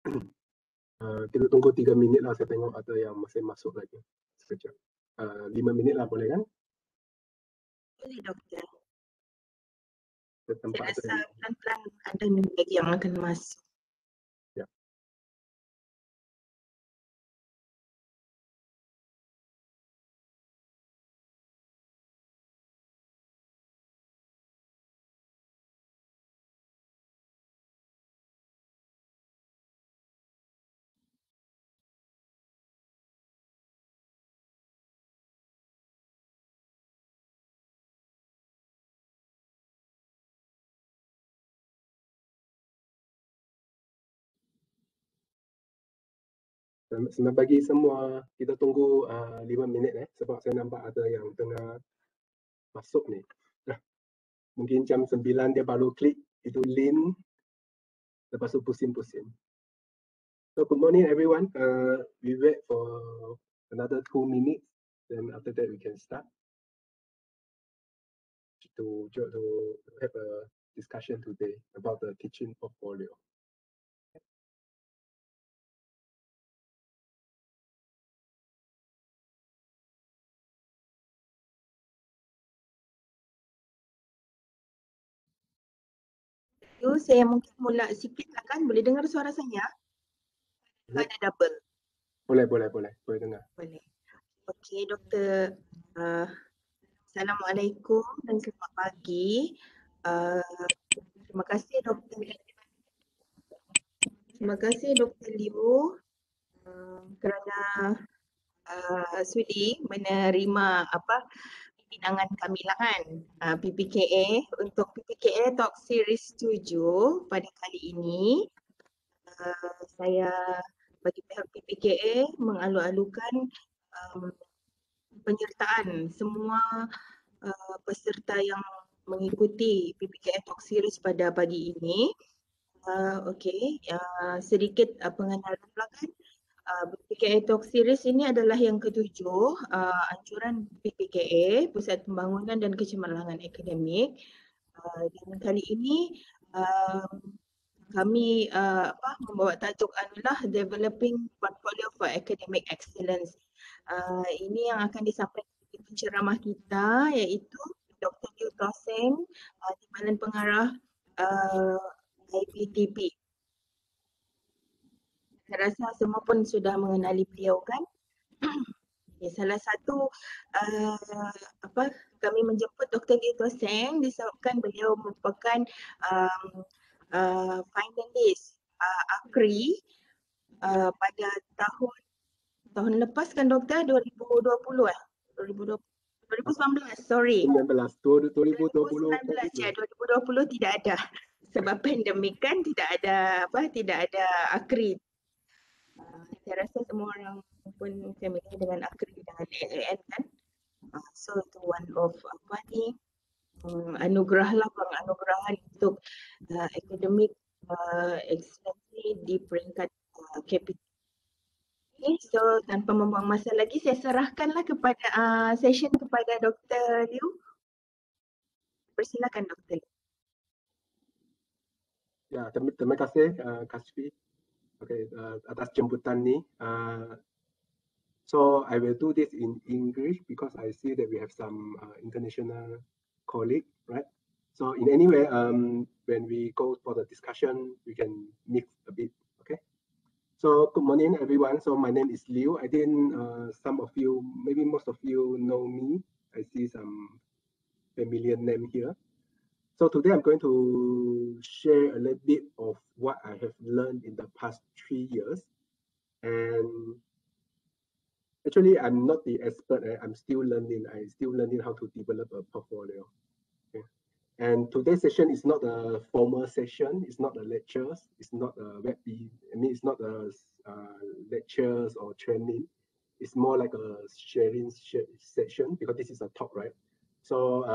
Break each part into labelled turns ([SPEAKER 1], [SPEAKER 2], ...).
[SPEAKER 1] Kita tunggu 3 minit lah, saya tengok ada yang masih masuk lagi. Sekejap. 5 minit lah, boleh kan?
[SPEAKER 2] Boleh, Doktor.
[SPEAKER 1] Ke
[SPEAKER 2] Saya
[SPEAKER 1] tempat
[SPEAKER 2] rasa
[SPEAKER 1] yang...
[SPEAKER 2] pelan-pelan ada lagi yang akan masuk.
[SPEAKER 1] Ya. Selamat pagi semua. Kita tunggu 5 minit sebab saya nampak ada yang tengah masuk ni. Nah, mungkin jam 9 dia baru klik itu link, lepas tu pusing-pusing. So good morning everyone. We wait for another 2 minutes, then after that we can start to have a discussion today about the teaching portfolio.
[SPEAKER 2] Saya mungkin mula sikit lah kan, boleh dengar suara saya? Ada double.
[SPEAKER 1] Boleh dengar.
[SPEAKER 2] Boleh. Okey, Doktor. Assalamualaikum dan selamat pagi. Terima kasih Doktor. Terima kasih Doktor Liew kerana sudi menerima pinangan kami lah kan, PPKA untuk PPKA Talk Series 7 pada kali ini. Saya bagi pihak PPKA mengalu-alukan penyertaan semua peserta yang mengikuti PPKA Talk Series pada pagi ini. Sedikit pengenalan belakang. PPKA Talk Series ini adalah yang ke-7 anjuran PPKA, Pusat Pembangunan dan Kecemerlangan Akademik. Dan kali ini kami membawa tajuk adalah Developing Portfolio for Academic Excellence. Ini yang akan disampaikan di penceramah kita, iaitu Dr. Liew Seng, Timbalan Pengarah IPTP. Saya rasa semua pun sudah mengenali beliau kan. Salah satu kami menjemput Dr. Liew Seng disebabkan beliau merupakan finalist AKRI pada tahun lepas kan Doktor, 2019 sorry. 2019 ya, 2020 tidak ada. Sebab pandemik kan tidak ada AKRI. Saya rasa semua orang pun familiar dengan AKRI dengan AAN kan. So itu one of penganugerahan untuk akademik excellence di peringkat capital. Okay, so tanpa membuang masa lagi saya serahkanlah kepada session kepada Dr. Liew. Persilakan Dr. Liew.
[SPEAKER 1] Ya, terima kasih Kasfi. Atas jemputan ni. So I will do this in English because I see that we have some international colleague, right? So in any way, when we go for the discussion, we can mix a bit, okay? So good morning, everyone. So my name is Liew. I think some of you, maybe most of you know me. I see some familiar name here. So today I'm going to share a little bit of what I have learned in the past 3 years. And actually, I'm not the expert. I'm still learning. I'm still learning how to develop a portfolio. Okay. And today's session is not a formal session. It's not a lectures. It's not a it's not a lectures or training. It's more like a sharing session because this is a talk, right? So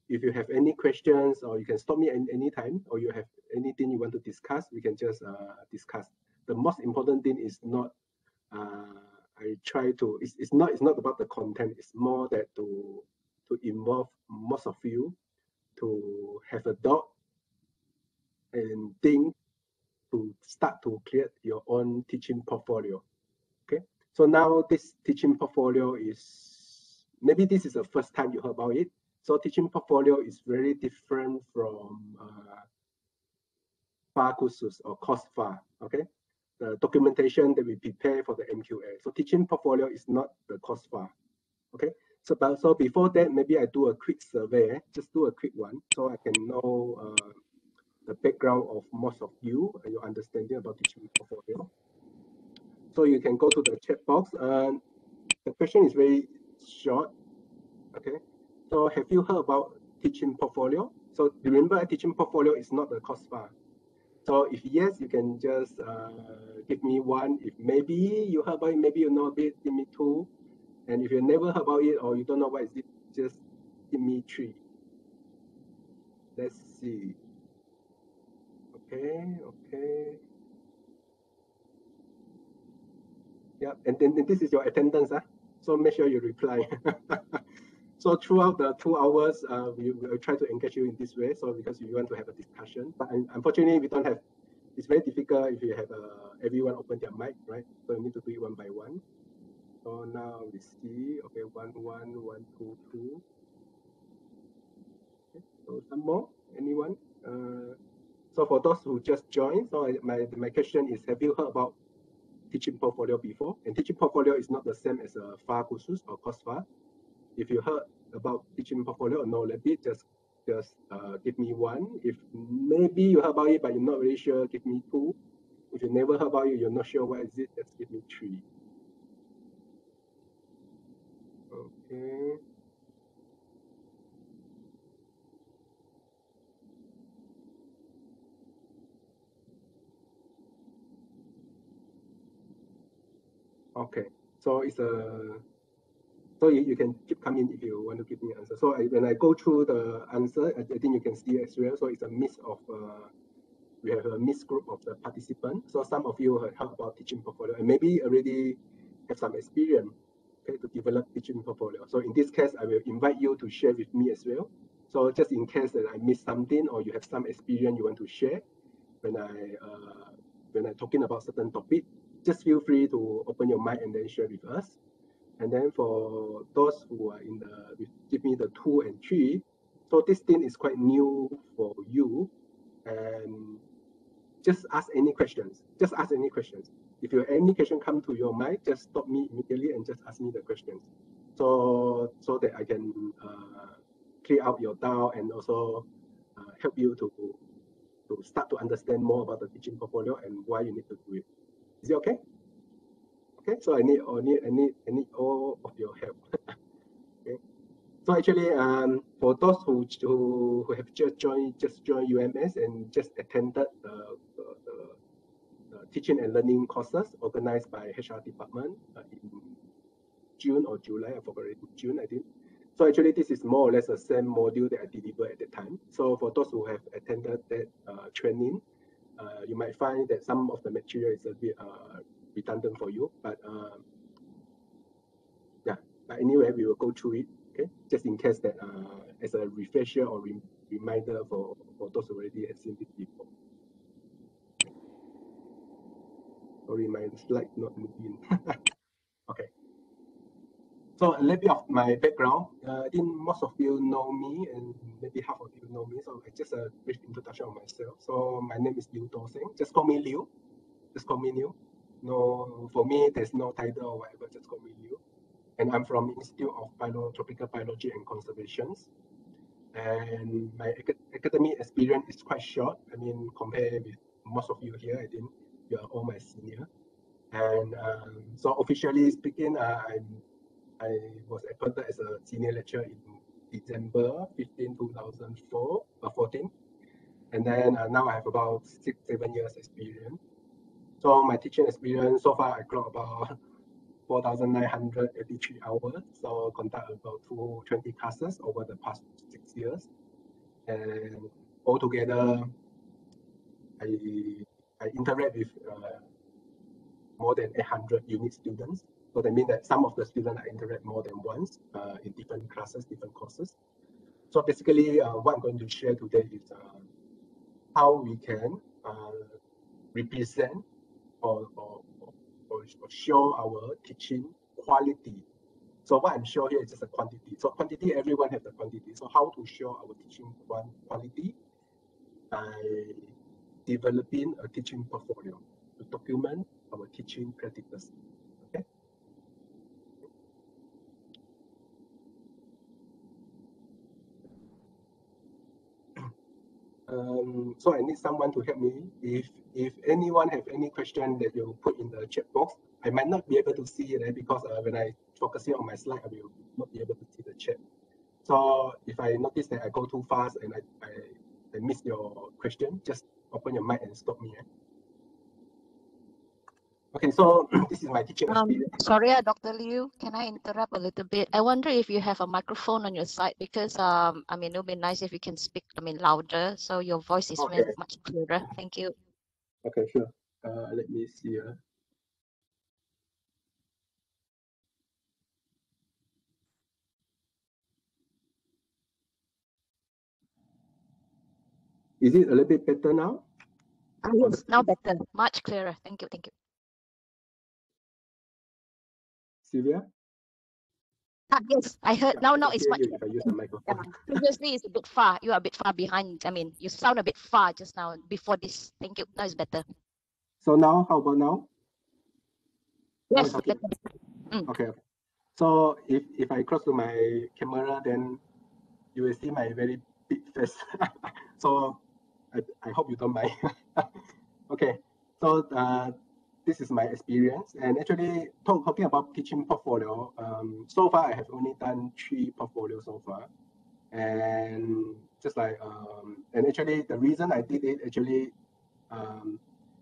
[SPEAKER 1] if you have any questions, or you can stop me any time, or you have anything you want to discuss, we can just discuss. The most important thing is not it's not about the content. It's more that to involve most of you to have a thought and think to start to create your own teaching portfolio. Okay, so now this teaching portfolio is, maybe this is the first time you heard about it. So teaching portfolio is very different from FAR kursus or course FAR. Okay, the documentation that we prepare for the MQA. So teaching portfolio is not the course FAR. Okay, so before that, maybe I do a quick survey, just do a quick one, so I can know the background of most of you and your understanding about teaching portfolio. So you can go to the chat box. The question is very short. Okay, so have you heard about teaching portfolio? So remember, teaching portfolio is not the course FAR. So if yes, you can just give me one. If maybe you heard about it, maybe you know a bit, give me two. And if you never heard about it or you don't know what is it, just give me three. Let's see. Okay. Yeah, and then this is your attendance, so make sure you reply. So throughout the 2 hours, we will try to engage you in this way. So because you want to have a discussion, but unfortunately we don't have. It's very difficult if you have everyone open their mic, right? So you need to do it one by one. So now we see. Okay, 1, 1, 1, 2, 2. Okay, so some more. Anyone? So for those who just joined, so my question is: have you heard about teaching portfolio before? And teaching portfolio is not the same as a FAR kursus or course FAR. If you heard about teaching portfolio or know a bit, just give me one. If maybe you heard about it but you're not really sure, give me two. If you never heard about it, you're not sure what is it, just give me three. Okay. Okay. So it's a. So you can keep coming if you want to give me an answer. So when I go through the answer, I think you can see as well. So it's a mix of, we have a mixed group of the participants. So some of you have heard about teaching portfolio and maybe already have some experience, okay, to develop teaching portfolio. So in this case, I will invite you to share with me as well. So just in case that I miss something or you have some experience you want to share when I talking about certain topic, just feel free to open your mic and then share with us. And then for those who are in the, give me the 2 and 3. So this thing is quite new for you, and just ask any questions. Just ask any questions. If you have any question come to your mind, just stop me immediately and just ask me the questions. So that I can clear out your doubt and also help you to start to understand more about the teaching portfolio and why you need to do it. Is it okay? Okay, so I need all of your help. Okay, so actually, for those who have just joined UMS and just attended the teaching and learning courses organized by HR department in June or July, I forgot it, June I think. So actually, this is more or less the same module that I delivered at the time. So for those who have attended that training, you might find that some of the material is a bit redundant for you, but yeah, but anyway, we will go through it, okay, just in case that as a refresher or reminder for those who already have seen it before. Sorry, my slide not moving. Okay, so a little bit of my background. I think most of you know me and maybe half of you know me, so just a brief introduction of myself. So my name is Liew Seng. Just call me Liew. Just call me Liew. No, for me, there's no title or whatever, just call me Liew. And I'm from Institute of Tropical Biology and Conservation. And my academic experience is quite short. I mean, compared with most of you here, I think you are all my senior. And so officially speaking, I was appointed as a senior lecturer in December 15, 2014. And then now I have about 6-7 years experience. So my teaching experience so far, I clocked about 4,983 hours. So conduct about 220 classes over the past 6 years. And altogether, I interact with more than 800 unique students. So that means that some of the students I interact more than once in different classes, different courses. So basically, what I'm going to share today is how we can represent or show our teaching quality. So what I'm showing here is just a quantity. So quantity, everyone has the quantity. So how to show our teaching quality? By developing a teaching portfolio to document our teaching practices. Okay. So I need someone to help me. If anyone have any question that you put in the chat box, I might not be able to see it because when I focusing on my slide, I will not be able to see the chat. So if I notice that I go too fast and I miss your question, just open your mic and stop me. Okay, so this is my teaching experience.
[SPEAKER 3] Sorry, Dr. Liew, can I interrupt a little bit? I wonder if you have a microphone on your side because I mean, it would be nice if you can speak, louder, so your voice is much clearer. Thank you.
[SPEAKER 1] Okay, sure. Let me see. Is it a little bit better now?
[SPEAKER 3] Yes, now better, much clearer. Thank you, thank you.
[SPEAKER 1] Sylvia?
[SPEAKER 3] Yes, I heard. Now it's much
[SPEAKER 1] better. If I use the microphone.
[SPEAKER 3] Previously, it's a bit far. You are a bit far behind. I mean, you sound a bit far just now before this. Thank you. Now it's better.
[SPEAKER 1] So now, how about now?
[SPEAKER 3] Yes,
[SPEAKER 1] now okay. Okay. So if I close to my camera, then you will see my very big face. So I hope you don't mind. Okay. So this is my experience, and actually talking about teaching portfolio. So far I have only done 3 portfolios so far, and just like and actually the reason I did it actually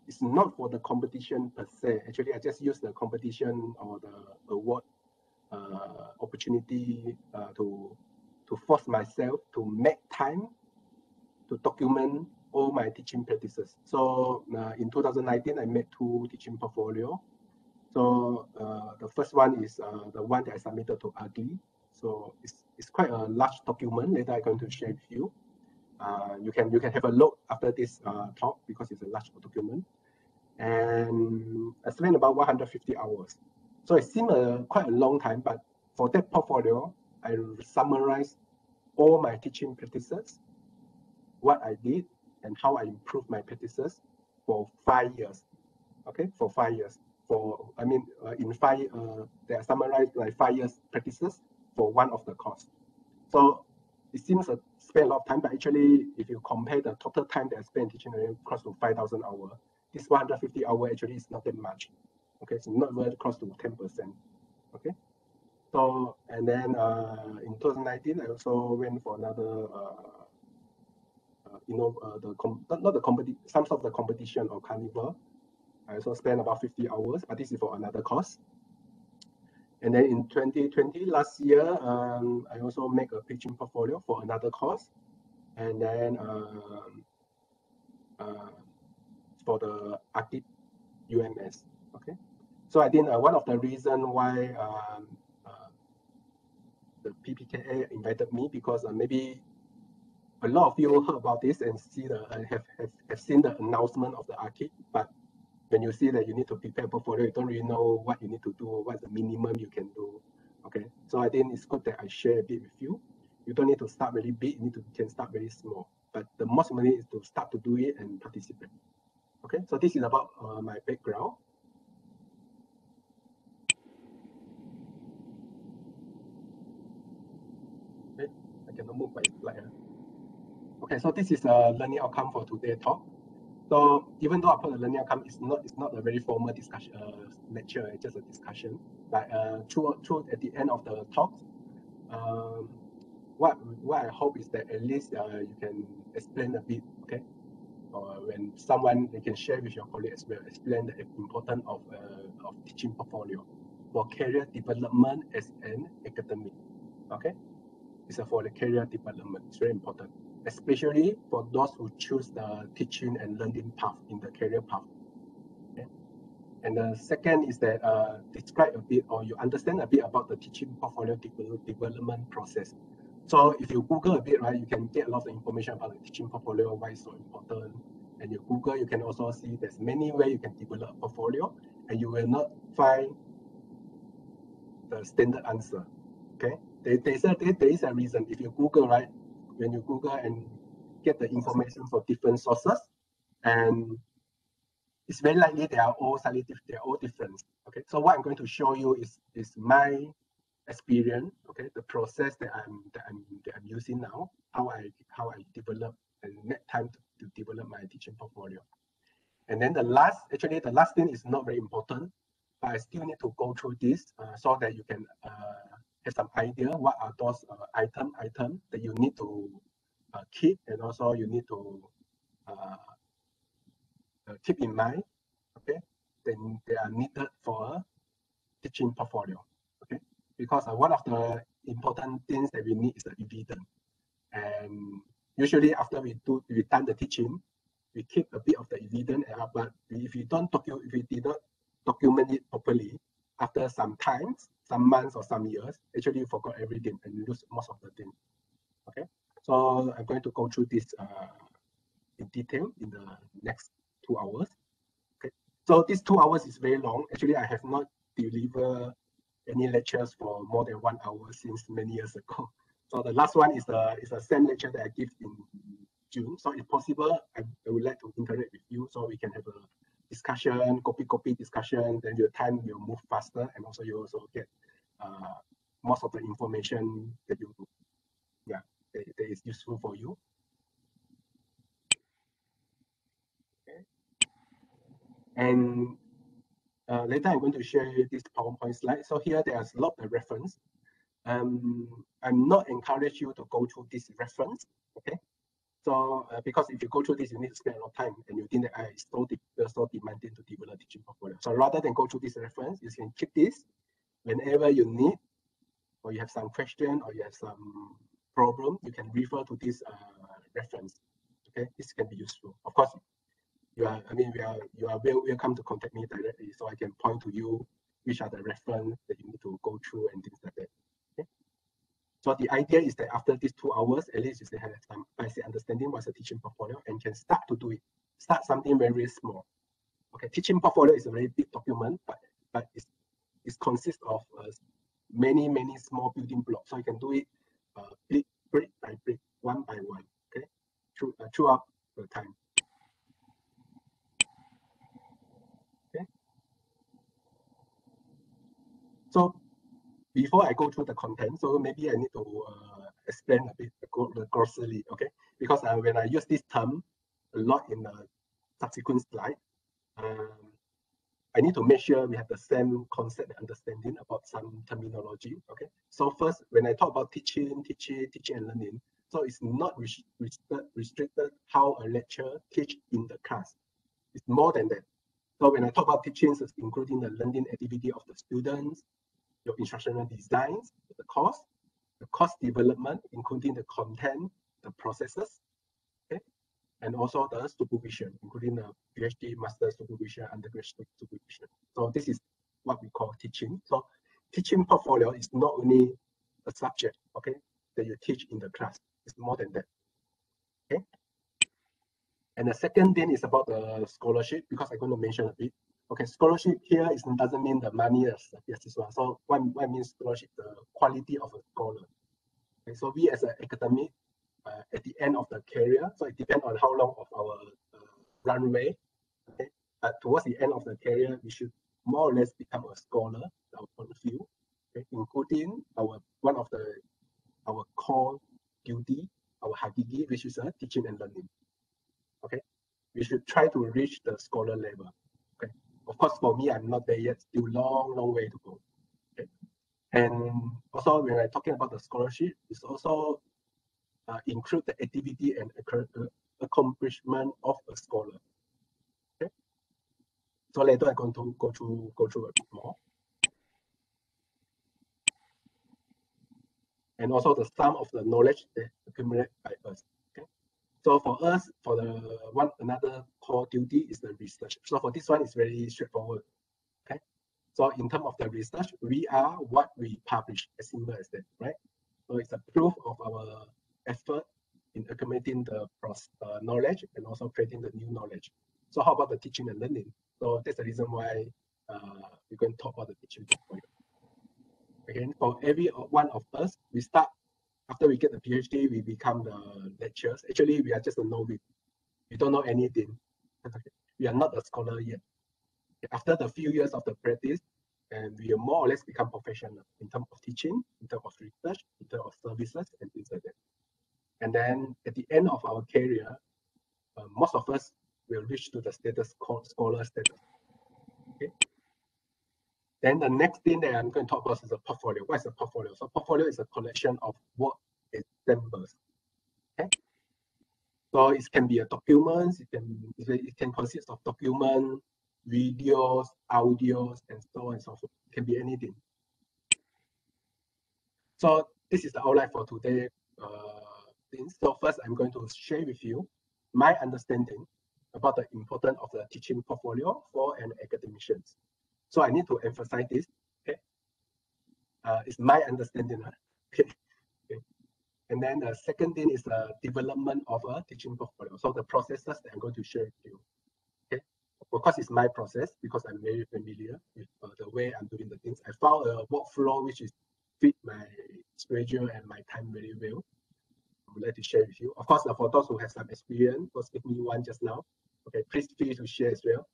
[SPEAKER 1] it's not for the competition per se. Actually, I just use the competition or the award opportunity to force myself to make time to document all my teaching practices. So in 2019, I made 2 teaching portfolio. So the first one is the one that I submitted to AGI. So it's quite a large document. Later I'm going to share with you. You can have a look after this talk because it's a large document. And I spent about 150 hours. So it seemed quite a long time, but for that portfolio, I summarized all my teaching practices, what I did, and how I improved my practices for 5 years. Okay, for 5 years. In 5, they are summarized like 5 years practices for one of the course. So it seems to spend a lot of time, but actually, if you compare the total time that I spent teaching, close to 5,000 hours, this 150 hours actually is not that much. Okay, so not very close to 10%. Okay, so and then in 2019, I also went for another, some sort of the competition or carnival. I also spent about 50 hours, but this is for another course. And then in 2020, last year, I also make a teaching portfolio for another course. And then for the Arctic UMS. Okay. So I think one of the reasons why the PPKA invited me, because maybe a lot of you heard about this and see have seen the announcement of the Arctic, but when you see that you need to prepare a portfolio, you don't really know what you need to do, what's the minimum you can do. Okay, so I think it's good that I share a bit with you. You don't need to start really big, you can start very small. But the most important is to start to do it and participate. Okay, so this is about my background. Okay, I cannot move my slide. Okay, so this is a learning outcome for today's talk. So even though I put a learning outcome, it's not a very formal discussion lecture, it's just a discussion. But through at the end of the talk, what I hope is that at least you can explain a bit, okay? Or when someone you can share with your colleagues as well, explain the importance of teaching portfolio for career development as an academic. Okay, it's for the career development. It's very important, especially for those who choose the teaching and learning path in the career path. Okay? And the second is that describe a bit or you understand a bit about the teaching portfolio development process. So if you Google a bit, right, you can get a lot of information about the teaching portfolio, why it's so important, and you Google, you can also see there's many ways you can develop a portfolio, and you will not find the standard answer. Okay, there is a reason. If you Google, right, when you Google and get the information from different sources, and it's very likely they are all slightly they're all different. Okay, so what I'm going to show you is my experience. Okay, the process that I'm using now, how I develop and make time to develop my teaching portfolio. And then the last thing is not very important, but I still need to go through this so that you can have some idea what are those item that you need to keep, and also you need to keep in mind. Okay, then they are needed for a teaching portfolio. Okay, because one of the important things that we need is the evidence. And usually after we done the teaching, we keep a bit of the evidence, but if we did not document it properly, after some times, some months or some years, actually you forgot everything and you lose most of the things. Okay, so I'm going to go through this in detail in the next 2 hours. Okay, so this 2 hours is very long. Actually, I have not delivered any lectures for more than 1 hour since many years ago. So the last one is a same lecture that I give in June. So if possible, I would like to interact with you so we can have a discussion, copy discussion, then your time will move faster, and also you also get most of the information that that is useful for you. Okay. And later I'm going to share this PowerPoint slide. So here there's a lot of reference. I'm not encourage you to go through this reference. Okay. So because if you go through this, you need to spend a lot of time, and you think that it's so demanding to develop teaching portfolio. So rather than go through this reference, you can keep this whenever you need, or you have some question, or you have some problem, you can refer to this reference. Okay, this can be useful. Of course, you are welcome to contact me directly, so I can point to you which are the reference that you need to go through and things like that. Okay. So the idea is that after these 2 hours, at least you can have some basic understanding what's a teaching portfolio and can start to do it. Start something very small. Okay, teaching portfolio is a very big document, but it consists of many small building blocks. So you can do it brick by brick, one by one. Okay, throughout the time. Okay. So before I go through the content, so maybe I need to explain a bit the glossary, okay? Because when I use this term a lot in the subsequent slide, I need to make sure we have the same concept and understanding about some terminology, okay? So first, when I talk about teaching and learning, so it's not restricted how a lecturer teach in the class. It's more than that. So when I talk about teaching, it's including the learning activity of the students, your instructional designs, the course development, including the content, the processes, okay, and also the supervision, including the PhD, master supervision, undergraduate supervision. So this is what we call teaching. So teaching portfolio is not only a subject, okay, that you teach in the class. It's more than that. Okay. And the second thing is about the scholarship, because I'm going to mention a bit. Okay, scholarship here doesn't mean the money as this one. So what means scholarship? The quality of a scholar. Okay, so we as an academic, at the end of the career, so it depends on how long of our runway. Okay, but towards the end of the career, we should more or less become a scholar, our point of view, okay, including one of our core duty, our hakiki, which is teaching and learning. Okay, we should try to reach the scholar level. Okay, of course, for me, I'm not there yet. Still long way to go. Okay, and also when I'm talking about the scholarship, it's also include the activity and accomplishment of a scholar. Okay, so later I'm going to go through a bit more, and also the sum of the knowledge that accumulated by us. Okay, so for us, for the another core duty is the research. So for this one, it's very straightforward. Okay, so in terms of the research, we are what we publish, as simple as that, right? So it's a proof of our effort in creating the knowledge and also creating the new knowledge. So how about the teaching and learning? So that's the reason why we're going to talk about the teaching portfolio. Again, for every one of us, we start after we get the PhD, we become the lecturers. Actually, we are just a novice. We don't know anything. We are not a scholar yet. After the few years of the practice, and we more or less become professional in terms of teaching, in terms of research, in terms of services, and things like that. And then at the end of our career, most of us will reach to the status called scholar status. Okay. Then the next thing that I'm going to talk about is a portfolio. What is a portfolio? So portfolio is a collection of work examples. Okay. So it can be a document. It can consist of document, videos, audios, and so on and so forth. It can be anything. So this is the outline for today. So first, I'm going to share with you my understanding about the importance of the teaching portfolio for an academician. So I need to emphasize this. Okay, it's my understanding. Okay. Okay. And then the second thing is the development of a teaching portfolio. So the processes that I'm going to share with you. Okay, of course, it's my process because I'm very familiar with the way I'm doing the things. I found a workflow which is fit my schedule and my time very well. I would like to share with you. Of course, for those who have some experience, just give me one just now. Okay, please feel free to share as well.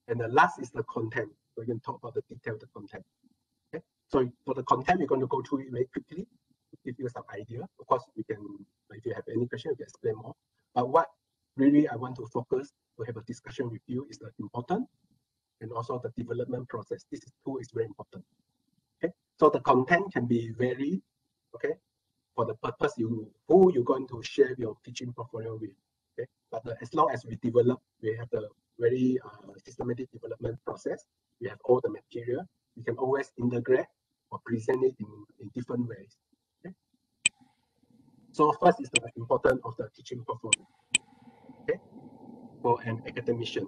[SPEAKER 1] And the last is the content. So we're going to talk about the detail of the content. Okay, so for the content, we're going to go through it very quickly to give you some idea. Of course, we can, if you have any question, we can explain more. But what really I want to focus to have a discussion with you is the important and also the development process. This too is very important. Okay, so the content can be varied. Okay, for the purpose who you're going to share your teaching portfolio with. Okay, but as long as we develop, we have the very systematic development process. We have all the material. We can always integrate or present it in different ways. Okay? So first is the importance of the teaching portfolio. Okay, for an academician.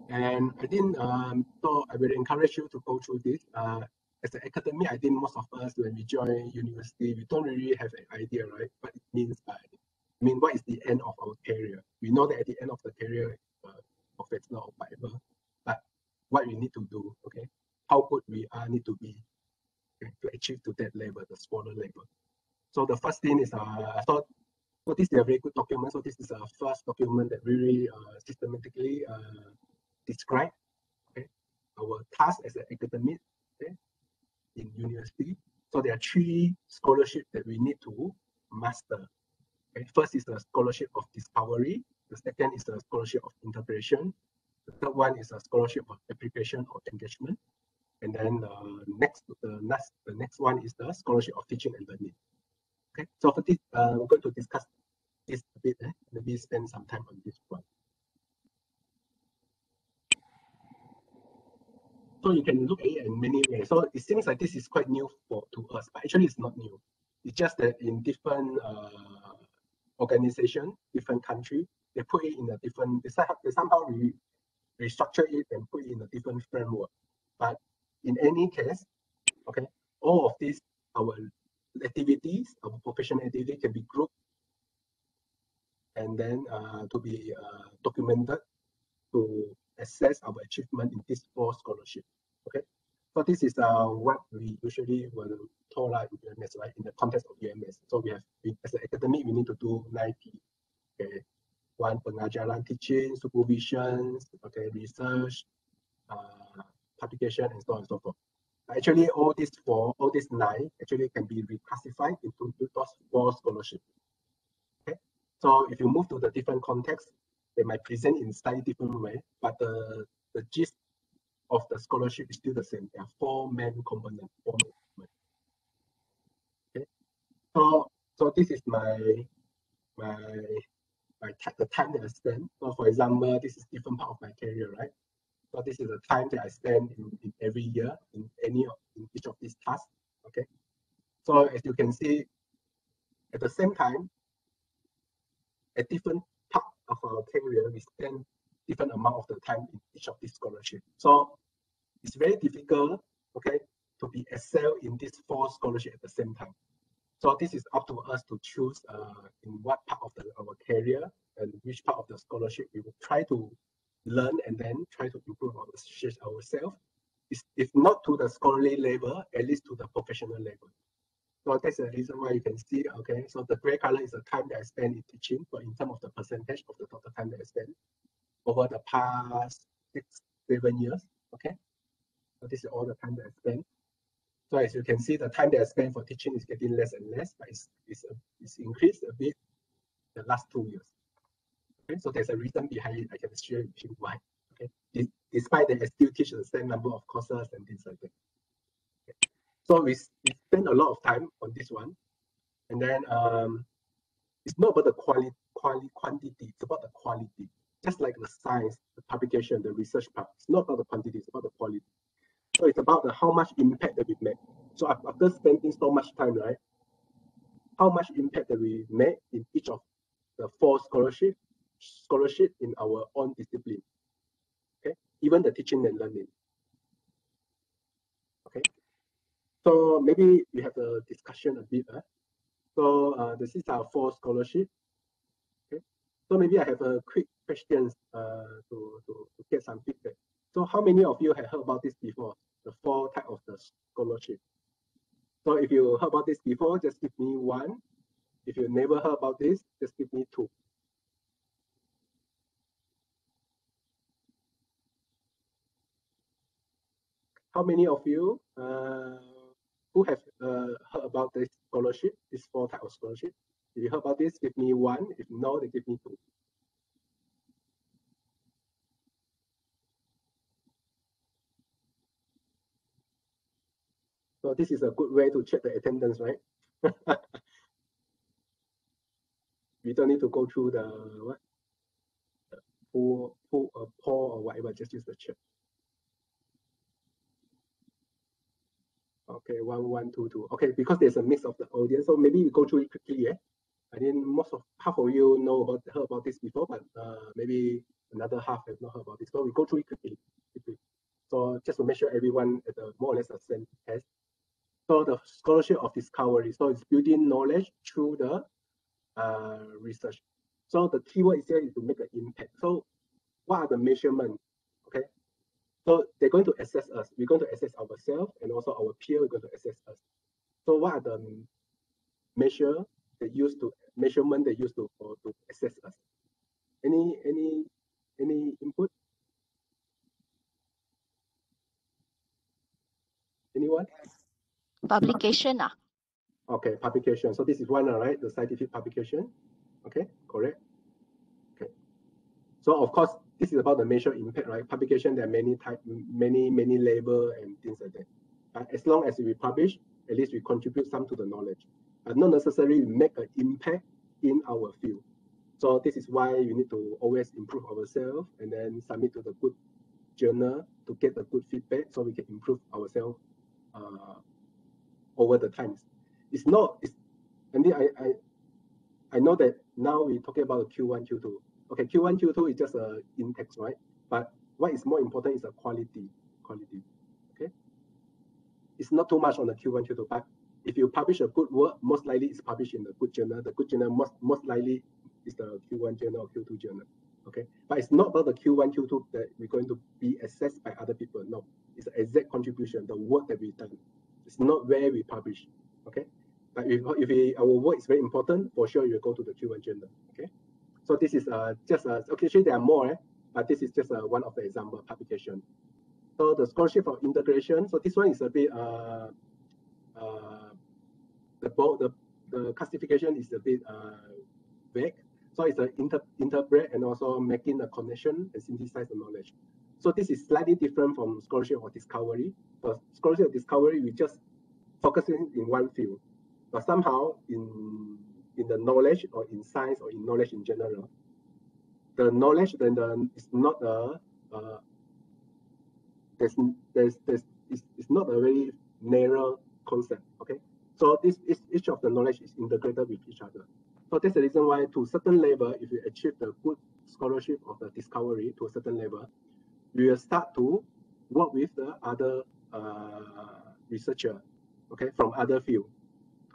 [SPEAKER 1] And I think so I will encourage you to go through this. As an academic, I think most of us, when we join university, we don't really have an idea, right? What it means by, what is the end of our career? We know that at the end of the career, professional or whatever, but what we need to do, okay? How good we are need to be, okay, to achieve to that level, the scholar level. So the first thing is, so this is a very good document. So this is a first document that really systematically describe, okay, our task as an academic, okay, in university. So there are 3 scholarships that we need to master. Okay, first is the scholarship of discovery. The second is the scholarship of interpretation. The third one is a scholarship of application or engagement. And then the next one is the scholarship of teaching and learning. Okay, so for this, we're going to discuss this a bit. Maybe spend some time on this one. So you can look at it in many ways. So it seems like this is quite new to us, but actually it's not new. It's just that in different organizations, different countries, they put it in a different, they somehow restructure it and put it in a different framework. But in any case, okay, all of these, our activities, our professional activity can be grouped and then to be documented to assess our achievement in these 4 scholarships. Okay, so this is what we usually will talk about in UMS, right? In the context of UMS. So as an academic, we need to do 90. Okay, 1 pengajaran, teaching, supervision, okay, research, publication, and so on and so forth. Actually, all these 9 actually can be reclassified into those 4 scholarships. Okay, so if you move to the different contexts, they might present in slightly different way, but the gist of the scholarship is still the same. There are 4 main components. Okay, so this is the time that I spend. So for example, this is different part of my career, right? So this is the time that I spend in every year in each of these tasks. Okay, so as you can see, at the same time, at different part of our career, we spend different amount of the time in each of these scholarships. So it's very difficult, okay, to be excel in these 4 scholarships at the same time. So this is up to us to choose in what part of our career and which part of the scholarship we will try to learn and then try to improve ourselves. If not to the scholarly level, at least to the professional level. So that's the reason why you can see, okay, so the gray color is the time that I spend in teaching, but in terms of the percentage of the total time that I spend over the past 6-7 years, okay? So this is all the time that I spend. So as you can see, the time that I spend for teaching is getting less and less, but it's increased a bit the last 2 years. Okay, so there's a reason behind it. I can share with you why. Okay, despite that I still teach the same number of courses and things like that. Okay. So we spend a lot of time on this one, and then it's not about the quantity, it's about the quality. Just like the science, the publication, the research part, it's not about the quantity, it's about the quality. So it's about how much impact that we make. So after spending so much time, right, how much impact that we make in each of the 4 scholarship in our own discipline. Okay, even the teaching and learning. Okay, so maybe we have a discussion a bit. So this is our 4 scholarship. Okay, so maybe I have a quick questions to get some feedback. So how many of you have heard about this before? The 4 types of the scholarship. So if you heard about this before, just give me 1. If you never heard about this, just give me 2. How many of you who have heard about this scholarship, this 4 types of scholarship? If you heard about this, give me 1. If no, then give me 2. So this is a good way to check the attendance, right? We don't need to go through the what? Poll or whatever, just use the chat. Okay, 1, 1, 2, 2. Okay, because there's a mix of the audience, so maybe we go through it quickly. Yeah, I think half of you heard about this before, but maybe another half have not heard about this. So we go through it quickly. So just to make sure everyone at the more or less the same test. So the scholarship of discovery. So it's building knowledge through the research. So the keyword is here is to make an impact. So what are the measurements? Okay. So they're going to assess us. We're going to assess ourselves and also our peer are going to assess us. So what are the measurement they use to assess us? Any input? Anyone?
[SPEAKER 3] Publication.
[SPEAKER 1] Okay, publication. So this is one, right? The scientific publication. Okay, correct. Okay. So of course, this is about the measure impact, right? Publication, there are many types, many label and things like that. As long as we publish, at least we contribute some to the knowledge, but not necessarily make an impact in our field. So this is why you need to always improve ourselves and then submit to the good journal to get the good feedback so we can improve ourselves over the times. It's not, and then I know that now we're talking about Q1, Q2. Okay, Q1, Q2 is just a in-text, right? But what is more important is the quality. Okay, it's not too much on the Q1, Q2, but if you publish a good work, most likely it's published in the good journal. The good journal most likely is the Q1 journal or Q2 journal. Okay, but it's not about the Q1, Q2 that we're going to be assessed by other people. No, it's the exact contribution, the work that we've done. It's not where we publish. Okay, but if our work is very important, for sure you go to the Q1 journal. Okay, so this is just occasionally there are more, but this is just one of the example publication. So the scholarship for integration. So this one is a bit the classification is a bit vague. So it's an interpret and also making a connection and synthesize the knowledge. So this is slightly different from scholarship or discovery. For scholarship or discovery, we just focusing in one field, but somehow in the knowledge or in science or in knowledge in general, the knowledge then is not a it's not a very narrow concept. Okay, so each of the knowledge is integrated with each other. So that's the reason why to a certain level, if you achieve the good scholarship of the discovery to a certain level, we will start to work with the other researcher, okay, from other field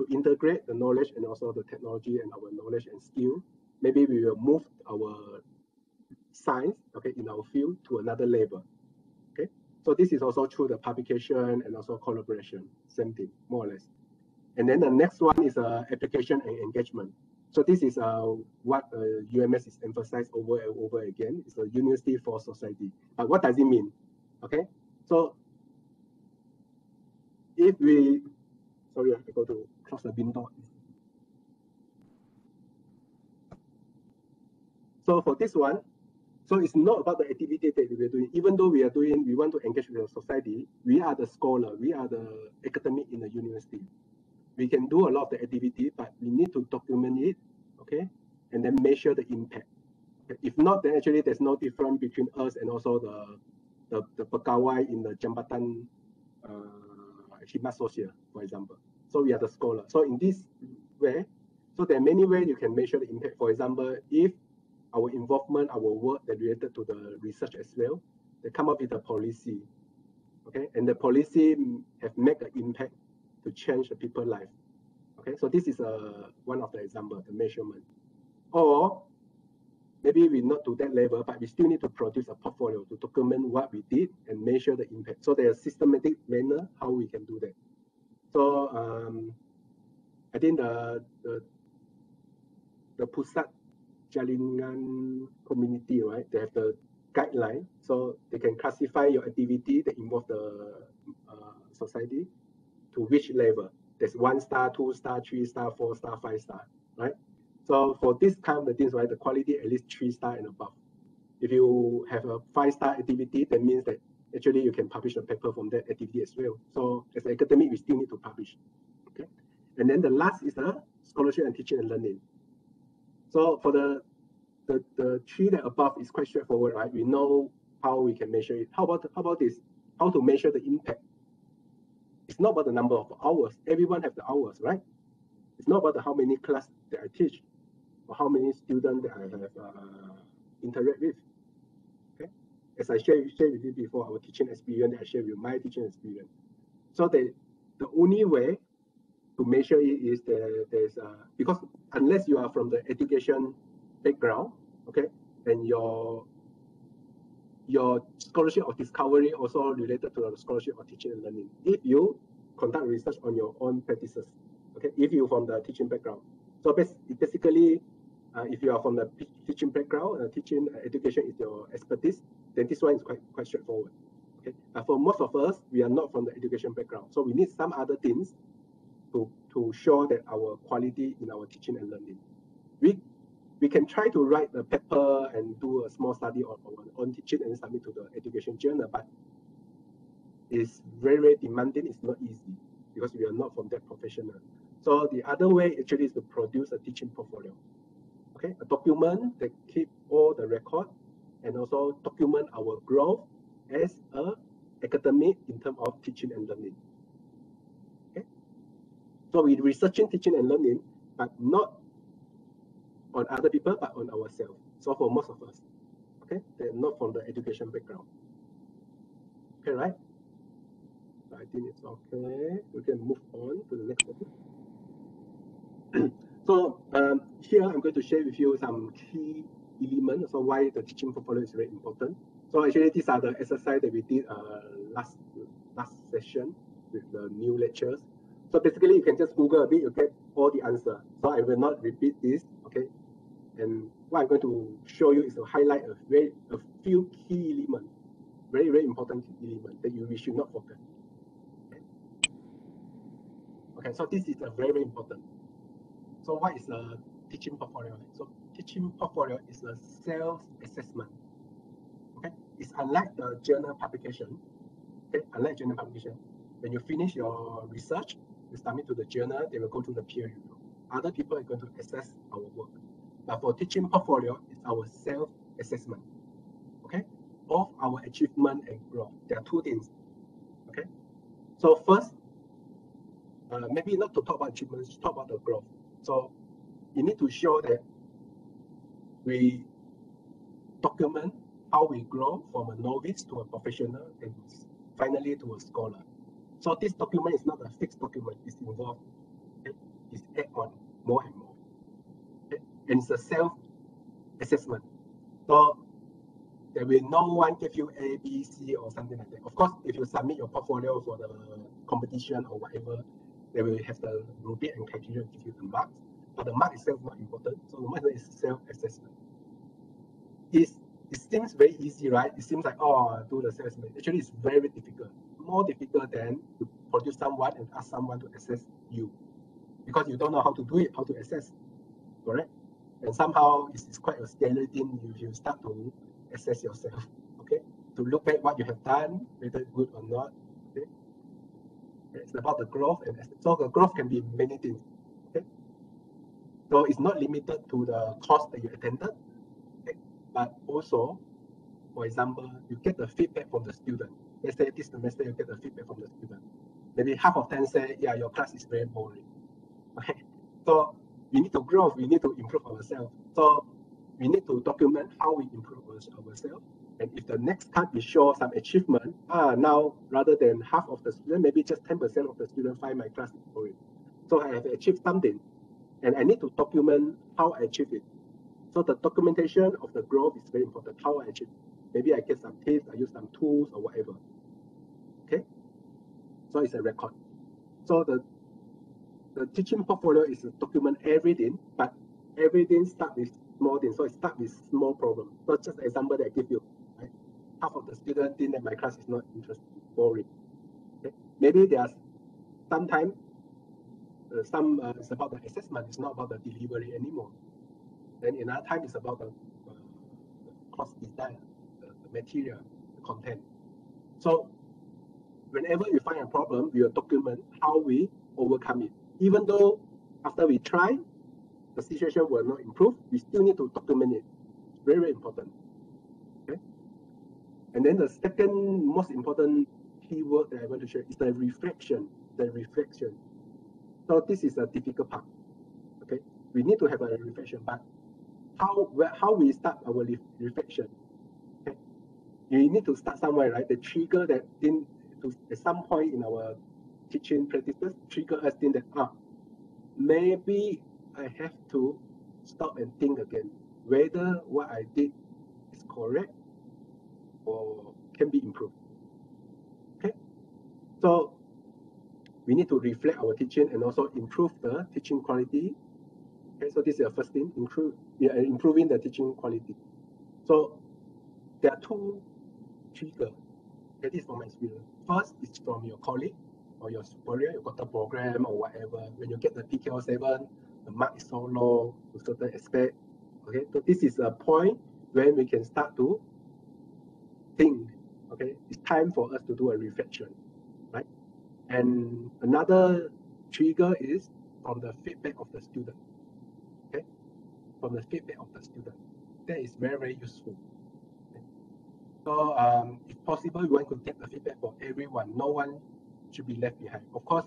[SPEAKER 1] to integrate the knowledge and also the technology and our knowledge and skill. Maybe we will move our science, okay, in our field to another level. Okay, so this is also through the publication and also collaboration, same thing, more or less. And then the next one is application and engagement. So this is what UMS is emphasized over and over again. It's a university for society. What does it mean? Okay, so if we, sorry, I go to close the window. So for this one, so it's not about the activity that we're doing. Even though we want to engage with the society, we are the scholar, we are the academic in the university. We can do a lot of the activity, but we need to document it, okay, and then measure the impact. Okay? If not, then actually there's no difference between us and also the pegawai in the Jambatan Khidmat Sosial, for example. So we are the scholar. So in this way, so there are many ways you can measure the impact. For example, if our involvement, our work that related to the research as well, they come up with a policy, okay, and the policy have made an impact to change the people's life. Okay, so this is one of the examples, the measurement. Or maybe we not to that level, but we still need to produce a portfolio to document what we did and measure the impact. So there's a systematic manner how we can do that. So I think the Pusat Jaringan community, right? They have the guideline, so they can classify your activity that involve the society to which level. There's 1 star, 2 star, 3 star, 4 star, 5 star, right? So for this kind of things, right, the quality at least 3 star and above. If you have a 5-star activity, that means that actually you can publish a paper from that activity as well. So as an academic, we still need to publish. Okay, and then the last is the scholarship and teaching and learning. So for the 3 that above is quite straightforward, right? We know how we can measure it. How about this? How to measure the impact? It's not about the number of hours. Everyone have the hours, right? It's not about how many class that I teach or how many students that I have interact with. Okay, as I shared with you before, our teaching experience, I share with you my teaching experience. So the only way to measure it is there's because unless you are from the education background, okay, and your scholarship or discovery also related to the scholarship or teaching and learning. If you conduct research on your own practices, okay, if you from the teaching background. So basically, if you are from the teaching background, teaching education is your expertise, then this one is quite straightforward. Okay, for most of us, we are not from the education background, so we need some other things to show that our quality in our teaching and learning. We can try to write a paper and do a small study on teaching and submit to the education journal, but it's very, very demanding. It's not easy because we are not from that professional. So the other way actually is to produce a teaching portfolio. Okay, a document that keep all the record and also document our growth as a academic in terms of teaching and learning. Okay, so we're researching teaching and learning, but not on other people, but on ourselves. So for most of us, okay, they're not from the education background. Okay, right? So I think it's okay. We can move on to the next one. So here I'm going to share with you some key elements. So why the teaching portfolio is very important. So actually these are the exercise that we did last session with the new lectures. So basically you can just Google a bit, you get all the answer. So I will not repeat this, okay? And what I'm going to show you is to highlight a few key elements, very, very important key elements that we should not forget. Okay, so this is a very, very important. So what is a teaching portfolio? So teaching portfolio is a self-assessment. Okay, it's unlike the journal publication. Okay, unlike journal publication, when you finish your research, you submit to the journal, they will go to the peer review. Other people are going to assess our work. But for teaching portfolio, it's our self-assessment, okay, of our achievement and growth. There are 2 things, okay. So first, maybe not to talk about achievements, talk about the growth. So you need to show that we document how we grow from a novice to a professional and finally to a scholar. So this document is not a fixed document, it's involved. Okay? add on more and more. Okay? And it's a self-assessment. So there will no one give you A, B, C or something like that. Of course, if you submit your portfolio for the competition or whatever, they will have the rubric and criteria to give you the marks. But the mark itself is not important. So the mark is self-assessment. It seems very easy, right? It seems like, oh, do the self-assessment. Actually, it's very difficult. More difficult than to produce someone and ask someone to assess you. Because you don't know how to do it, how to assess. Correct? And somehow it's quite a scary thing if you start to assess yourself, okay? To look back what you have done, whether good or not, okay? It's about the growth, and so the growth can be many things, okay? So it's not limited to the course that you attended, okay? But also, for example, you get the feedback from the student. Let's say this semester you get the feedback from the student. Maybe half of them say, yeah, your class is very boring, okay? So we need to grow, we need to improve ourselves. So we need to document how we improve ourselves. And if the next time we show some achievement, now rather than half of the student, maybe just 10% of the students find my class boring. So I have achieved something, and I need to document how I achieve it. So the documentation of the growth is very important, how I achieve it. Maybe I get some tips, I use some tools or whatever. Okay? So it's a record. So the teaching portfolio is to document everything, but everything starts with small things. So it starts with small problems. So just an example that I give you, right? Half of the students think that my class is not interesting, boring. Okay? Maybe there's sometimes it's about the assessment, it's not about the delivery anymore. Then another time it's about the course design, the material, the content. So whenever we find a problem, we will document how we overcome it. Even though after we try, the situation will not improve, we still need to document it. Very, very important. Okay. And then the second most important keyword that I want to share is the reflection. The reflection. So this is a difficult part. Okay. We need to have a reflection, but how we start our reflection? Okay. You need to start somewhere, right? The trigger that at some point in our teaching practices trigger us think that maybe I have to stop and think again whether what I did is correct or can be improved. Okay, so we need to reflect our teaching and also improve the teaching quality. Okay, so this is the first thing, improving the teaching quality. So there are two triggers. That is from my experience. First is from your colleague or your superior, you got the program or whatever. When you get the PKA 7, the mark is so low to a certain aspect. Okay, so this is a point when we can start to think. Okay, it's time for us to do a reflection, right? And another trigger is from the feedback of the student. Okay, from the feedback of the student, that is very, very useful. So if possible, we want to get the feedback for everyone. No one should be left behind. Of course,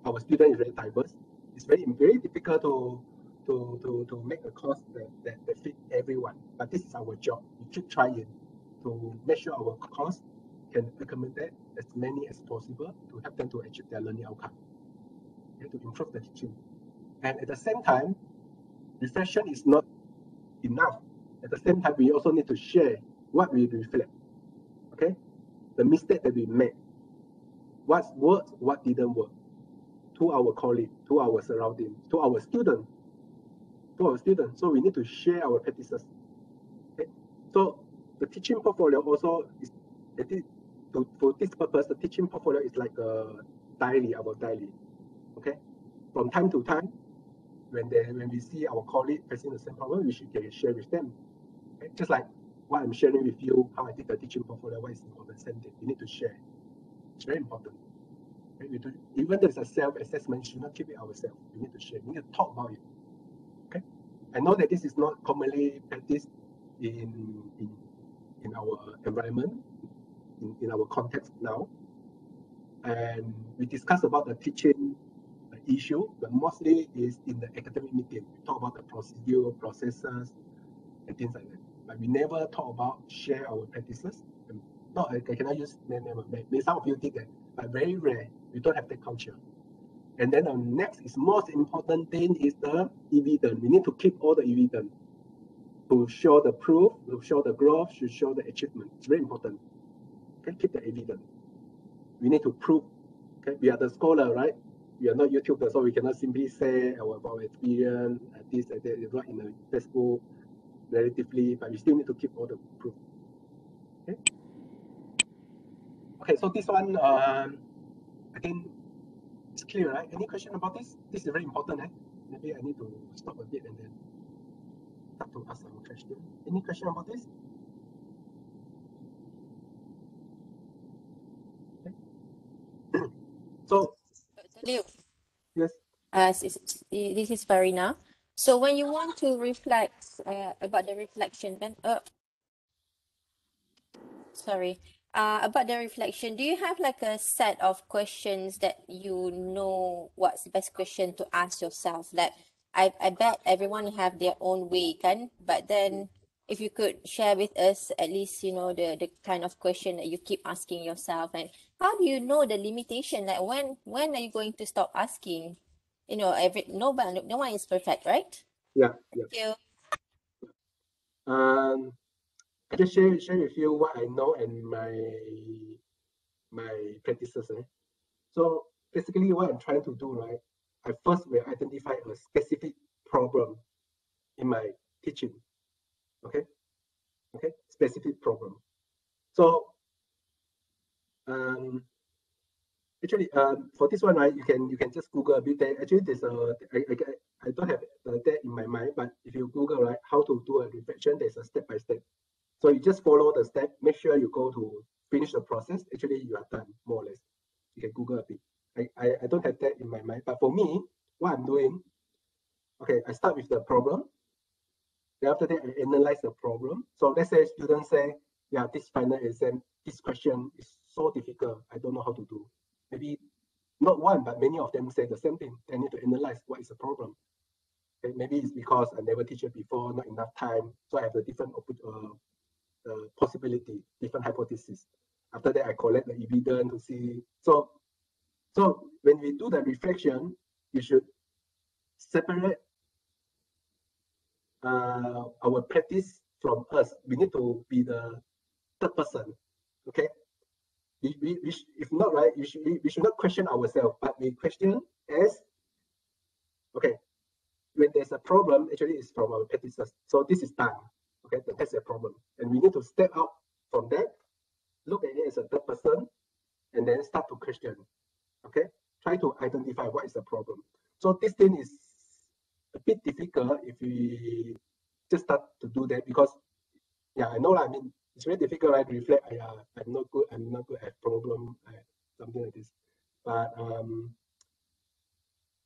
[SPEAKER 1] our student is very diverse. It's very difficult to make a course that fit everyone. But this is our job. We keep trying to make sure our course can accommodate as many as possible to help them to achieve their learning outcome and to improve the teaching. And at the same time, reflection is not enough. At the same time, we also need to share what we reflect. Okay, the mistake that we made, what worked, what didn't work, to our colleague, to our surrounding, to our student, So we need to share our practices. Okay, so the teaching portfolio also is, for this purpose, the teaching portfolio is like a diary, our diary. Okay, from time to time, when we see our colleague facing the same problem, we should share with them. Okay? Just like what I'm sharing with you, how I did the teaching portfolio, what is important, same thing. We need to share. It's very important. Okay? Even though it's a self-assessment, we should not keep it ourselves. We need to share. We need to talk about it. Okay? I know that this is not commonly practiced in our environment, in our context now. And we discuss about the teaching issue, but mostly is in the academic meeting. We talk about the procedure, processes, and things like that. But we never talk about share our practices. I cannot use name. Some of you did that, but very rare. We don't have that culture. And then the next is most important thing is the evidence. We need to keep all the evidence to show the proof, to show the growth, to show the achievement. It's very important. Okay, keep the evidence. We need to prove. Okay, we are the scholar, right? We are not YouTubers, so we cannot simply say our experience, this, that, it's not in the Facebook relatively, but we still need to keep all the proof. Okay. Okay, so this one, I think it's clear, right? Any question about this? This is very important, eh? Maybe I need to stop a bit and then start to ask some question. Any question about this? Okay. So,
[SPEAKER 4] Liew,
[SPEAKER 1] yes.
[SPEAKER 4] this is Farina. So when you want to reflect about the reflection, then about the reflection, do you have like a set of questions that you know what's the best question to ask yourself? Like I bet everyone have their own way, kan? But then if you could share with us at least, you know, the kind of question that you keep asking yourself, and how do you know the limitation? Like when are you going to stop asking? You know, no one is perfect, right?
[SPEAKER 1] Yeah,
[SPEAKER 4] Thank you.
[SPEAKER 1] I just share with you what I know and my practices. So basically what I'm trying to do, right? I first will identify a specific problem in my teaching. Okay? Okay, specific problem. So actually for this one, right, you can just Google a bit there. Actually there's I don't have that in my mind, but if you Google, right, how to do a reflection, there's a step by step. So you just follow the step, make sure you go to finish the process. Actually, you are done, more or less. You can Google a bit. I don't have that in my mind. But for me, what I'm doing, okay, I start with the problem. Then after that, I analyze the problem. So let's say students say, yeah, this final exam, this question is so difficult. I don't know how to do. Maybe not one, but many of them say the same thing. They need to analyze what is the problem. Okay, maybe it's because I never teach it before, not enough time. So I have a different possibility, different hypothesis. After that, I collect the evidence to see. So when we do the reflection, we should separate our practice from us. We need to be the third person. Okay. If not, right, we should not question ourselves, but we question as, okay, when there's a problem, actually it's from our practices. So this is done. Okay, that's a problem. And we need to step out from that, look at it as a third person, and then start to question. Okay, try to identify what is the problem. So this thing is a bit difficult if we just start to do that, because yeah, I know, I mean, it's very difficult, right, to reflect. I'm not good at problem, something like this. But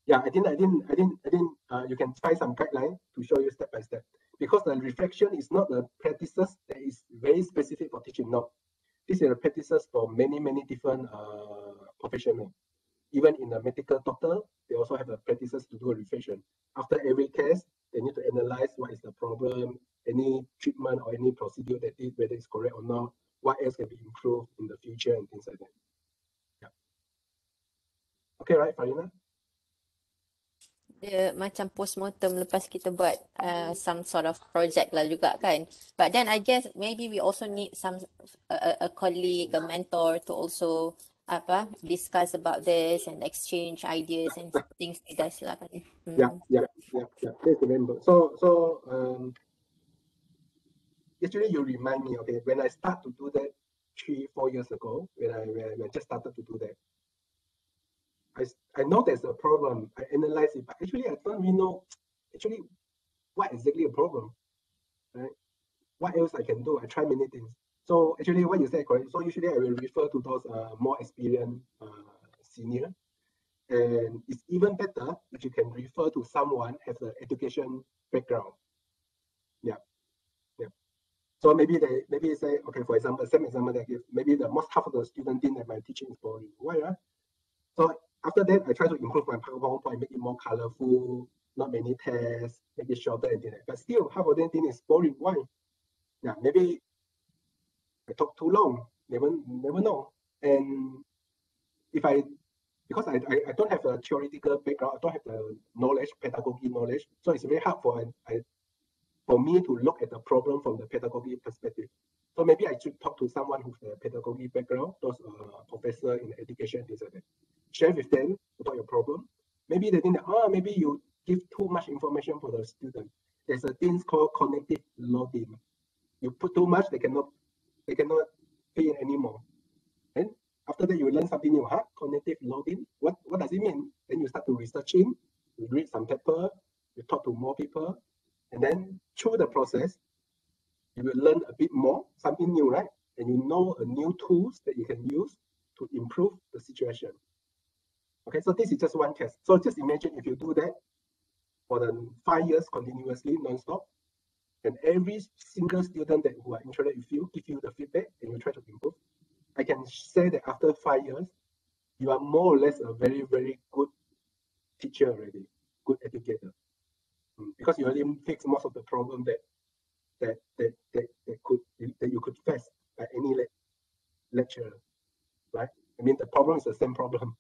[SPEAKER 1] yeah, I think you can try some guideline to show you step by step, because the reflection is not the practices that is very specific for teaching. No, these are the practices for many different professionals. Even in the medical doctor, they also have the practices to do a reflection. After every case, they need to analyze what is the problem, any treatment or any procedure that is, whether it's correct or not, what else can be improved in the future and things like that. Yeah. Okay, right, Farina?
[SPEAKER 4] Dia macam postmortem lepas kita buat some sort of project lah juga kan. But then I guess maybe we also need some a colleague, a mentor to also discuss about this and exchange ideas and things like that lah kan.
[SPEAKER 1] Yeah. Please remember. So actually you remind me, okay, when I start to do that 3-4 years ago, when I just started to do that, I know there's a problem. I analyze it, but actually I don't really know actually what exactly a problem, right? What else I can do? I try many things. So actually what you said, correct? So usually I will refer to those more experienced senior, and it's even better if you can refer to someone has an education background. Yeah. So maybe they say, okay, for example, same example that I give, maybe the most half of the student think that my teaching is boring. Why? Right? So after that, I try to improve my PowerPoint, make it more colorful, not many tests, make it shorter and things like that. But still, half of them think it's boring. Why? Yeah, maybe I talk too long. Never know. And if I because I don't have a theoretical background, I don't have the knowledge, pedagogy knowledge, so it's very hard for me to look at the problem from the pedagogy perspective. So maybe I should talk to someone who's a pedagogy background, those professor in education, things like that. Share with them about your problem. Maybe they think that, maybe you give too much information for the student. There's a thing called cognitive loading. You put too much, they cannot pay it anymore. And after that, you learn something new. Cognitive loading. What does it mean? Then you start to researching, you read some paper, you talk to more people, and then through the process, you will learn a bit more, something new, right? And you know a new tools that you can use to improve the situation. Okay, so this is just one test. So just imagine if you do that for the 5 years continuously, non-stop, and every single student that who are interested with you give you the feedback and you try to improve. I can say that after 5 years, you are more or less a very, very good teacher already, good educator, because you already fix most of the problem that you could face by any lecturer, right? I mean, the problem is the same problem,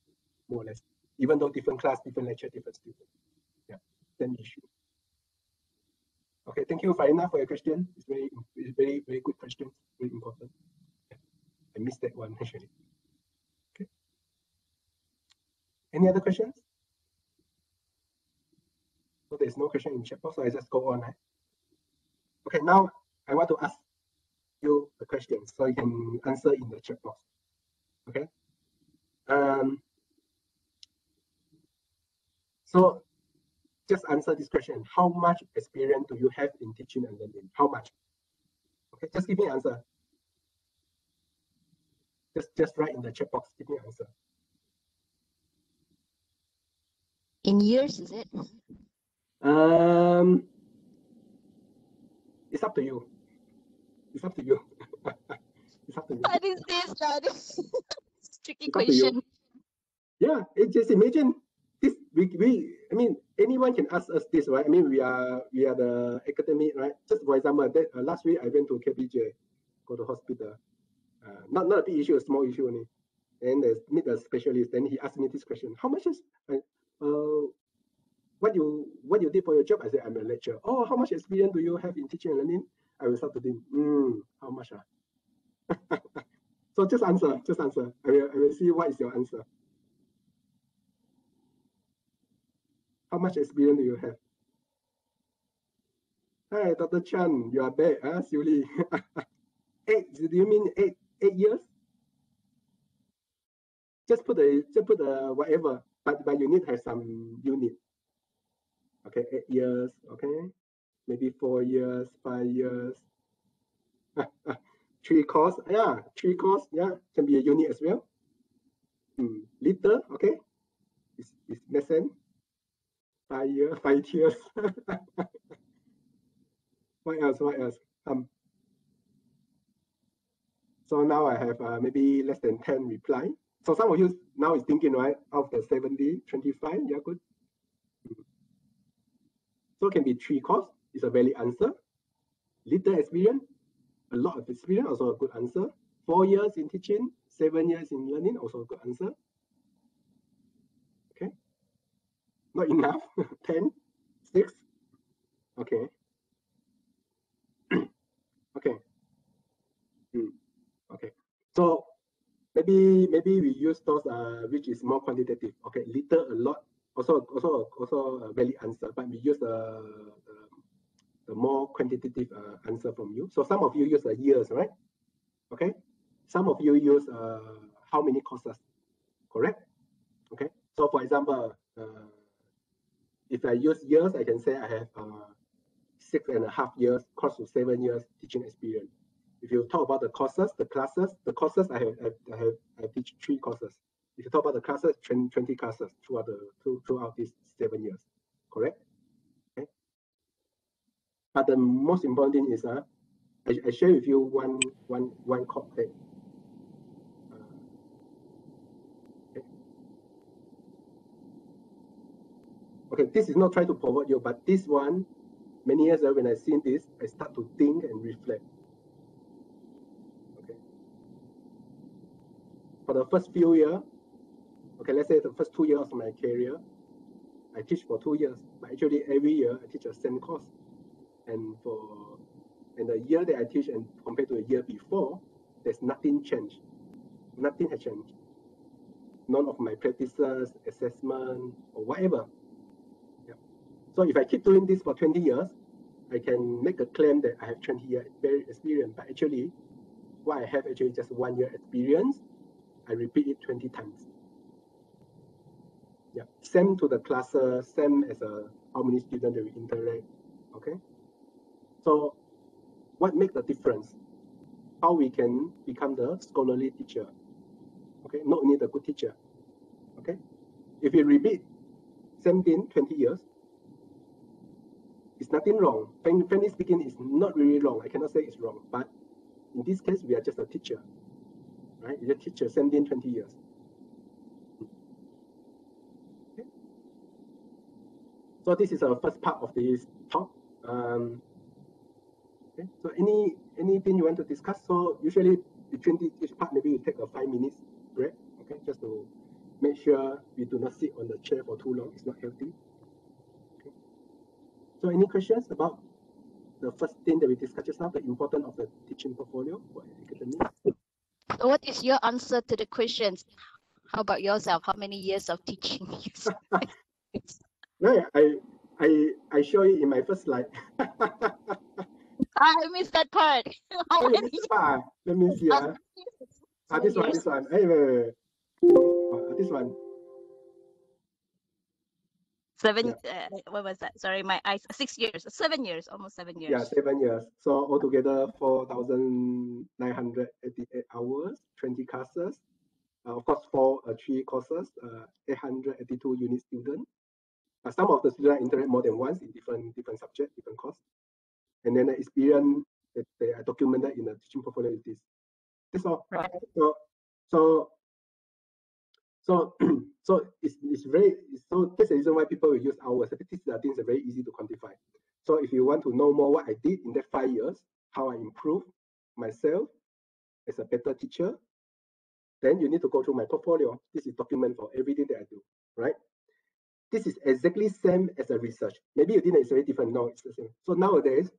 [SPEAKER 1] more or less, even though different class, different lecture, different student. Yeah, same issue. Okay, thank you, Farina, for your question. It's very, very good question. Very important. Yeah. I missed that one actually. Okay. Any other questions? So there's no question in chat box, so I just go on. Right? Okay, now I want to ask you a question so you can answer in the chat box. Okay. So just answer this question. How much experience do you have in teaching and learning? How much? Okay, just give me an answer. Just write in the chat box. Give me an answer.
[SPEAKER 3] In years, is it?
[SPEAKER 1] It's up to you. It's up to you. It's up to you.
[SPEAKER 3] What is this? It's tricky
[SPEAKER 1] It's up to you.
[SPEAKER 3] question.
[SPEAKER 1] Yeah, just imagine this. I mean, anyone can ask us this, right? I mean, we are the academic, right? Just for example, that last week I went to KPJ, go to hospital. Not a big issue, a small issue only. And meet a specialist. Then he asked me this question: how much is what you did for your job? I said, I'm a lecturer. Oh, how much experience do you have in teaching and learning? I will start to think, how much? So just answer. I will see what is your answer. How much experience do you have? Hi, Dr. Chan, you are back, Siuli. 8? Do you mean 8 years? Just put the whatever, but you need to have some unit. Okay, 8 years. Okay, maybe 4 years, 5 years. 3 course. Yeah, 3 course. Yeah, can be a unit as well. Liter. Okay, it's lesson. 5 years, 5 years. What else? So now I have maybe less than 10 reply. So some of you now is thinking, right, of the 70, 25, yeah, good. So it can be 3 course, is a valid answer. Little experience, a lot of experience, also a good answer. 4 years in teaching, 7 years in learning, also a good answer. Okay. Not enough. 10, 6. Okay. Okay. Okay. So maybe we use those which is more quantitative. Okay, little, a lot, also a valid answer, but we use the more quantitative answer from you. So some of you use years, right? Okay. Some of you use how many courses, correct? Okay. So for example, if I use years, I can say I have 6.5 years, close to 7 years teaching experience. If you talk about the courses, the classes I have teach 3 courses. If you talk about the classes, 20 classes throughout these 7 years, correct? Okay. But the most important thing is I share with you one concept. Okay, this is not trying to provoke you, but this one, many years ago when I seen this, I start to think and reflect. Okay. For the first few years, Okay, let's say the first 2 years of my career, I teach for 2 years, but actually every year I teach the same course. And the year that I teach and compared to a year before, there's nothing changed. Nothing has changed. None of my practices, assessment, or whatever. Yeah. So if I keep doing this for 20 years, I can make a claim that I have 20 years experience, but actually, what I have actually just 1 year experience. I repeat it 20 times. Yeah, same to the classes, same as how many students that we interact. Okay. So, what makes the difference? How we can become the scholarly teacher? Okay, not only the good teacher. Okay, if you repeat same thing 20 years, it's nothing wrong. Frankly speaking, it's not really wrong. I cannot say it's wrong, but in this case, we are just a teacher, right? You're a teacher, same thing 20 years. Okay. So this is our first part of this talk. Okay. So anything you want to discuss? So usually between each part, maybe you take a 5 minutes break. Okay, just to make sure we do not sit on the chair for too long. It's not healthy. Okay. So any questions about the first thing that we discussed just now, the importance of the teaching portfolio for academics?
[SPEAKER 3] So what is your answer to the questions? How about yourself? How many years of teaching?
[SPEAKER 1] No, I show it in my first slide.
[SPEAKER 3] I missed that part.
[SPEAKER 1] Oh, you missed the part. Let me see. This one. Hey, wait. This one.
[SPEAKER 3] 7.
[SPEAKER 1] Yeah.
[SPEAKER 3] What was that? Sorry, my eyes. 6 years. 7 years. Almost 7 years.
[SPEAKER 1] Yeah, 7 years. So altogether 4,988 hours, 20 classes. Of course, 3 courses, 882 unit students. Some of the students interact more than once in different subjects, different course. And then the experience that they are documented in the teaching portfolio is this. That's all.
[SPEAKER 3] Right.
[SPEAKER 1] So it's very, so that's the reason why people will use hours. These are things that are very easy to quantify. So if you want to know more what I did in that 5 years, how I improved myself as a better teacher, then you need to go through my portfolio. This is document for everything that I do, right? This is exactly same as a research. Maybe you think it's very different. No, it's the same. So nowadays,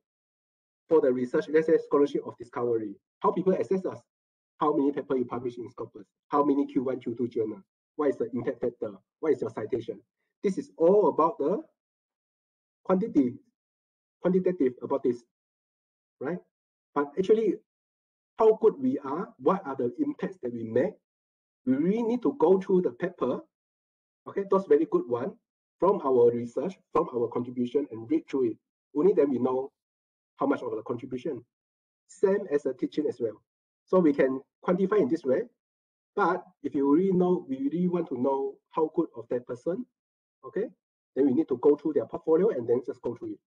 [SPEAKER 1] for the research, let's say scholarship of discovery, how people assess us, how many papers you publish in Scopus, how many Q1, Q2 journal, what is the impact factor, what is your citation. This is all about the quantitative about this, right? But actually, how good we are, what are the impacts that we make, we really need to go through the paper, okay, those very good ones, from our research, from our contribution, and read through it. Only then we know how much of the contribution. Same as the teaching as well. So we can quantify in this way, but if you really know, we really want to know how good of that person, okay, then we need to go through their portfolio and then just go through it.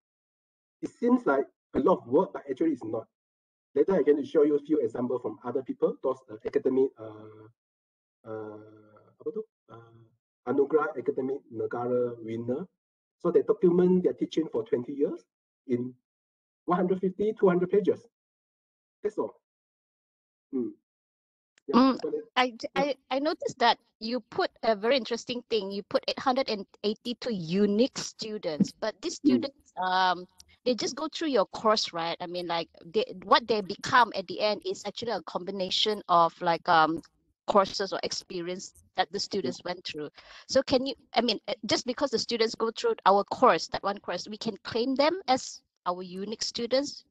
[SPEAKER 1] It seems like a lot of work, but actually it's not. Later I can show you a few examples from other people, those academic, Anugerah Academic Negara winner. So they document their teaching for 20 years in 150, 200 pages. That's all. Yeah,
[SPEAKER 3] I noticed that you put a very interesting thing. You put 882 unique students, but these students they just go through your course, right? I mean, like what they become at the end is actually a combination of like courses or experience that the students went through. So can you, I mean, just because the students go through our course, that one course, we can claim them as our unique students?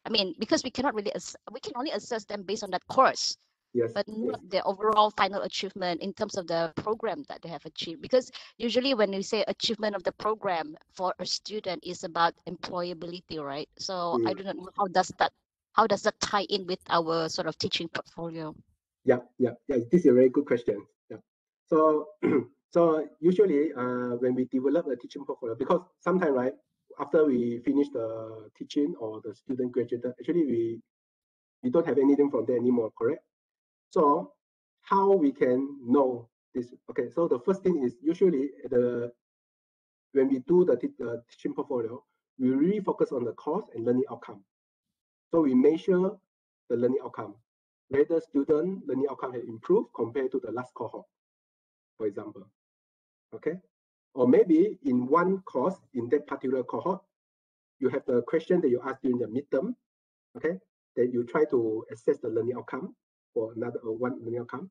[SPEAKER 3] I mean, because we cannot really, we can only assess them based on that course.
[SPEAKER 1] Yes,
[SPEAKER 3] but not the overall final achievement in terms of the program that they have achieved. Because usually when we say achievement of the program for a student is about employability, right? So I do not know how does that tie in with our sort of teaching portfolio?
[SPEAKER 1] Yeah. This is a very good question. Yeah. So so usually when we develop a teaching portfolio, because sometimes, right, after we finish the teaching or the student graduated, actually we don't have anything from there anymore, correct? So how we can know this? Okay, so the first thing is usually when we do the teaching portfolio, we really focus on the course and learning outcome. So we measure the learning outcome, whether student learning outcome has improved compared to the last cohort. for example, okay? Or maybe in one course, in that particular cohort, you have the question that you ask during the midterm, okay? That you try to assess the learning outcome for another one learning outcome,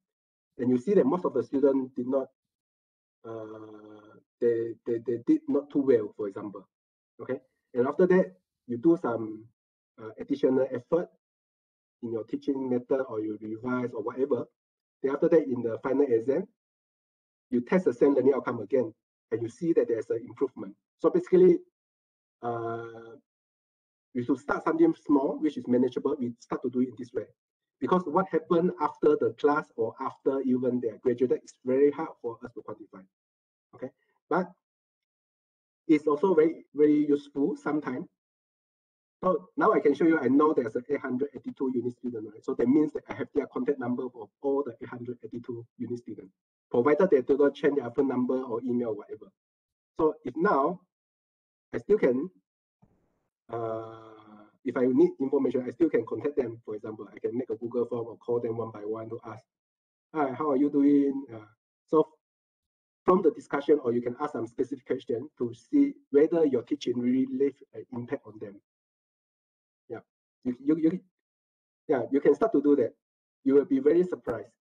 [SPEAKER 1] and you see that most of the students did not, they did not too well, for example, okay? And after that, you do some additional effort in your teaching method, or you revise or whatever. Then after that, in the final exam, you test the same learning outcome again, and you see that there's an improvement. So basically, we should start something small, which is manageable. We start to do it in this way. Because what happened after the class or after even they are graduated is very hard for us to quantify. Okay, but it's also very, very useful sometimes. So now I can show you, I know there's an 882 unit student, right? So that means that I have their contact number of all the 882 unit students, provided they do not change their phone number or email or whatever. So if now I still can, if I need information, I still can contact them. For example, I can make a Google form or call them one by one to ask, hi, how are you doing? So from the discussion, or you can ask some specific question to see whether your teaching really leave an impact on them. Yeah, you can start to do that. You will be very surprised.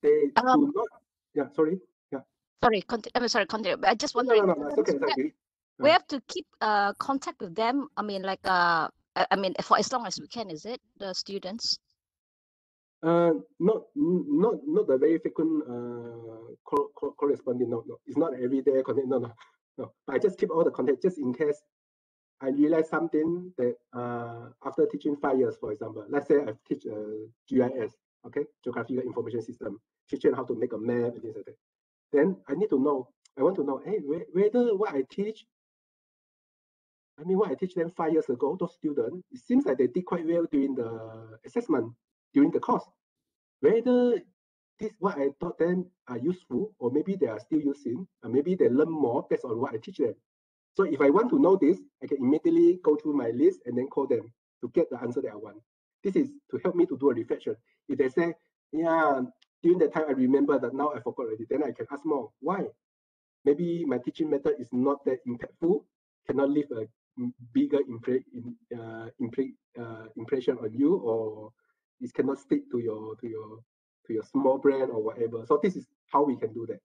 [SPEAKER 1] They do not. Yeah, sorry. Yeah.
[SPEAKER 3] Sorry, I'm sorry, continue. But I just wondering.
[SPEAKER 1] No, it's okay.
[SPEAKER 3] We have to keep contact with them. I mean, like I mean, for as long as we can. Is it the students?
[SPEAKER 1] Not the very frequent corresponding. No, it's not every day contact. No. But I just keep all the contact just in case I realize something that after teaching 5 years, for example, let's say I teach GIS, okay, Geographical Information System, teaching how to make a map and things like that. Then I need to know. I want to know, hey, whether what I teach. I mean, what I teach them 5 years ago, those students, it seems like they did quite well during the assessment, during the course. Whether this what I taught them are useful, or maybe they are still using, or maybe they learn more based on what I teach them. So if I want to know this, I can immediately go through my list and then call them to get the answer that I want. This is to help me to do a reflection. If they say, yeah, during that time I remember that now I forgot already, then I can ask more. Why? Maybe my teaching method is not that impactful, cannot leave a bigger impression on you, or it cannot stick to your small brand or whatever. So this is how we can do that.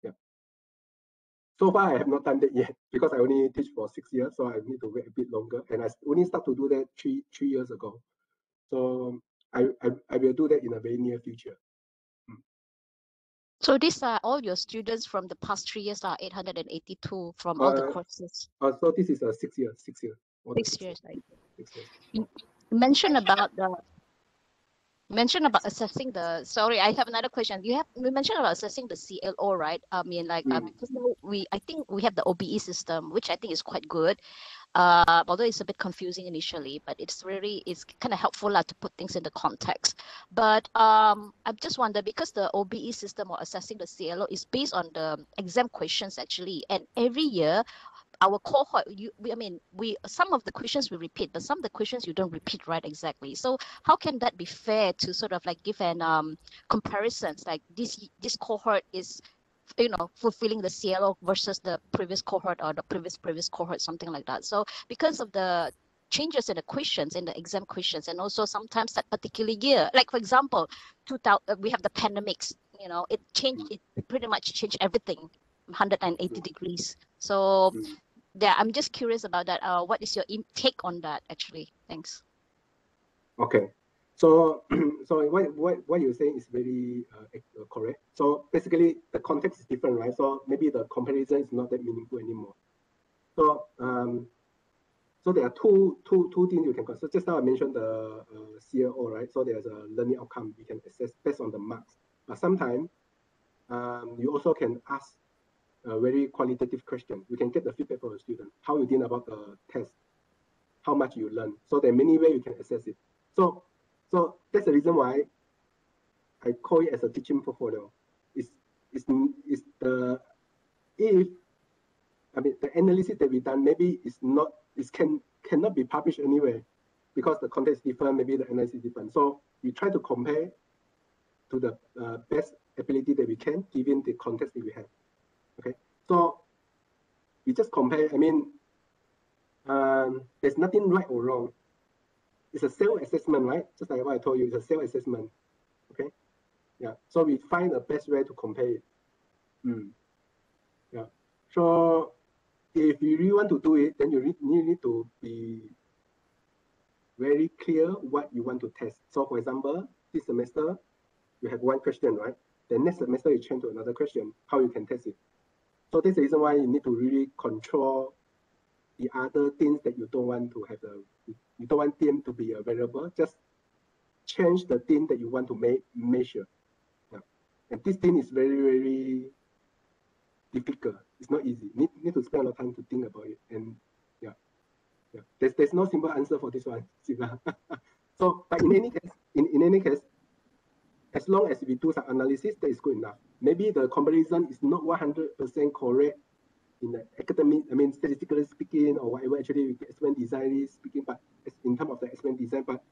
[SPEAKER 1] Yeah. So far I have not done that yet because I only teach for 6 years, so I need to wait a bit longer. And I only start to do that three years ago. So I will do that in a very near future.
[SPEAKER 3] So these are all your students from the past 3 years, are 882 from all the courses.
[SPEAKER 1] So this is a 6 years. 6 years.
[SPEAKER 3] 6 years.
[SPEAKER 1] 6 years.
[SPEAKER 3] You mentioned about assessing the. Sorry, I have another question. We mentioned about assessing the CLO, right? I mean, like because now I think we have the OBE system, which I think is quite good. Although it's a bit confusing initially, but it's kind of helpful to put things into context. But I just wonder, because the OBE system or assessing the CLO is based on the exam questions actually, and every year our cohort, some of the questions we repeat, but some of the questions you don't repeat, right? Exactly. So how can that be fair to sort of like give an comparisons, like this cohort is, fulfilling the CLO versus the previous cohort or the previous cohort, something like that. So because of the changes in the questions, in the exam questions, and also sometimes that particular year, like for example, we have the pandemics, it changed, it pretty much changed everything 180 degrees. So yeah, I'm just curious about that. What is your take on that actually? Thanks.
[SPEAKER 1] Okay. So, what you're saying is very correct. So basically, the context is different, right? So maybe the comparison is not that meaningful anymore. So, so there are two things you can consider. Just now I mentioned the CLO, right? So there's a learning outcome you can assess based on the marks. But sometimes you also can ask a very qualitative question. You can get the feedback from the student, how you did about the test, how much you learn. So there are many ways you can assess it. So that's the reason why I call it as a teaching portfolio. The analysis that we've done maybe cannot be published anywhere because the context is different, maybe the analysis is different. So we try to compare to the best ability that we can, given the context that we have. Okay, so we just compare. I mean, there's nothing right or wrong. It's a self-assessment, right? Just like what I told you, it's a self-assessment. Okay, yeah. So we find the best way to compare it. Yeah. So if you really want to do it, then you need to be very clear what you want to test. So for example, this semester, you have one question, right? The next semester you change to another question, how you can test it. So that's the reason why you need to really control the other things that you don't want to have you don't want them to be a variable. Just change the thing that you want to measure. Yeah. And this thing is very, very difficult. It's not easy. Need to spend a lot of time to think about it. And yeah. There's no simple answer for this one. So, but in any case, as long as we do some analysis, that is good enough. Maybe the comparison is not 100% correct in the academic, I mean, statistically speaking, or whatever, actually, we explain design is speaking, but in terms of the explain design, but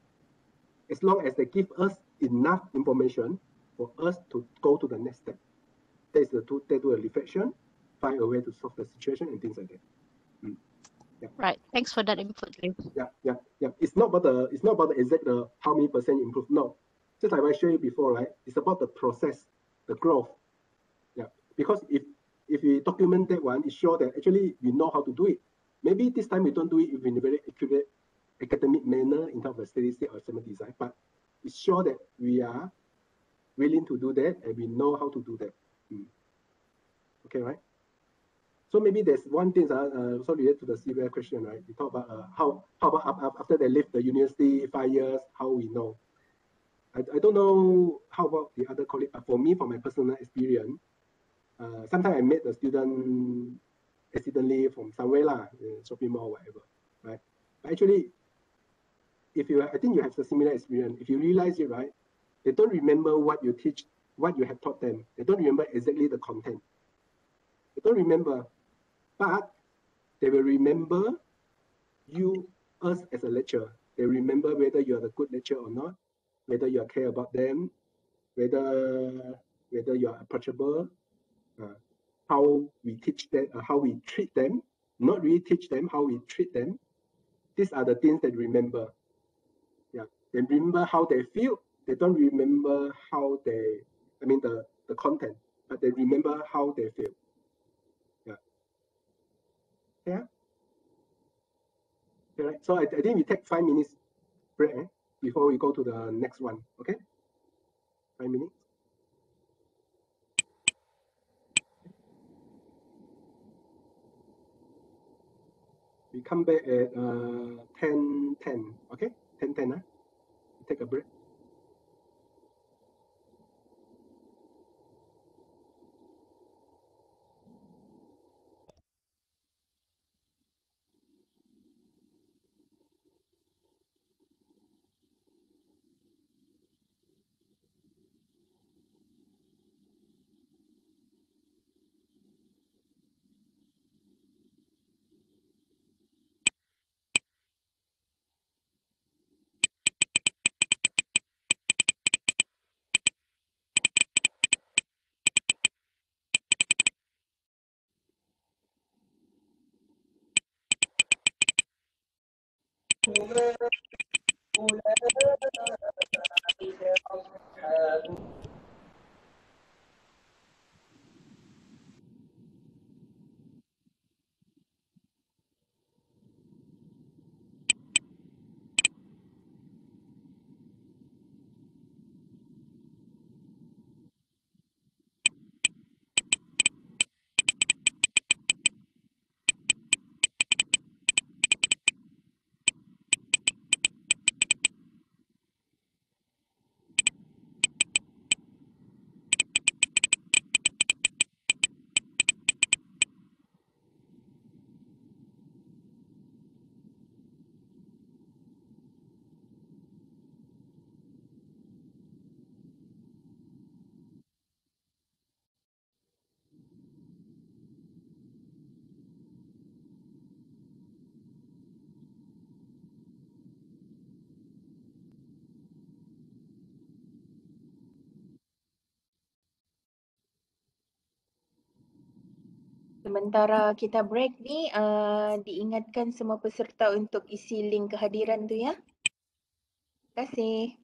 [SPEAKER 1] as long as they give us enough information for us to go to the next step, they do a reflection, find a way to solve the situation and things like that. Yeah.
[SPEAKER 3] Right. Thanks for that input, Liew.
[SPEAKER 1] Yeah. It's not about the exact how many percent improve. No, just like I showed you before, right? It's about the process, the growth. Yeah. Because if we document that one, it shows that actually we know how to do it. Maybe this time we don't do it in a very accurate academic manner in terms of statistic or assessment design, but it shows that we are willing to do that and we know how to do that. Okay, right? So maybe there's one thing also related to the CVL question, right? We talk about how about after they leave the university 5 years, how we know. I don't know how about the other colleague, but for me, from my personal experience, sometimes I met the student accidentally from somewhere lah, shopping mall or whatever, right? But actually, I think you have a similar experience. If you realize it, right, they don't remember what you teach, what you have taught them. They don't remember exactly the content. They don't remember, but they will remember us as a lecturer. They remember whether you are a good lecturer or not, whether you care about them, whether you are approachable, how we teach them, how we treat them, not really teach them, how we treat them. These are the things that remember. Yeah, they remember how they feel. They don't remember the content, but they remember how they feel. Yeah. Okay, so I think we take 5 minutes break before we go to the next one. Okay, 5 minutes. We come back at 10:10. Okay, 10:10. Take a break.
[SPEAKER 2] Sementara kita break ni, diingatkan semua peserta untuk isi link kehadiran tu ya. Terima kasih.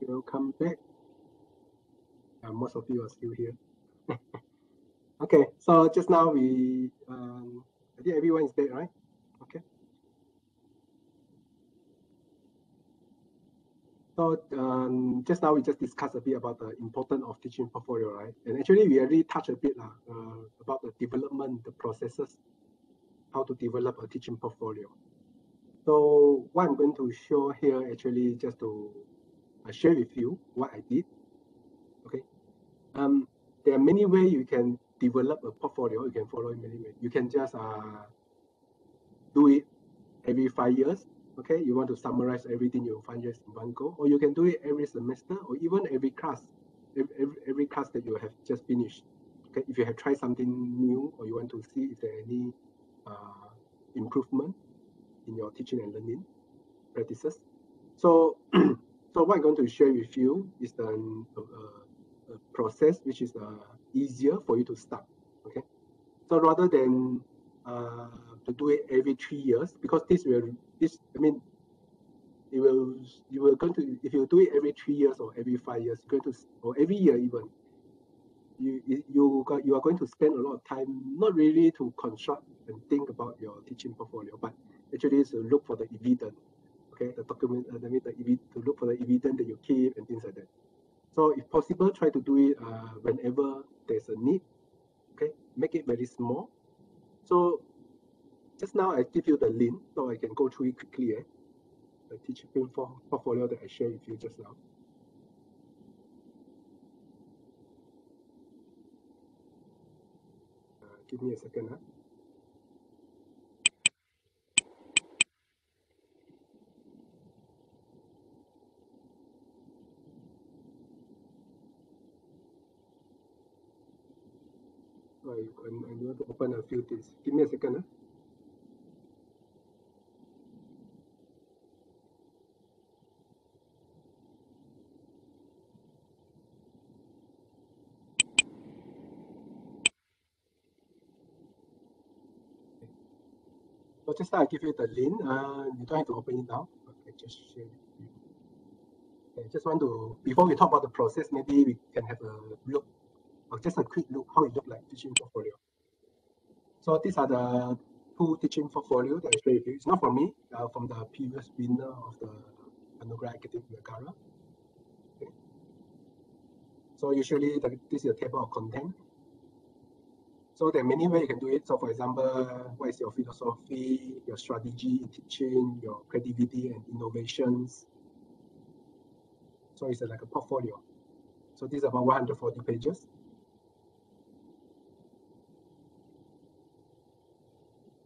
[SPEAKER 1] we'll come back. Most of you are still here. Okay, so just now I think everyone is there, right? Okay. So just now we just discussed a bit about the importance of teaching portfolio, right? And actually we already touched a bit about the development, the processes, how to develop a teaching portfolio. So what I'm going to show here actually just to share with you what I did. Okay. There are many ways you can develop a portfolio. You can follow in many ways. You can just do it every 5 years. Okay, you want to summarize everything in 5 years in one go, or you can do it every semester, or even every class, every class that you have just finished. Okay, if you have tried something new, or you want to see if there are any improvement in your teaching and learning practices. So, so what I'm going to share with you is the process which is easier for you to start. Okay, so rather than to do it every 3 years, because you will going to, if you do it every 3 years or every 5 years, going to, or every year even, you are going to spend a lot of time not really to construct and think about your teaching portfolio, but actually to look for the evidence. Okay, the document, to look for the evidence that you keep and things like that. So if possible, try to do it whenever there's a need. Okay, make it very small. So just now I give you the link, so I can go through it quickly. The teaching portfolio that I shared with you just now. Give me a second. I need to open a few things. Give me a second. So just now I give you the link. You don't have to open it now. Okay, just share it with you. Okay, just want to, before we talk about the process, maybe we can have a look, or just a quick look how it looks like teaching portfolio. So these are the 2 teaching portfolio that I share with you. It's not from me, from the previous winner of the undergrad academic Negara. Okay. So usually this is a table of content. So there are many ways you can do it. So for example, what is your philosophy, your strategy in teaching, your creativity and innovations. So it's like a portfolio. So this is about 140 pages.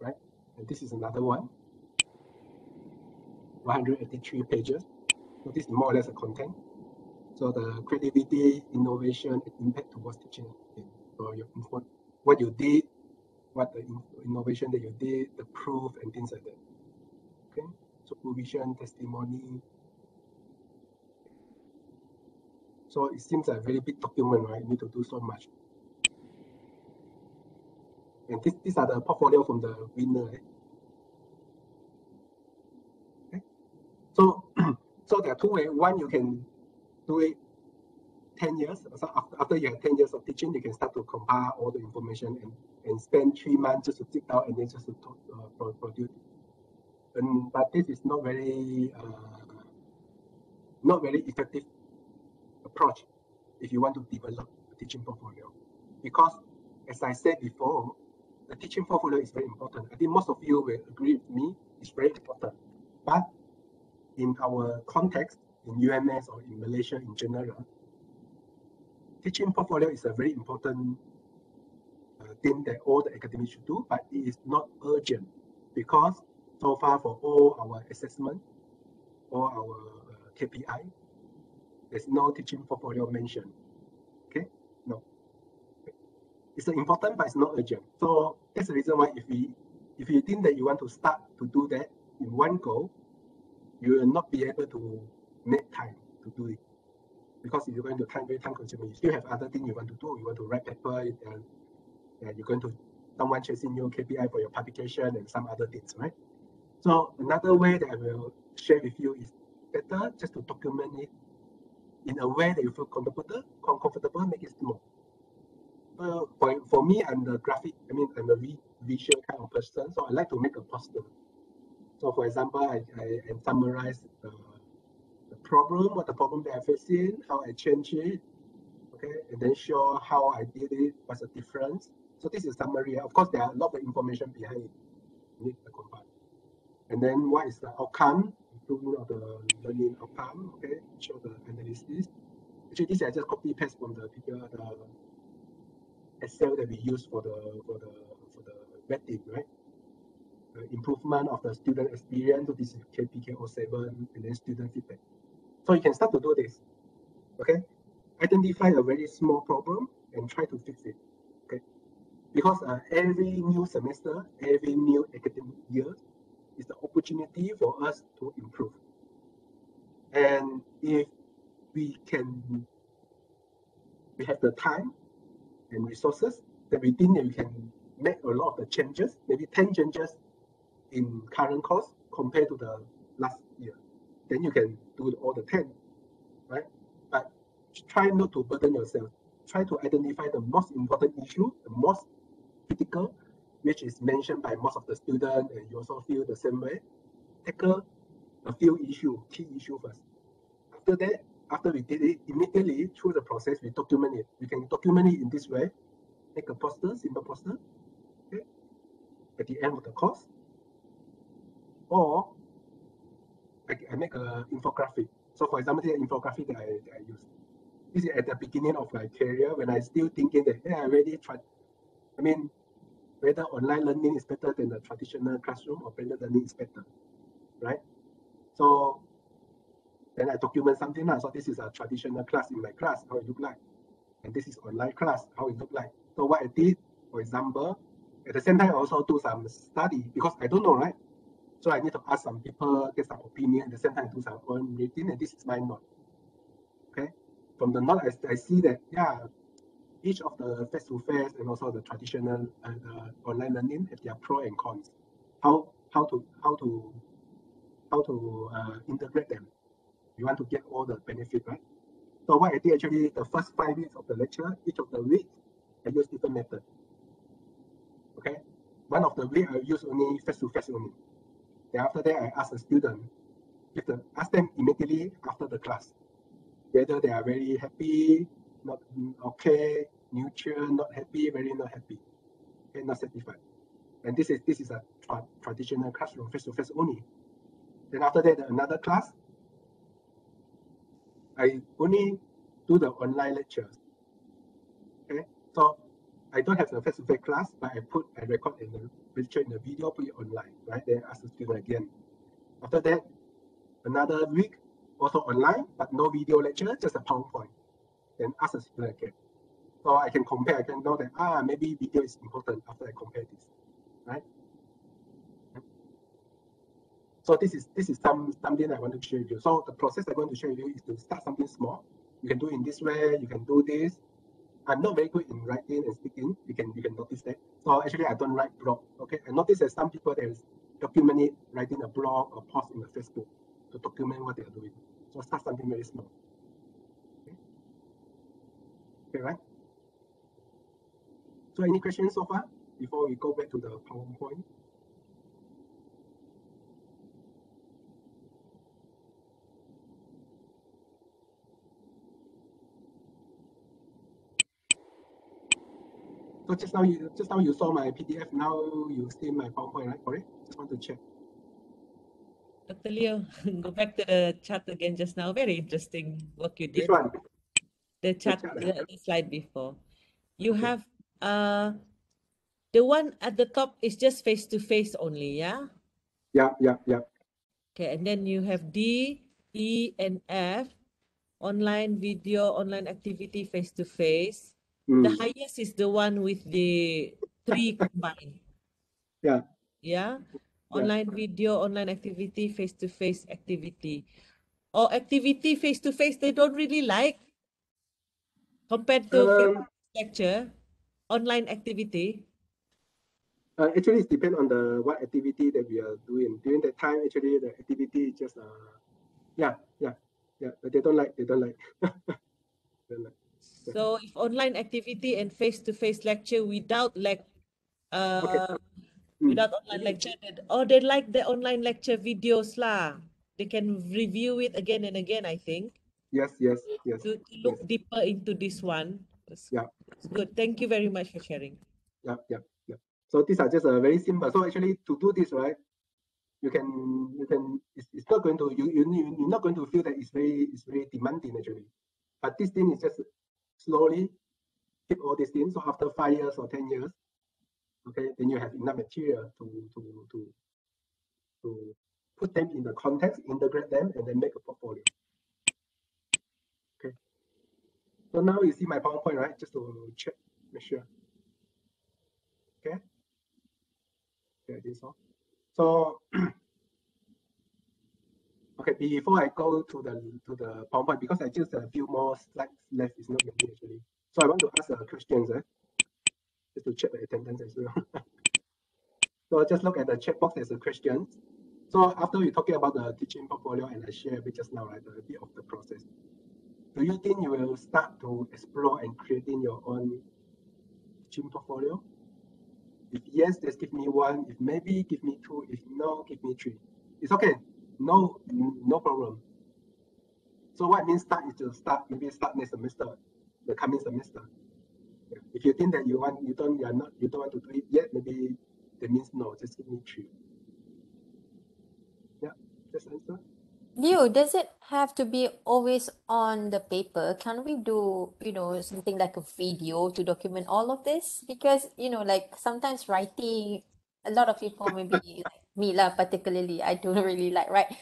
[SPEAKER 1] Right? And this is another one. 183 pages. So this is more or less a content. So the creativity, innovation, and impact towards teaching. So what you did, what the innovation that you did, the proof and things like that. Okay, supervision, testimony. So it seems like a very big document, right? You need to do so much. And these are the portfolio from the winner. Okay. So so there are 2 ways. One, you can do it 10 years. So after you have 10 years of teaching, you can start to compile all the information and spend 3 months just to sit down and then just to produce. But this is not very effective approach if you want to develop a teaching portfolio, because as I said before, the teaching portfolio is very important. I think most of you will agree with me, it's very important. But in our context, in UMS or in Malaysia in general, teaching portfolio is a very important thing that all the academics should do, but it is not urgent, because so far for all our assessment, all our KPI, there's no teaching portfolio mentioned. Okay, no. It's important, but it's not urgent. So that's the reason why if you think that you want to start to do that in one go, you will not be able to make time to do it, because you're going to very time consuming. You still have other things you want to do. You want to write paper, and you're going to someone chasing your KPI for your publication and some other things, right? So another way that I will share with you is better just to document it in a way that you feel comfortable, make it small. For me, I'm the graphic, I'm a visual kind of person, so I like to make a poster. So for example, I summarize the problem, what the problem that I facing, how I change it, okay, and then show how I did it, what's the difference. So this is summary. Of course, there are a lot of information behind it. You need to compile. And then what is the outcome, improvement of the learning outcome, okay, show the analysis. Actually, this I just copy paste from the Excel that we use for the vetting, right? Improvement of the student experience. So this is PPKA 07, and then student feedback. So you can start to do this. Okay, identify a very small problem and try to fix it. Okay, because every new semester, every new academic year is the opportunity for us to improve. And if we have the time and resources, then we think that we can make a lot of the changes, maybe 10 changes in current course compared to the last year. Then you can do all the 10, right? But try not to burden yourself. Try to identify the most important issue, the most critical, which is mentioned by most of the students, and you also feel the same way. Tackle a few key issue first. After that, after we did it, immediately through the process, we document it. We can document it in this way, make a poster, simple poster, okay, at the end of the course. Or I make an infographic. So for example, the infographic that I use. This is at the beginning of my career when I still thinking that, I already tried. Whether online learning is better than the traditional classroom or blended learning is better, right? So then I document something now. So this is a traditional class in my class, how it look like. And this is online class, how it look like. So what I did, for example, at the same time, I also do some study because I don't know, right? So I need to ask some people, get some opinion, at the same time do some own reading, and this is my note. Okay. From the note, I see that, each of the face-to-face and also the traditional and online learning have their pros and cons. How to integrate them. You want to get all the benefit, right? So what I did actually, the first 5 weeks of the lecture, each of the week, I use different method. Okay, one of the week I use only face-to-face only. Then after that, I ask the student, ask them immediately after the class, whether they are very happy, not okay, neutral, not happy, very not happy, okay, not satisfied. And this is a traditional classroom, face-to-face only. Then after that, another class, I only do the online lectures. Okay, so I don't have the face-to-face class, but I record in the lecture in the video, put it online, right? Then ask the student again. After that, another week, also online, but no video lecture, just a PowerPoint. Then ask the student again. So I can compare, I can know that, maybe video is important after I compare this, right? So this is something I want to share with you. So the process I'm going to share with you is to start something small. You can do it in this way, you can do this. I'm not very good in writing and speaking. You can notice that. So actually I don't write blog. Okay. I notice that some people that document it, writing a blog or post in the Facebook to document what they are doing. So start something very small. Okay, right? So any questions so far before we go back to the PowerPoint? So just now you saw my PDF. Now you see my PowerPoint, right? Correct? Just want to check.
[SPEAKER 5] Dr. Liew, go back to the chart again just now. Very interesting work you did.
[SPEAKER 1] Which one?
[SPEAKER 5] The chart, the slide before. You
[SPEAKER 1] Okay.
[SPEAKER 5] have the one at the top is just face-to-face only, yeah?
[SPEAKER 1] Yeah.
[SPEAKER 5] Okay, and then you have D, E, and F. Online video, online activity, face-to-face. The highest is the one with the 3 combined.
[SPEAKER 1] Yeah.
[SPEAKER 5] Yeah. Online video, online activity, face-to-face activity. Or activity face-to-face, they don't really like compared to lecture, online activity.
[SPEAKER 1] Actually, it depends on the what activity that we are doing. During that time, actually, the activity is just yeah. They don't like. They don't like. Don't like.
[SPEAKER 5] So if online activity and face-to-face lecture without
[SPEAKER 1] Okay.
[SPEAKER 5] without online lecture, they like the online lecture videos lah. They can review it again and again, I think.
[SPEAKER 1] Yes.
[SPEAKER 5] To look deeper into this one.
[SPEAKER 1] Yeah.
[SPEAKER 5] It's good. Thank you very much for sharing.
[SPEAKER 1] Yeah. So these are just very simple. So actually, to do this, right, you can. It's not going to you're not going to feel that it's very demanding actually. But this thing is just slowly keep all these things. So after 5 years or 10 years, okay, then you have enough material to put them in the context, integrate them, and then make a portfolio. Okay. So now you see my PowerPoint, right? Just to check, make sure. Okay. Yeah, this all. So okay, before I go to the PowerPoint, because I just a few more slides left, it's not many actually. So I want to ask questions, just to check the attendance as well. So just look at the chat box as a question. So after we're talking about the teaching portfolio, and I share a bit just now, right, a bit of the process. Do you think you will start to explore and creating your own teaching portfolio? If yes, just give me 1. If maybe, give me 2. If no, give me 3. It's okay. No problem. So what it means start is to start, maybe start next semester, the coming semester. Yeah. If you think that you don't want to do it yet, maybe that means no, just give me 3. Yeah, just answer.
[SPEAKER 4] Liew, does it have to be always on the paper? Can we do, something like a video to document all of this? Because, like sometimes writing, a lot of people, maybe like me lah, particularly, I don't really like write.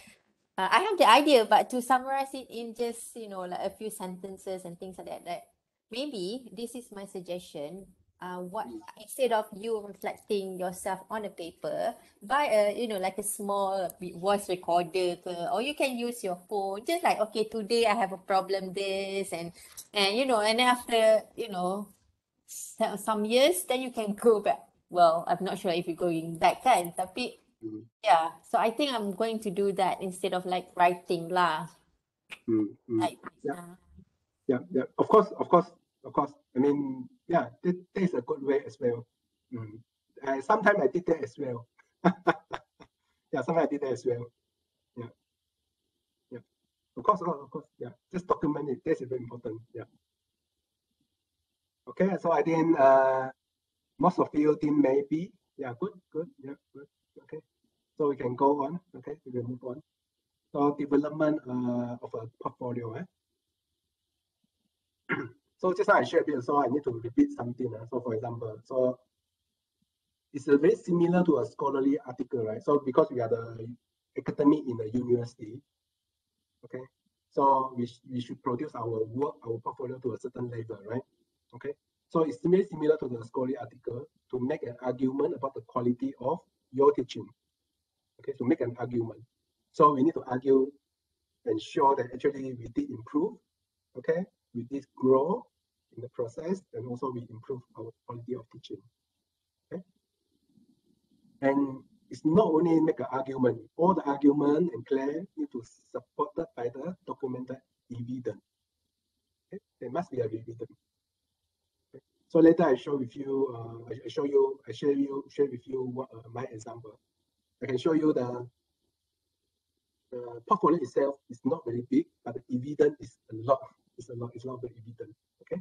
[SPEAKER 4] I have the idea, but to summarize it in just, like a few sentences and things like that, maybe this is my suggestion. What instead of you reflecting yourself on a paper, buy a like a small voice recorder or you can use your phone, just like, okay, today I have a problem this and and then after some years, then you can go back. Well, I'm not sure if you're going back kan, tapi yeah, so I think I'm going to do that instead of like writing lah. Like,
[SPEAKER 1] yeah. Of course. I mean, yeah, that is a good way as well. Sometimes I did that as well. Yeah, sometimes I did that as well. Yeah. Of course. Yeah, just document it. That's very important. Yeah. Okay, so I think most of you think maybe. Yeah, good. Yeah, good. Okay, so we can go on. Okay, we can move on. So development of a portfolio. So just now I shared a bit, so I need to repeat something. So for example, so it's very similar to a scholarly article, right? So because we are the academic in the university, okay, so we should produce our work, our portfolio to a certain level, right? Okay, so it's very similar to the scholarly article to make an argument about the quality of your teaching. Okay, to make an argument. So we need to argue and show that actually we did improve, okay, we did grow in the process, and also we improve our quality of teaching. Okay, and it's not only make an argument, all the argument and claim need to supported by the documented evidence. Okay, there must be a evidence. Okay. So later I show with you, I share with you what my example. I can show you the portfolio itself is not very big, but the evidence is a lot. It's a lot of evidence. Okay.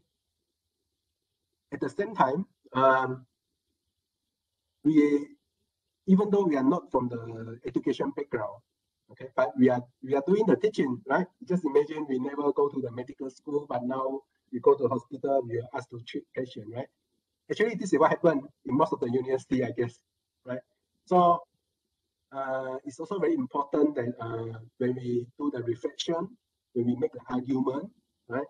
[SPEAKER 1] At the same time, even though we are not from the education background, okay, but we are doing the teaching, right? Just imagine we never go to the medical school, but now we go to the hospital, we are asked to treat patient, right? Actually, this is what happened in most of the university, I guess, right? So it's also very important that when we do the reflection, when we make the argument, right,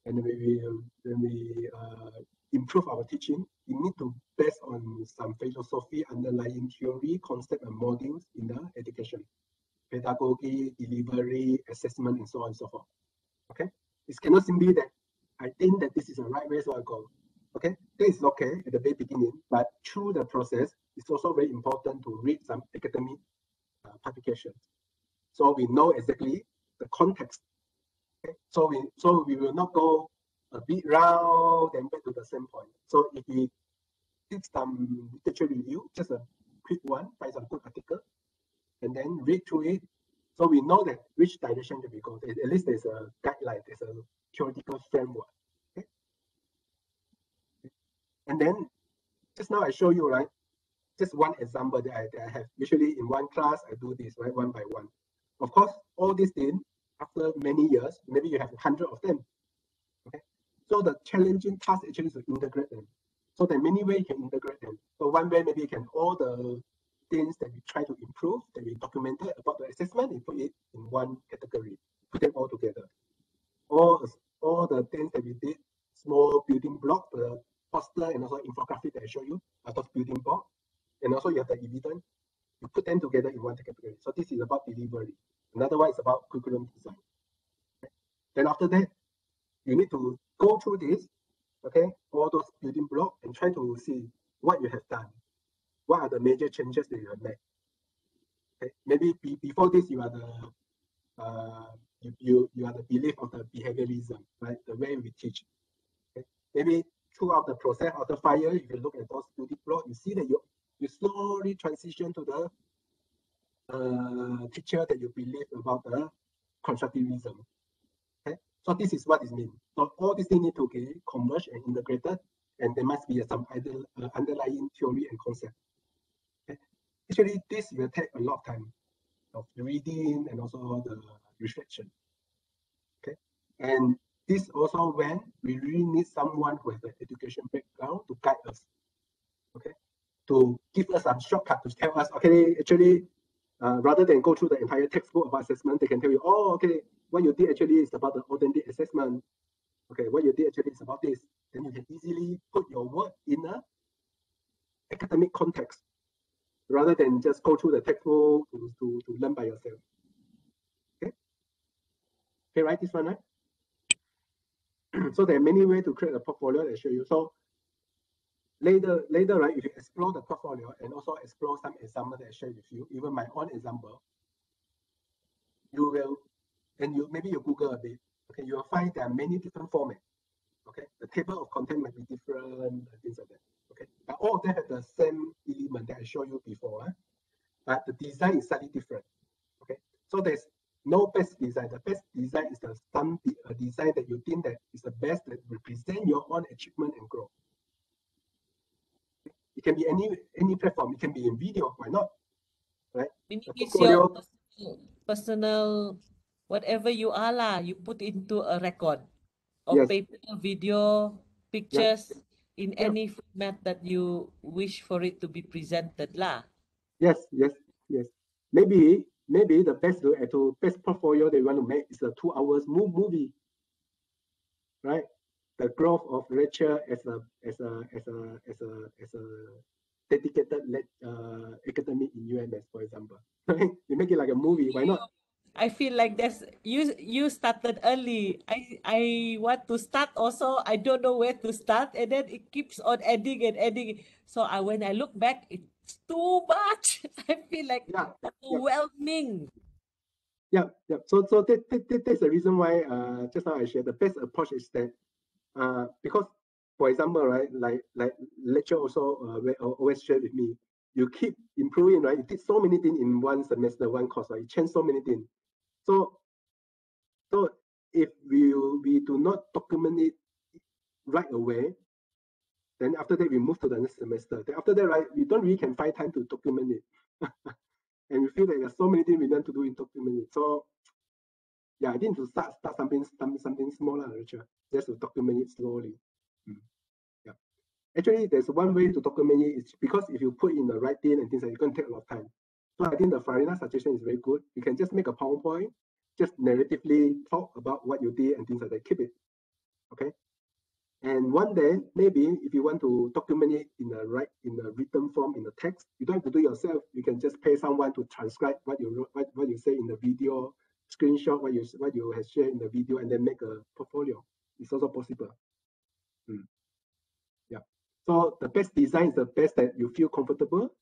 [SPEAKER 1] and when we improve our teaching, we need to base on some philosophy, underlying theory, concept, and modules in the education, pedagogy, delivery, assessment, and so on and so forth. Okay, it cannot simply that I think that this is the right way, so I go. Okay, that is okay at the very beginning, but through the process, it's also very important to read some academic publications. So we know exactly the context. Okay? So we will not go a bit round and back to the same point. So if we did some literature review, just a quick one, find some good article, and then read through it. So we know that which direction can we go. At least there's a guideline, there's a theoretical framework. Okay? And then just now I show you, right? Just one example that I have. Usually in one class, I do this, right? One by one. Of course, all these things, after many years, maybe you have 100 of them. Okay. So the challenging task actually is to integrate them. So there are many ways you can integrate them. So one way, maybe you can all the things that we try to improve, that we documented about the assessment, and put it in one category, put them all together. All the things that we did, small building block, the poster and also infographic that I show you, are those building blocks. And also you have the evidence, you put them together in one category. So this is about delivery. Another one is about curriculum design. Okay. Then after that, you need to go through this, okay, all those building blocks and try to see what you have done. What are the major changes that you have made? Okay. Maybe before this, you are the you are the belief of the behavioralism, right? The way we teach. Okay. Maybe throughout the process of the fire, if you look at those building blocks, you see that you slowly transition to the teacher that you believe about the constructivism. Okay, so this is what it means. So all these things need to be converged and integrated, and there must be some underlying theory and concept. Okay, actually, this will take a lot of time of reading and also the reflection. Okay, and this also when we really need someone who has an education background to guide us. Okay, to give us some shortcut to tell us, okay, actually, rather than go through the entire textbook about assessment, they can tell you, oh, okay, what you did actually is about the authentic assessment. Okay, what you did actually is about this. Then you can easily put your work in a academic context, rather than just go through the textbook to learn by yourself. Okay, okay, right, this one, right? So there are many ways to create a portfolio that I show you. So later, right, if you explore the portfolio and also explore some examples that I share with you, even my own example, you will, and maybe you Google a bit, okay, you will find there are many different formats. Okay, the table of content might be different, things like that. Okay, but all of them have the same element that I showed you before, but the design is slightly different. Okay, so there's no best design. The best design is a design that you think that is the best that represent your own achievement and growth. It can be any platform. It can be in video. Why not? Right?
[SPEAKER 5] It's your personal, whatever you are lah, you put into a record of
[SPEAKER 1] yes.
[SPEAKER 5] paper, video, pictures, in any format that you wish for it to be presented lah.
[SPEAKER 1] Yes. Maybe the best portfolio they want to make is a 2 hours movie, right? The growth of Rachel as a dedicated academic in UMS, for example. You make it like a movie. Why not?
[SPEAKER 5] I feel like that's you started early. I want to start also. I don't know where to start, and then it keeps on adding and adding. So when I look back, it's too much. I feel like overwhelming.
[SPEAKER 1] Yeah. So that's the reason why just now I shared the best approach is that because, for example, right, like lecture also always share with me, you keep improving, right? You did so many things in one semester, one course, right? You change so many things. So if we do not document it right away, then after that we move to the next semester. Then after that, right, we don't really can find time to document it. And we feel that there's so many things we need to do in document it. So yeah, I think to start something smaller, Richard, just to document it slowly. Yeah. Actually, there's one way to document it. It's because if you put in the right thing and things like it's going to take a lot of time. So I think the Farina suggestion is very good. You can just make a PowerPoint, just narratively talk about what you did and things like that. Keep it. Okay. And one day, maybe if you want to document it in a written form in the text, you don't have to do it yourself. You can just pay someone to transcribe what you wrote, what you say in the video, screenshot what you have shared in the video, and then make a portfolio. It's also possible. Yeah. So the best design is the best that you feel comfortable,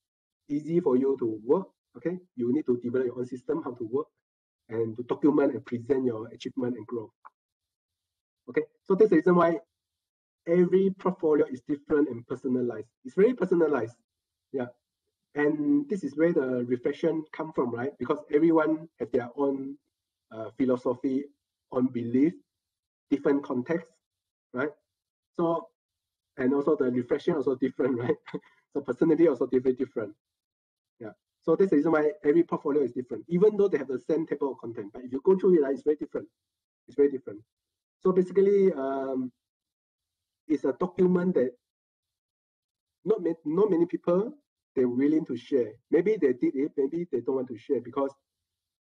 [SPEAKER 1] easy for you to work. Okay, you need to develop your own system, how to work, and to document and present your achievement and growth. Okay, so that's the reason why every portfolio is different and personalized. It's very personalized. Yeah. And this is where the reflection come from, right? Because everyone has their own philosophy, own belief, different context, right? So, and also the reflection also different, right? So personality also different. Yeah. So that's the reason why every portfolio is different, even though they have the same table of content. But if you go through it, right, it's very different. It's very different. So basically, it's a document that not many people they're willing to share. Maybe they did it, maybe they don't want to share because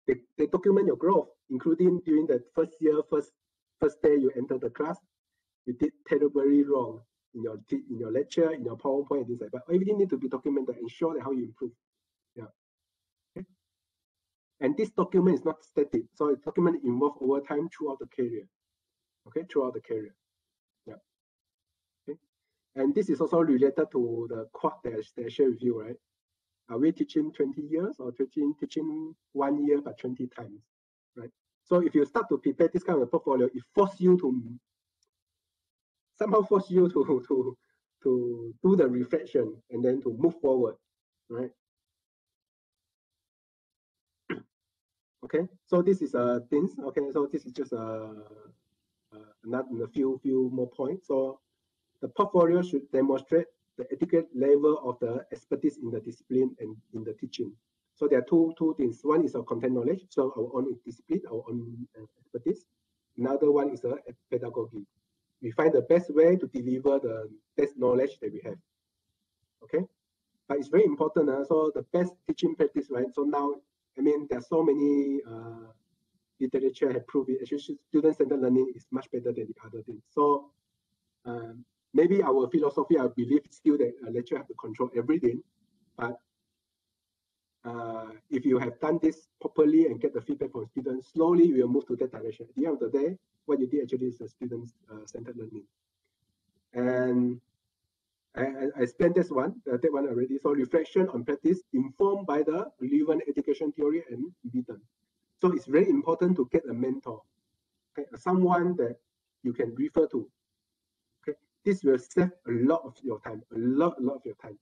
[SPEAKER 1] they document your growth, including during the first year, first day you enter the class, you did terribly wrong in your lecture, in your PowerPoint, and things like that. But everything need to be documented and show that how you improve. Yeah. Okay. And this document is not static, so it's document involved over time throughout the career. Okay, throughout the career. Yeah. Okay. And this is also related to the quote that I shared with you, right? Are we teaching 20 years or teaching 1 year but 20 times, right? So if you start to prepare this kind of portfolio, it somehow force you to do the reflection and then to move forward, right? Okay, so this is things. Okay, so this is just a few more points. So the portfolio should demonstrate the adequate level of the expertise in the discipline and in the teaching. So there are two things. One is our content knowledge, so our own discipline, our own expertise. Another one is pedagogy. We find the best way to deliver the best knowledge that we have. Okay, but it's very important. So the best teaching practice, right? So now, I mean, there's so many literature have proved it. Actually, student-centered learning is much better than the other things. So maybe our philosophy, our belief still that a lecturer have to control everything, but if you have done this properly and get the feedback from students, slowly we will move to that direction. At the end of the day, what you did actually is a student-centered learning. And I explained that one already. So reflection on practice informed by the relevant education theory and evidence. So it's very important to get a mentor, okay, someone that you can refer to. Okay, this will save a lot of your time, a lot of your time.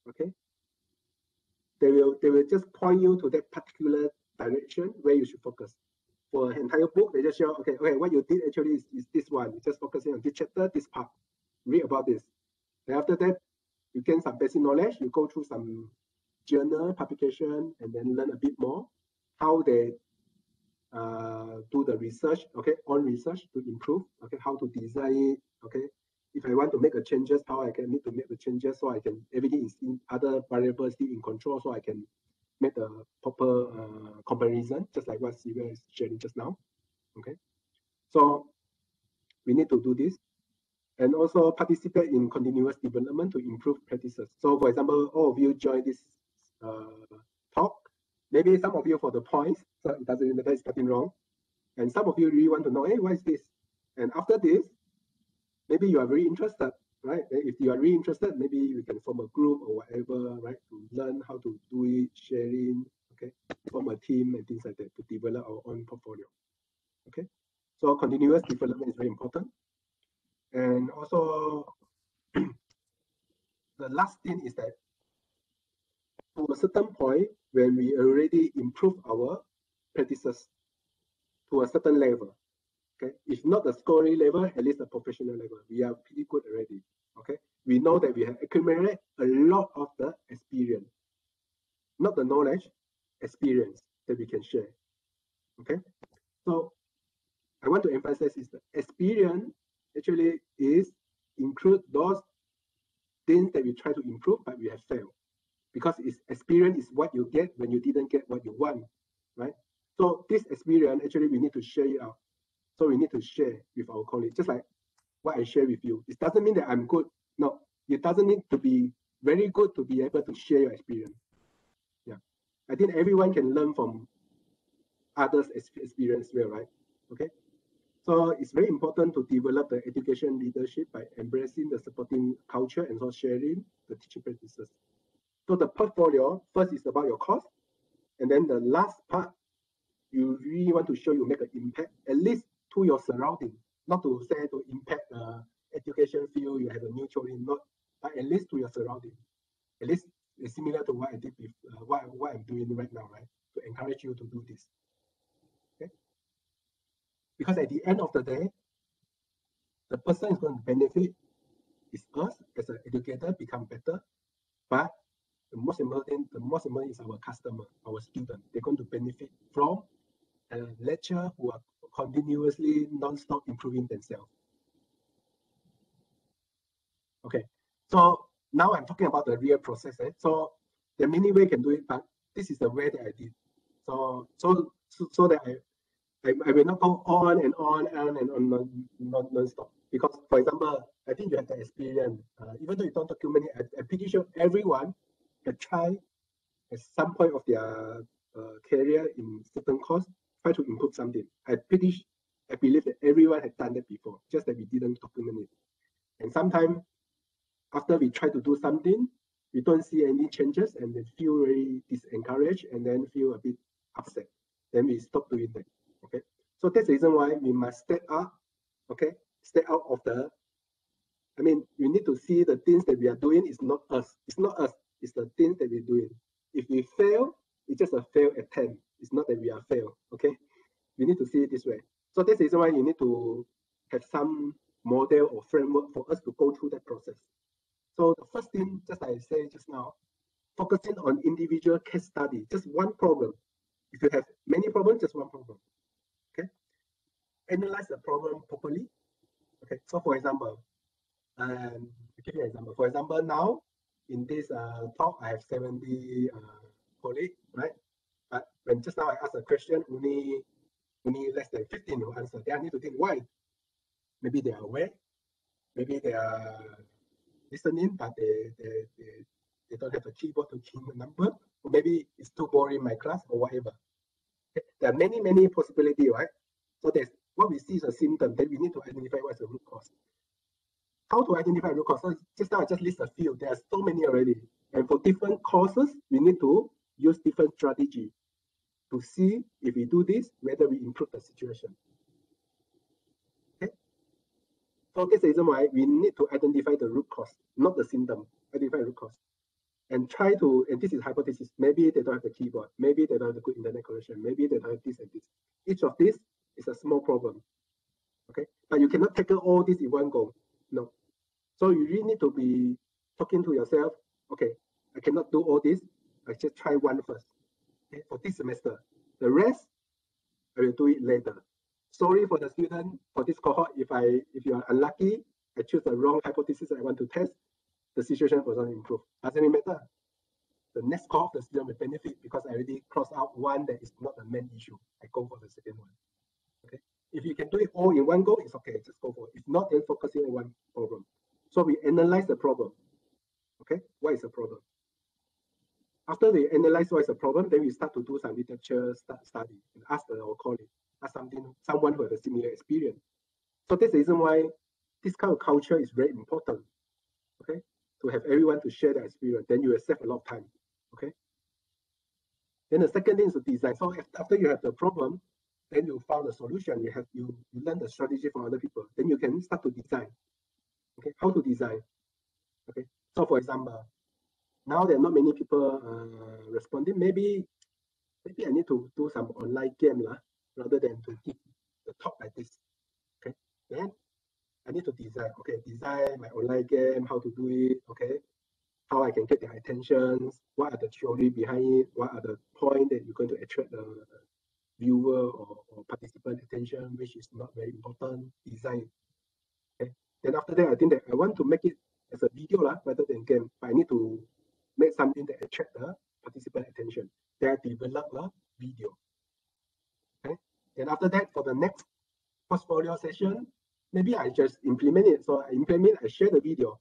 [SPEAKER 1] Okay, they will just point you to that particular direction where you should focus. For an entire book, they just show, okay, what you did actually is this one. You're just focusing on this chapter, this part. Read about this. Then after that, you gain some basic knowledge. You go through some journal publication and then learn a bit more how they do the research, okay, on research to improve, okay, how to design it, okay. If I want to make a changes, how I can need to make the changes so I can, everything is in other variables still in control so I can make the proper comparison, just like what Sylvia is sharing just now, okay. So we need to do this and also participate in continuous development to improve practices. So for example, all of you join this talk, maybe some of you for the points, so it doesn't matter, it's nothing wrong. And some of you really want to know, hey, what is this? And after this, maybe you are very interested, right? If you are really interested, maybe we can form a group or whatever, right? To learn how to do it, sharing, okay? Form a team and things like that to develop our own portfolio, okay? So continuous development is very important. And also, the last thing is that to a certain point, when we already improve our practices to a certain level, okay, if not the scoring level, at least the professional level, we are pretty good already, okay. We know that we have accumulated a lot of the experience, not the knowledge, experience that we can share, okay. So I want to emphasize is that experience actually is include those things that we try to improve, but we have failed. Because it's experience is what you get when you didn't get what you want, right? So this experience, actually, we need to share it out. So we need to share with our colleagues, just like what I share with you. It doesn't mean that I'm good. No, it doesn't need to be very good to be able to share your experience. Yeah, I think everyone can learn from others' experience well, right? Okay. So it's very important to develop the education leadership by embracing the supporting culture and also sharing the teaching practices. So the portfolio first is about your course, and then the last part, you really want to show you make an impact, at least to your surrounding, not to say to impact the education field, you have a new children, not, but at least to your surrounding. At least it's similar to what I did with what I'm doing right now, right? To encourage you to do this. Okay? Because at the end of the day, the person is going to benefit is us as an educator become better, but the most important is our customer, our student. They're going to benefit from a lecturer who are continuously non-stop improving themselves. Okay, so now I'm talking about the real process. So there are many ways you can do it, but this is the way that I did. So that I will not go on and on non-stop. Because, for example, I think you have the experience. Even though you don't document it, I'm pretty sure everyone had tried at some point of their career in certain course, try to improve something. I believe that everyone had done that before, just that we didn't document it. And sometimes after we try to do something, we don't see any changes and then feel very disencouraged and then feel a bit upset. Then we stop doing that. Okay. So that's the reason why we must step up. Okay. Step out of the, I mean, we need to see the things that we are doing is not us. It's not us. It's the things that we're doing. If we fail, it's just a failed attempt. It's not that we are failed. Okay. We need to see it this way. So that's the reason why you need to have some model or framework for us to go through that process. So the first thing, just like I said just now, focusing on individual case study, just one problem. If you have many problems, just one problem. Okay. Analyze the problem properly. Okay. So for example, I'll give you an example. For example, now in this talk, I have 70 colleagues, right? But when just now I ask a question, only less than 15 will answer. Then I need to think why. Maybe they are aware. Maybe they are listening, but they don't have a keyboard to key the number. Or maybe it's too boring in my class or whatever. Okay. There are many possibilities, right? So that's what we see is a symptom. Then we need to identify what's the root cause. How to identify root cause? So just now I just list a few. There are so many already. And for different causes, we need to use different strategy to see if we do this, whether we improve the situation. Okay. So that's the reason why we need to identify the root cause, not the symptom. Identify root cause. And try to, and this is hypothesis, maybe they don't have the keyboard, maybe they don't have the good internet connection, maybe they don't have this and this. Each of these is a small problem. Okay. But you cannot tackle all this in one go. No. So you really need to be talking to yourself, okay, I cannot do all this. I just try one first. Okay, for this semester. The rest, I will do it later. Sorry for the student for this cohort. If you are unlucky, I choose the wrong hypothesis I want to test, the situation will not improve. Doesn't matter. The next cohort, the student will benefit because I already crossed out one that is not the main issue. I go for the second one. Okay. If you can do it all in one go, it's okay. Just go for it. If not, then focusing on one problem. So we analyze the problem. Okay, what is the problem? After we analyze what is the problem, then we start to do some literature study and ask our colleague, ask someone who has a similar experience. So that's the reason why this kind of culture is very important. Okay, to have everyone to share their experience, then you will save a lot of time. Okay. Then the second thing is to design. So after you have the problem, then you found the solution. You learn the strategy from other people. Then you can start to design. Okay, how to design? Okay, so for example, now there are not many people responding. Maybe I need to do some online game rather than to give the talk like this. Okay, then I need to design. Okay, design my online game, how to do it. Okay, how I can get their attention. What are the theory behind it? What are the points that you're going to attract the viewer or participant attention, which is not very important. Design. Okay, then after that, I think that I want to make it as a video rather than game, but I need to make something that attract the participant attention. Then I develop a video. Okay. Then after that, for the next portfolio session, maybe I just implement it. So I share the video.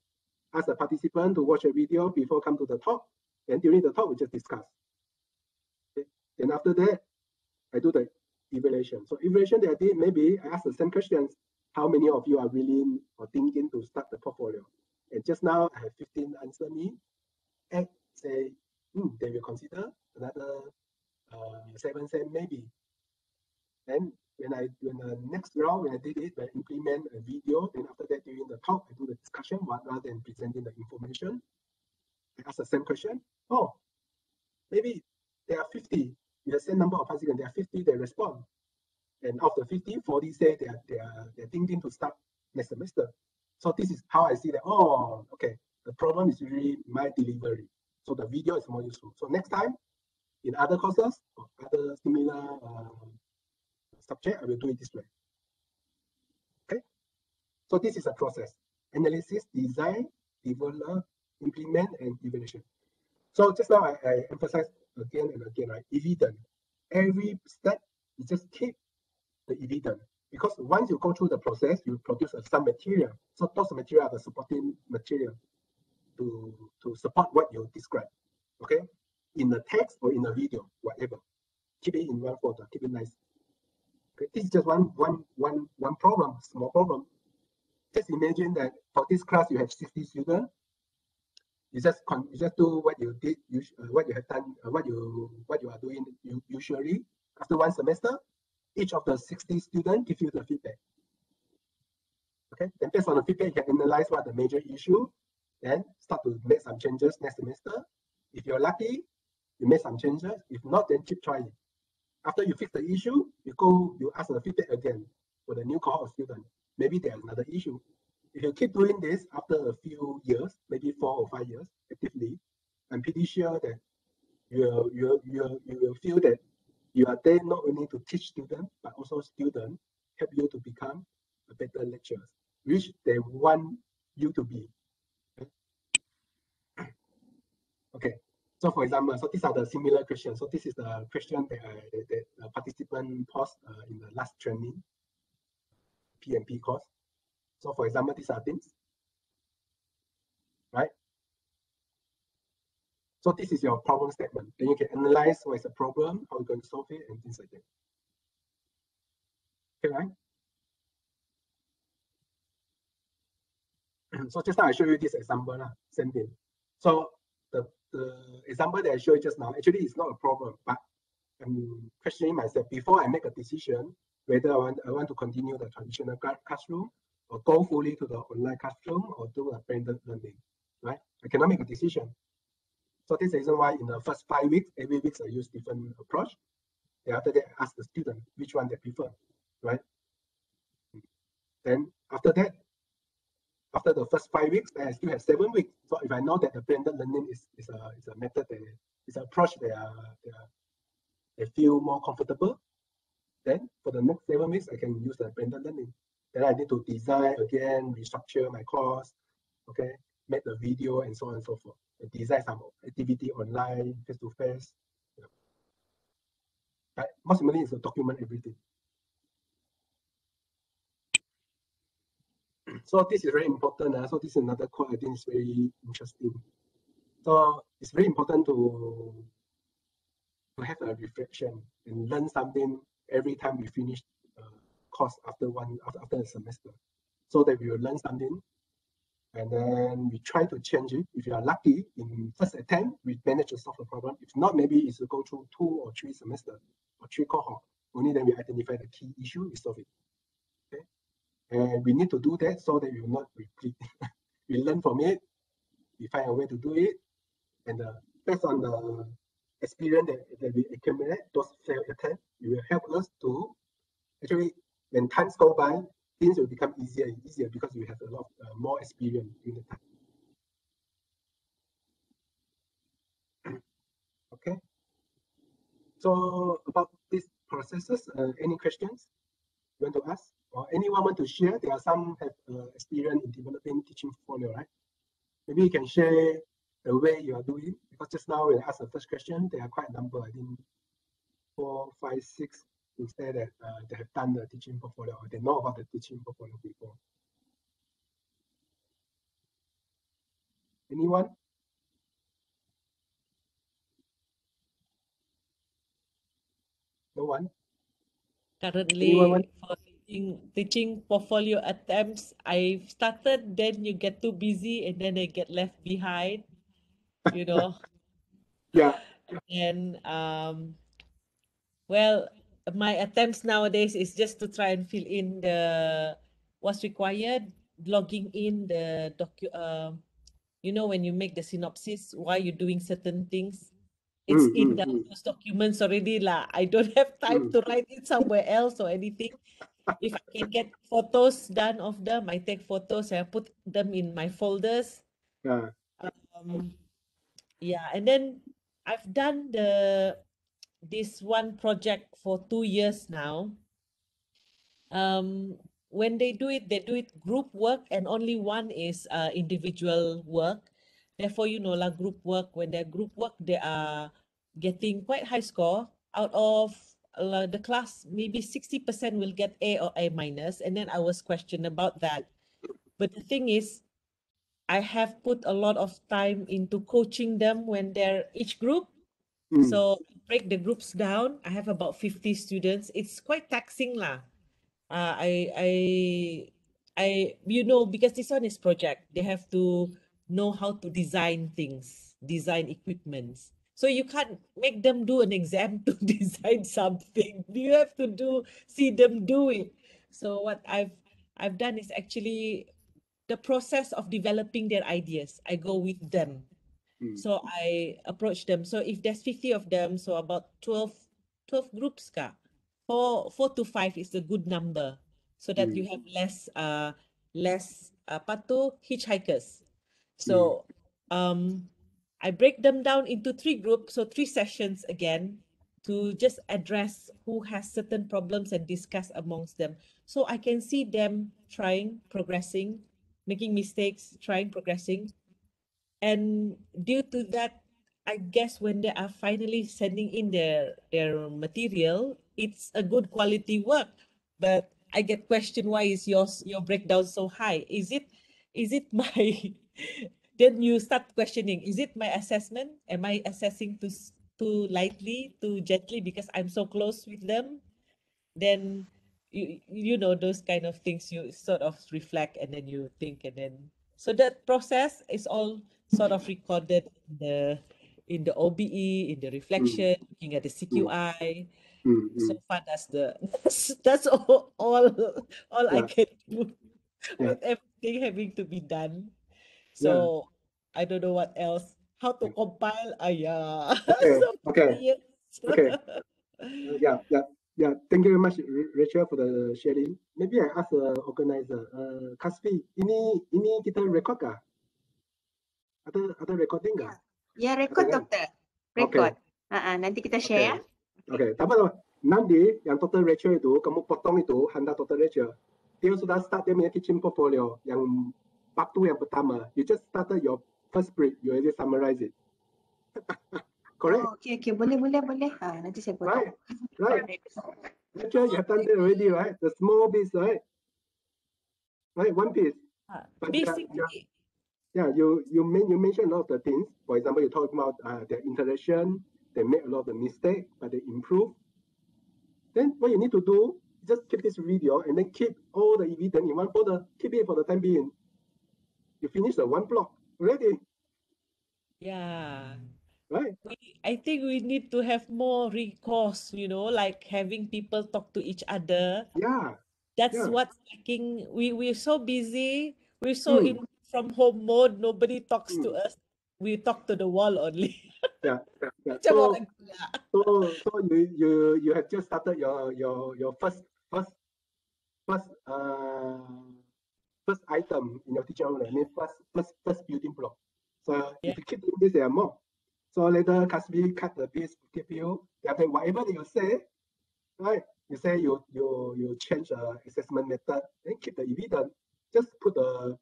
[SPEAKER 1] Ask the participant to watch a video before come to the talk. Then during the talk, we just discuss. Okay. Then after that, I do the evaluation. So evaluation that I did, maybe I ask the same questions. How many of you are willing or thinking to start the portfolio? And just now I have 15 answer me. And say, they will consider. Another 7 say maybe. Then when the next round, when I did it, I implement a video. Then after that, during the talk, I do the discussion rather than presenting the information. I ask the same question. Oh, maybe there are 50. With the same number of participants, there are 50 that respond. And of the 50, 40 say they're thinking to start next semester. So this is how I see that, oh, okay, the problem is really my delivery. So the video is more useful. So next time, in other courses or other similar subject, I will do it this way. Okay. So this is a process: analysis, design, develop, implement, and evaluation. So just now I emphasize again and again, right? Evidence. Every step, you just keep the evidence, because once you go through the process, you produce some material. So those material are the supporting material to support what you describe. Okay, in the text or in the video, whatever. Keep it in one folder. Keep it nice. Okay, this is just one problem, small problem. Just imagine that for this class you have 60 students. You just do what you did, what you have done, what you are doing usually. After one semester, each of the 60 students give you the feedback. Okay, then based on the feedback, you can analyze what the major issue, then start to make some changes next semester. If you're lucky, you make some changes. If not, then keep trying. After you fix the issue, you ask the feedback again for the new cohort of students. Maybe there's another issue. If you keep doing this after a few years, maybe 4 or 5 years actively, I'm pretty sure that you will feel that you are there not only to teach students, but also students help you to become a better lecturer, which they want you to be. Okay. So for example, so these are the similar questions. So this is the question that the participant posed in the last training, PMP course. So for example, these are things, right? So this is your problem statement. Then you can analyze what is the problem, how you're going to solve it, and things like that. Okay, right? So just now I show you this example, same thing. So the example that I showed you just now, actually it's not a problem, but I'm questioning myself before I make a decision whether I want to continue the traditional classroom or go fully to the online classroom or do a blended learning, right? I cannot make a decision. So this is the reason why in the first 5 weeks, every week I use different approach. And after that, I ask the student which one they prefer, right? Then after that, after the first 5 weeks, I still have 7 weeks. So if I know that the blended learning is a method, is an approach they feel more comfortable, then for the next 7 weeks, I can use the blended learning. Then I need to design again, restructure my course, okay, make the video and so on and so forth. And design some activity online, face-to-face. But most importantly is to document everything. So this is very important. So this is another quote I think is very interesting. So it's very important to have a reflection and learn something every time we finish course after a semester, so that we will learn something and then we try to change it. If you are lucky, in first attempt we manage to solve the problem. If not, maybe it's to go through 2 or 3 semesters or 3 cohorts. Only then we identify the key issue, we solve it. Okay, and we need to do that so that we will not repeat. We learn from it, we find a way to do it, and based on the experience that we accumulate, those failed attempts, it will help us to actually, when times go by, things will become easier and easier because we have a lot more experience in the time. Okay. So about these processes, any questions you want to ask, or anyone want to share? There are some have experience in developing teaching portfolio, right? Maybe you can share the way you are doing, because just now when I asked the first question, there are quite a number, I think 4, 5, 6, who say that they have done the teaching portfolio, or they know about the teaching portfolio before. Anyone? No one? Anyone want?
[SPEAKER 5] Currently, for teaching portfolio attempts, I've started, then you get too busy, and then I get left behind, you know.
[SPEAKER 1] Yeah.
[SPEAKER 5] And well, my attempts nowadays is just to try and fill in the what's required, logging in the you know, when you make the synopsis, why you're doing certain things. It's in those documents already lah. I don't have time to write it somewhere else or anything. If I can get photos done of them, I take photos and I put them in my folders.
[SPEAKER 1] Yeah.
[SPEAKER 5] Um, yeah, and then I've done this one project for 2 years now. When they do it group work, and only one is individual work. Therefore, you know, like group work, when they're group work, they are getting quite high score. Out of the class, maybe 60% will get A or A minus, and then I was questioned about that. But the thing is, I have put a lot of time into coaching them when they're each group. So break the groups down. I have about 50 students. It's quite taxing lah. Uh, I I you know, because this one is project, they have to know how to design things, design equipments. So you can't make them do an exam to design something. You have to see them do it. So what I've done is actually the process of developing their ideas. I go with them. So I approach them. So if there's 50 of them, so about 12 groups ka. 4 to 5 is a good number, so that you have less apa tu, hitchhikers. So I break them down into 3 groups, so 3 sessions again, to just address who has certain problems and discuss amongst them. So I can see them trying, progressing, making mistakes, trying, progressing. And due to that, I guess when they are finally sending in their material, it's a good quality work. But I get questioned, why is your breakdown so high? Is it my then you start questioning, is it my assessment? Am I assessing too lightly, too gently because I'm so close with them? Then you know, those kind of things you sort of reflect, and then you think, and then so that process is all sort of recorded in the OBE, in the reflection, looking at the CQI. So far, that's all I
[SPEAKER 1] Yeah.
[SPEAKER 5] can do
[SPEAKER 1] Yeah.
[SPEAKER 5] with everything having to be done.
[SPEAKER 1] Yeah.
[SPEAKER 5] So I don't know what else. How to compile? Yeah.
[SPEAKER 1] Okay.
[SPEAKER 5] So
[SPEAKER 1] Okay.
[SPEAKER 5] many years.
[SPEAKER 1] Okay. Yeah. Yeah. Yeah. Thank you very much, Rachel, for the sharing. Maybe I ask the organizer, Kaspi, ini kita record kah? Ada recording kah?
[SPEAKER 2] Ya, record
[SPEAKER 1] Ada kan?
[SPEAKER 2] doktor.
[SPEAKER 1] Okay.
[SPEAKER 2] Record. Nanti kita
[SPEAKER 1] Okay.
[SPEAKER 2] share.
[SPEAKER 1] Okay. Tak apa. Nanti yang Dr. Rachel itu, kamu potong itu, hantar Dr. Rachel. Dia sudah start dia punya teaching portfolio yang waktu yang pertama. You just started your first brief. You already summarize it. Correct?
[SPEAKER 2] Oh, okay. Boleh. Nanti saya potong.
[SPEAKER 1] Right. Rachel, you have done that already, right? The small piece, right? Right, one piece. But
[SPEAKER 5] Basically,
[SPEAKER 1] you mentioned a lot of the things. For example, you talk about their interaction. They make a lot of the mistake, but they improve. Then what you need to do, just keep this video and then keep all the evidence in one folder. Keep it for the time being. You finish the one block already,
[SPEAKER 5] yeah.
[SPEAKER 1] right?
[SPEAKER 5] I think we need to have more recourse, you know, like having people talk to each other.
[SPEAKER 1] Yeah.
[SPEAKER 5] That's
[SPEAKER 1] Yeah.
[SPEAKER 5] what's lacking. We're so busy. We're so in from home mode. Nobody talks to us. We talk to the wall only.
[SPEAKER 1] Yeah.
[SPEAKER 5] Macam orang gila.
[SPEAKER 1] So you have just started your first item in your teacher own. I mean first building block. So if you keep doing this, there are more. So later Kasbi cut the piece, give you. Then whatever you say, right? You say you change the assessment method, then keep the evidence. Just put the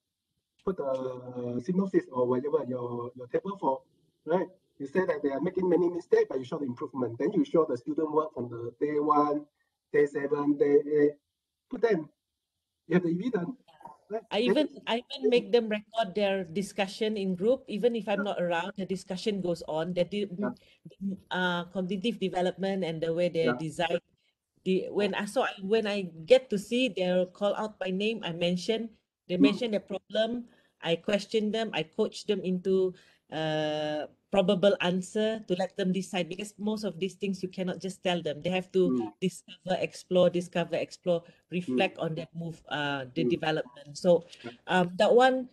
[SPEAKER 1] synopsis or whatever your table for, right? You say that they are making many mistakes, but you show the improvement. Then you show the student work from the day 1, day 7, day 8. Put them. You have the evidence. Right?
[SPEAKER 5] I even make them record their discussion in group. Even if I'm not around, the discussion goes on. The cognitive development and the way they design when I get to see they'll call out my name, they mention the problem, I question them, I coach them into probable answer to let them decide, because most of these things you cannot just tell them. They have to discover, explore, reflect on that move, the development. So that one,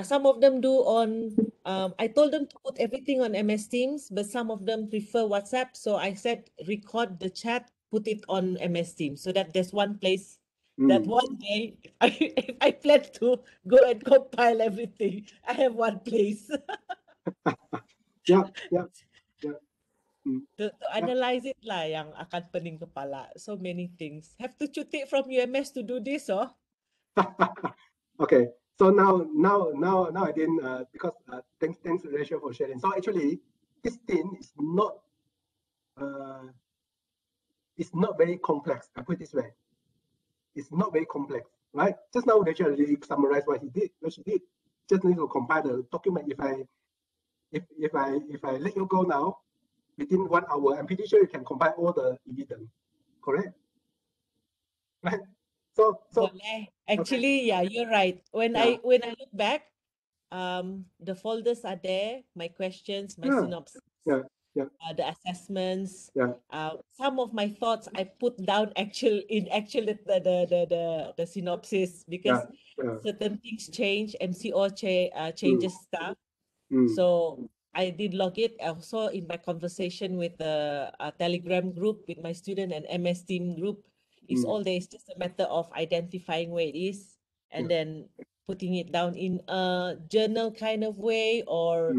[SPEAKER 5] some of them do on I told them to put everything on MS Teams, but some of them prefer WhatsApp. So I said, record the chat, put it on MS Teams, so that there's one place that one day if I plan to go and compile everything, I have one place
[SPEAKER 1] Yeah.
[SPEAKER 5] to analyze it lah, yang akan pening kepala. So many things. Have to cuti from UMS to do this, oh.
[SPEAKER 1] Okay. So now I didn't because thanks Rachel for sharing. So actually, this thing is not it's not very complex. I put it this way. It's not very complex, right? Just now Rachel already summarized what she did. Just need to compile the document. If I let you go now, within 1 hour, I'm pretty sure you can compile all the evidence. Correct? Right? So
[SPEAKER 5] actually, okay. Yeah, you're right. When I look back, the folders are there, my questions, my synopsis, the assessments, some of my thoughts I put down the synopsis, because certain things change, MCO changes stuff. So I did log it also in my conversation with the Telegram group with my student and MS team group. It's all there. It's just a matter of identifying where it is and then putting it down in a journal kind of way, or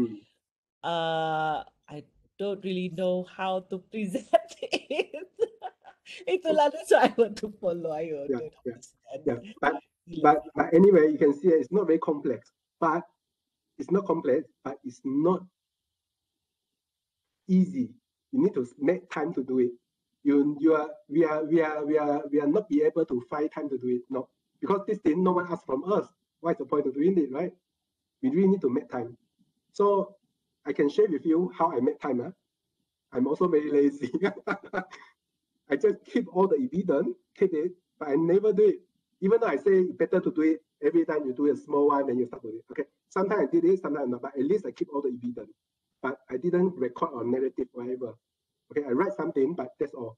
[SPEAKER 5] I don't really know how to present it. Itulah that's what I want to follow. I don't understand.
[SPEAKER 1] But anyway, you can see it's not very complex. But it's not complex, but it's not easy. You need to make time to do it. We are not be able to find time to do it. No, because this thing no one asked from us. What's the point of doing it, right? We really need to make time. So I can share with you how I make time. I'm also very lazy. I just keep all the evidence, keep it, but I never do it. Even though I say better to do it every time you do a small one, then you start doing it. Okay, sometimes I did it, sometimes not, but at least I keep all the evidence. But I didn't record or narrative whatever. Okay, I write something, but that's all.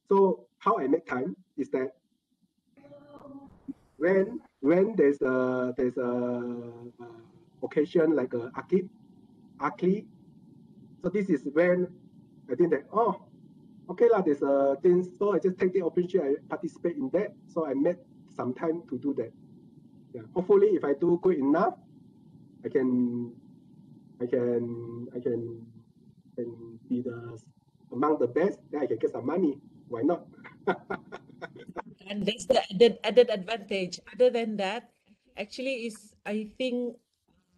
[SPEAKER 1] So how I make time is that when there's a occasion like a Akli, so this is when I think that okay lah, there's a thing, so I just take the opportunity, I participate in that. So I made some time to do that. Yeah. Hopefully, if I do good enough, I can be among the best. Then I can get some money. Why not?
[SPEAKER 5] And that's the added advantage. Other than that, actually, I think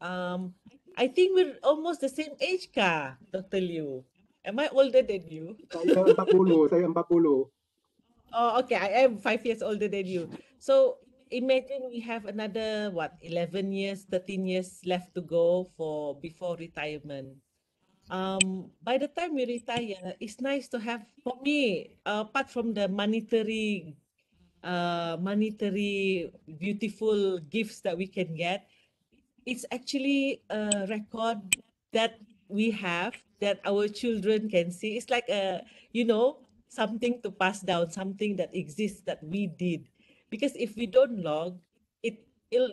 [SPEAKER 5] we're almost the same age, Dr. Liew. Am I older than you?
[SPEAKER 1] Saya 40.
[SPEAKER 5] Oh, okay. I am 5 years older than you. So imagine we have another 11 years, 13 years left to go before retirement. By the time we retire, it's nice to have, for me, apart from the monetary beautiful gifts that we can get, it's actually a record that we have that our children can see. It's like something to pass down, something that exists that we did. Because if we don't log,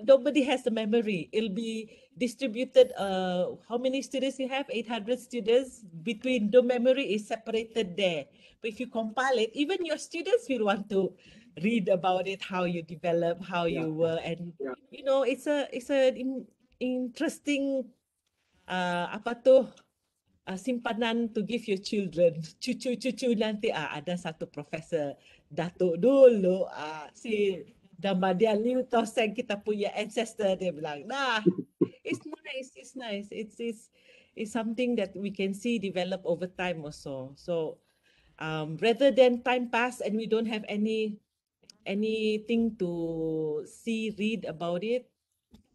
[SPEAKER 5] nobody has the memory. It'll be distributed. How many students you have? 800 students. Between the memory is separated there. But if you compile it, even your students will want to read about it, how you develop, how you were, and it's an interesting simpanan to give your children. Cucu-cucu nanti ada satu profesor Datuk dulu si Madya Liew atau Seng, kita punya ancestor, dia bilang. It's nice. It's something that we can see develop over time also. So rather than time pass and we don't have anything to read about it,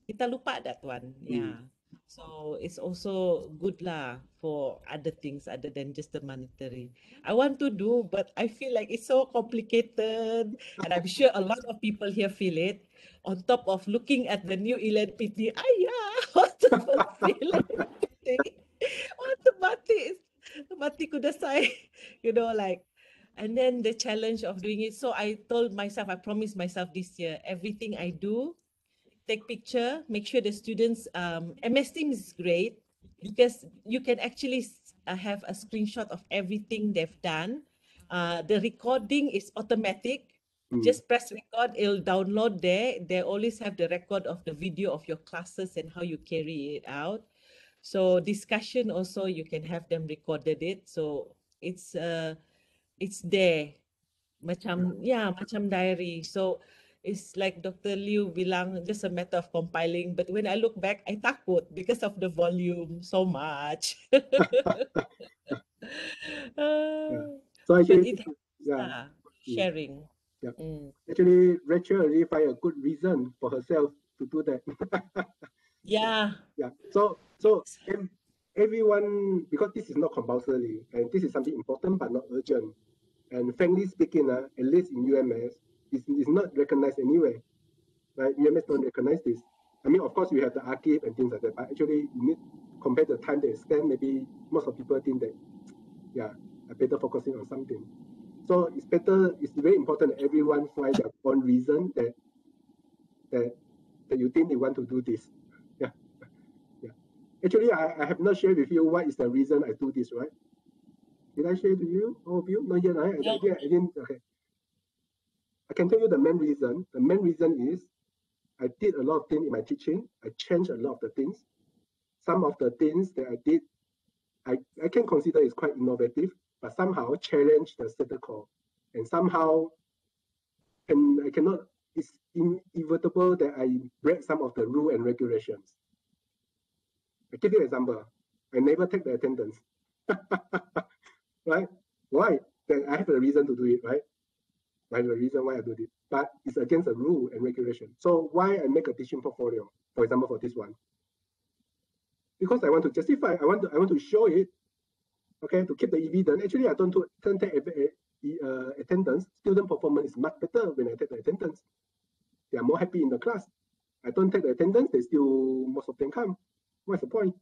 [SPEAKER 5] kita lupa that one. Yeah. So it's also good lah for other things other than just the monetary. I want to do, but I feel like it's so complicated, and I'm sure a lot of people here feel it. On top of looking at the new ELNPT, ayah, want to fulfill everything. Want to mati kudasai, like, and then the challenge of doing it. So I told myself, I promised myself this year, everything I do, take picture, make sure the students, MS Teams is great because you can actually have a screenshot of everything they've done. The recording is automatic. Just press record, it'll download there. They always have the record of the video of your classes and how you carry it out. So discussion also, you can have them recorded it. So it's there. Macam diary. So it's like Dr. Liew bilang, just a matter of compiling. But when I look back, I takut because of the volume so much.
[SPEAKER 1] So actually,
[SPEAKER 5] But it helps, sharing.
[SPEAKER 1] Yeah. Actually, Rachel already find a good reason for herself to do that.
[SPEAKER 5] Yeah.
[SPEAKER 1] So everyone, because this is not compulsory, and this is something important but not urgent. And frankly speaking, at least in UMS, it's not recognized anywhere. Right? UMS don't recognize this. I mean, of course, we have the archive and things like that, but actually, you need compared to the time they spend, maybe most of people think that, I better focusing on something. So it's better. It's very important that everyone find their own reason that you think they want to do this. Actually, I have not shared with you what is the reason I do this, right? Did I share to you, all of you? Not yet, right?
[SPEAKER 5] Yeah.
[SPEAKER 1] I didn't. Okay. I can tell you the main reason. The main reason is I did a lot of things in my teaching. I changed a lot of the things. Some of the things that I did, I can consider is quite innovative, but somehow challenge the status quo, and somehow I cannot. It's inevitable that I break some of the rule and regulations. I give you an example. I never take the attendance. Right? Why? Then I have a reason to do it, right? I have a reason why I do it. But it's against the rule and regulation. So why I make a teaching portfolio, for example, for this one? Because I want to justify, I want to show it, okay, to keep the evidence. Actually, I don't take attendance. Student performance is much better when I take the attendance. They are more happy in the class. I don't take the attendance, they still, most of them come. What's the point?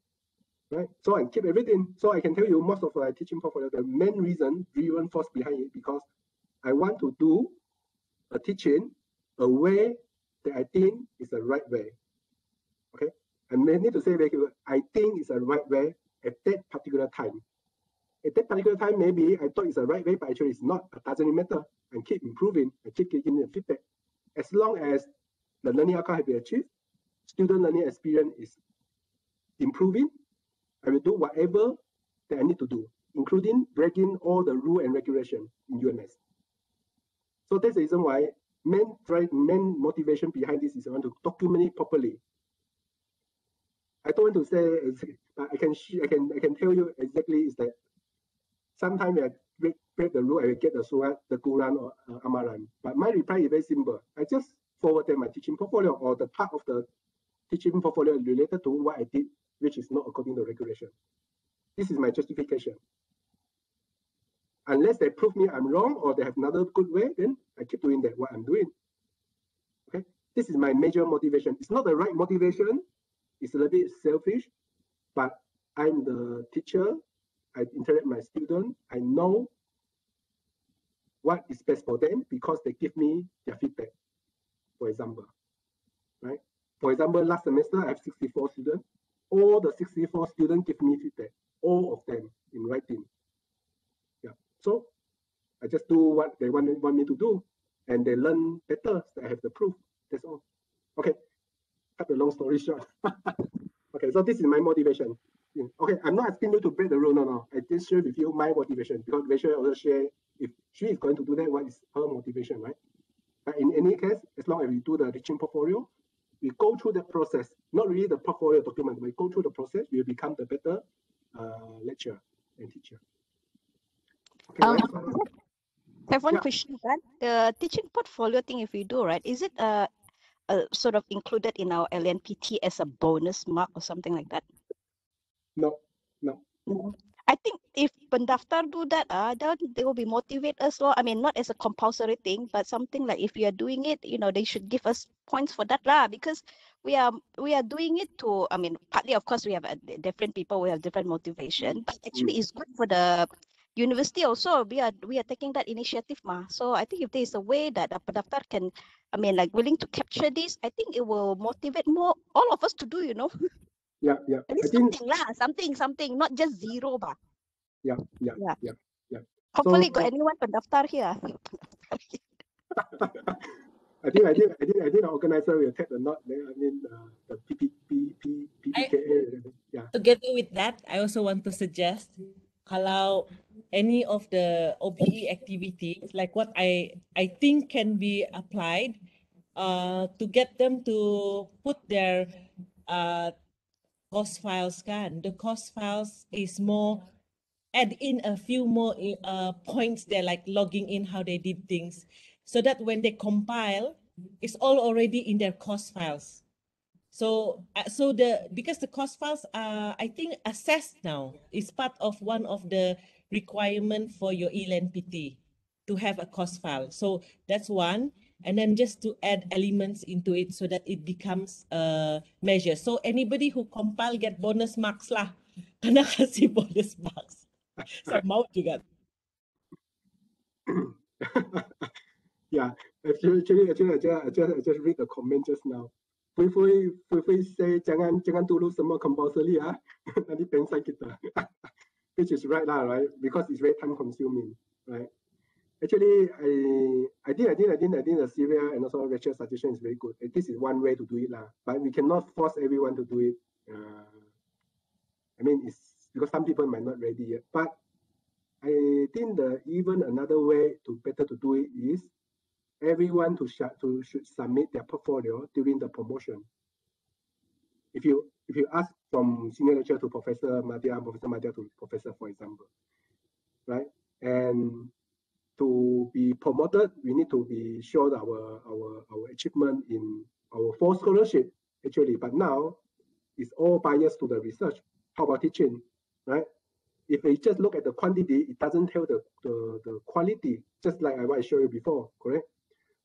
[SPEAKER 1] Right? So I keep everything. So I can tell you most of my teaching portfolio, the main reason, driven force behind it, because I want to do a teaching a way that I think is the right way. Okay? I may need to say very clear, I think it's the right way at that particular time. At that particular time, maybe I thought it's the right way, but actually it's not. It doesn't matter. I keep improving. I keep giving the feedback. As long as the learning outcome has been achieved, student learning experience is improving, I will do whatever that I need to do, including breaking all the rule and regulation in UMS. So that's the reason why main motivation behind this is I want to document it properly. I don't want to say, but I can tell you exactly is that sometimes I break the rule, I will get the Surah, the Quran or Amaran. But my reply is very simple. I just forwarded my teaching portfolio or the part of the teaching portfolio related to what I did, which is not according to regulation. This is my justification. Unless they prove me I'm wrong or they have another good way, then I keep doing that, what I'm doing. Okay, this is my major motivation. It's not the right motivation. It's a little bit selfish, but I'm the teacher. I interact with my students. I know what is best for them because they give me their feedback. For example, right? For example, last semester I have 64 students. All the 64 students give me feedback. All of them in writing. Yeah. So I just do what they want me to do, and they learn better. So I have the proof. That's all. Okay. Cut the long story short. Okay. So this is my motivation. Okay. I'm not asking you to break the rule. No. I just share with you my motivation because Rachel also share if she is going to do that, what is her motivation, right? But in any case, as long as we do the teaching portfolio, we go through the process, not really the portfolio document, we go through the process, we will become the better lecturer and teacher. Okay, right?
[SPEAKER 3] I have one question, right? The teaching portfolio thing, if we do, right, is it sort of included in our LNPT as a bonus mark or something like that?
[SPEAKER 1] No.
[SPEAKER 3] I think if pendaftar do that, then they will be motivate us. I mean, not as a compulsory thing, but something like if we are doing it, they should give us points for that lah. Because we are doing it to. I mean, partly of course we have different people, we have different motivation, but actually it's good for the university also. We are taking that initiative ma. So I think if there is a way that a pendaftar can, I mean, like willing to capture this, I think it will motivate more all of us to do.
[SPEAKER 1] Yeah.
[SPEAKER 3] At least something lah, something, not just zero ba.
[SPEAKER 1] Yeah.
[SPEAKER 3] Hopefully, got anyone pendaftar here.
[SPEAKER 1] I think the organizer will take the note. I mean, the PPKA. Yeah.
[SPEAKER 5] Together with that, I also want to suggest kalau any of the OBE activities, like what I think can be applied, to get them to put their course files kan. The course files is more, add in a few more points there, like logging in how they did things, so that when they compile, it's all already in their course files. So because the course files are, I think, assessed now, is part of one of the requirement for your ELNPT to have a course file. So that's one. And then just to add elements into it so that it becomes a measure. So anybody who compile get bonus marks lah. Kena kasih bonus marks. Saya mau juga.
[SPEAKER 1] Yeah, actually, I just read the comment just now. Fui say jangan dulu semua compulsory nanti pensan kita, which is right lah, right? Because it's very time consuming, right? Actually, I think the Syria and also Rachel's suggestion is very good. This is one way to do it lah, but we cannot force everyone to do it. I mean, it's because some people might not ready yet. But I think even another way to better to do it is everyone should submit their portfolio during the promotion. If you ask from senior lecturer to Professor Madya to Professor, for example, right? And to be promoted, we need to be shown our achievement in our 4 scholarship actually. But now it's all biased to the research. How about teaching, right? If we just look at the quantity, it doesn't tell the quality, just like what I showed you before, correct?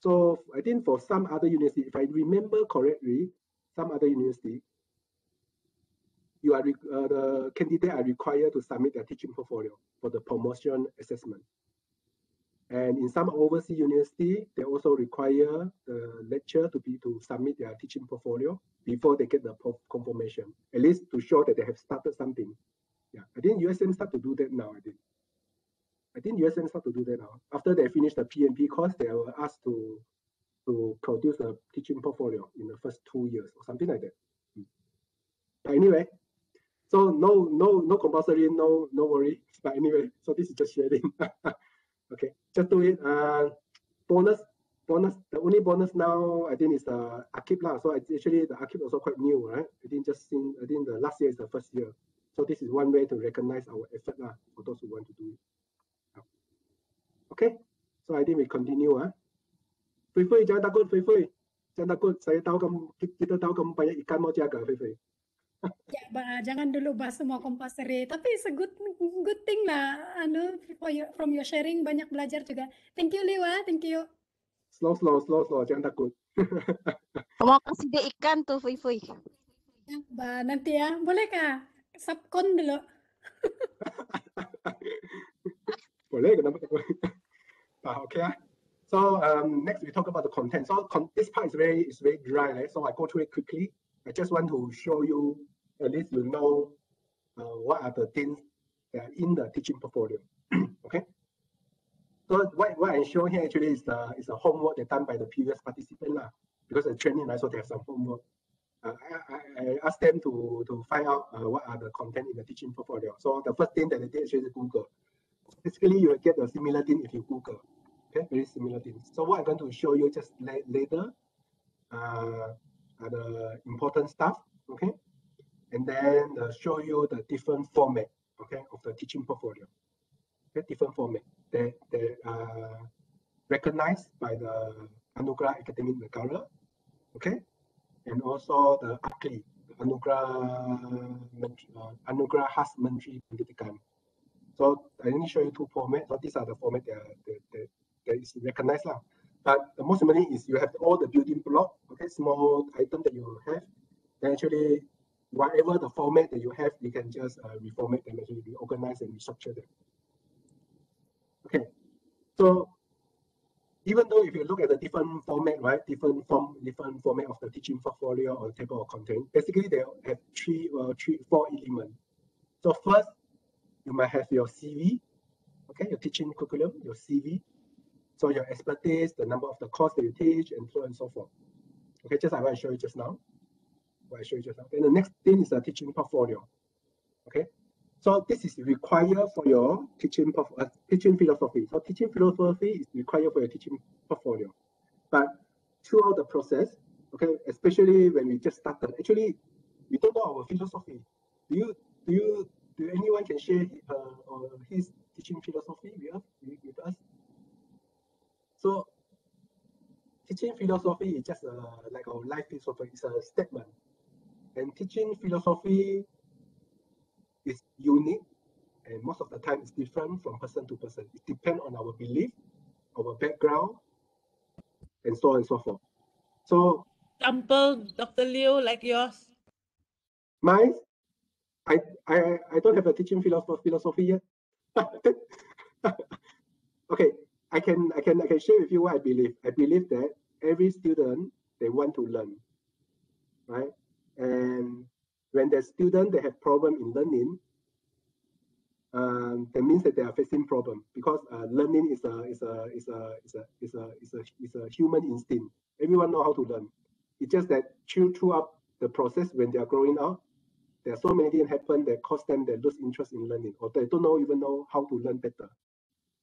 [SPEAKER 1] So I think for some other university, if I remember correctly, some other university, you are the candidate are required to submit their teaching portfolio for the promotion assessment. And in some overseas university, they also require the lecturer to submit their teaching portfolio before they get the confirmation, at least to show that they have started something. Yeah, I think USM start to do that now. I think USM start to do that now. After they finish the PMP course, they were asked to produce a teaching portfolio in the first 2 years or something like that. But anyway, so no compulsory, no worry. But anyway, so this is just sharing. Okay, just do it. Bonus. The only bonus now I think is the Akib lah. So actually the Akib also quite new, right? I think the last year is the first year. So this is one way to recognize our effort lah for those who want to do it. Okay, so I think we continue. Fui, jangan takut, Fui. Jangan takut. Kita tahu kamu banyak ikan mau jaga, Fui.
[SPEAKER 6] Ya, jangan dulu bahas semua compulsory. Tapi it's a good thing lah. From your sharing banyak belajar juga. Thank you, Liew. Thank you.
[SPEAKER 1] Slow. Jangan takut.
[SPEAKER 3] Mau kasih dia ikan tuh, Fui.
[SPEAKER 6] Ya, nanti ya. Boleh kah? Subcon dulu.
[SPEAKER 1] Boleh, kenapa takut? Okay. So next we talk about the content. So this part is very dry, right? So I go through it quickly. I just want to show you, at least you know what are the things that are in the teaching portfolio. Okay. So what I show here actually is the homework that done by the previous participant lah. Because the training, right, so they have some homework. I asked them to find out what are the content in the teaching portfolio. So the first thing that they did actually is Google. Basically, you will get a similar thing if you Google. Okay, very similar things. So what I'm going to show you just later are the important stuff. Okay, and then show you the different format. Okay, of the teaching portfolio. Okay, different format that are recognized by the Anugerah Academic Negara. Okay, and also the AKLI, Anugerah Khas Menteri Pendidikan. So I only show you two formats. So these are the formats that is recognized lah. But the most important is you have all the building block, okay, small item that you have. Then actually, whatever the format that you have, you can just reformat them, actually reorganize and restructure them. Okay, so even though if you look at the different format, right, different format of the teaching portfolio or table of content, basically they have four elements. So first, you might have your CV, okay, your teaching curriculum, your CV. So your expertise, the number of the course that you teach, and so on and so forth. Okay, just like what I showed you just now. Then the next thing is a teaching portfolio. Okay, so this is required for your teaching philosophy. So teaching philosophy is required for your teaching portfolio. But throughout the process, okay, especially when we just started, actually we don't know our philosophy. Do anyone can share or his teaching philosophy with us? So teaching philosophy is just like our life philosophy. It's a statement. And teaching philosophy is unique, and most of the time it's different from person to person. It depends on our belief, our background, and so on and so forth. So,
[SPEAKER 5] example, Dr. Liew, like yours.
[SPEAKER 1] Mine, I don't have a teaching philosophy yet. Okay, I can share with you what I believe. I believe that every student, they want to learn, right? And when the student they have problem in learning, that means that they are facing problem, because learning is a human instinct. Everyone know how to learn. It's just that throughout the process when they are growing up, there are so many things happen that cause them they lose interest in learning, or they don't even know how to learn better.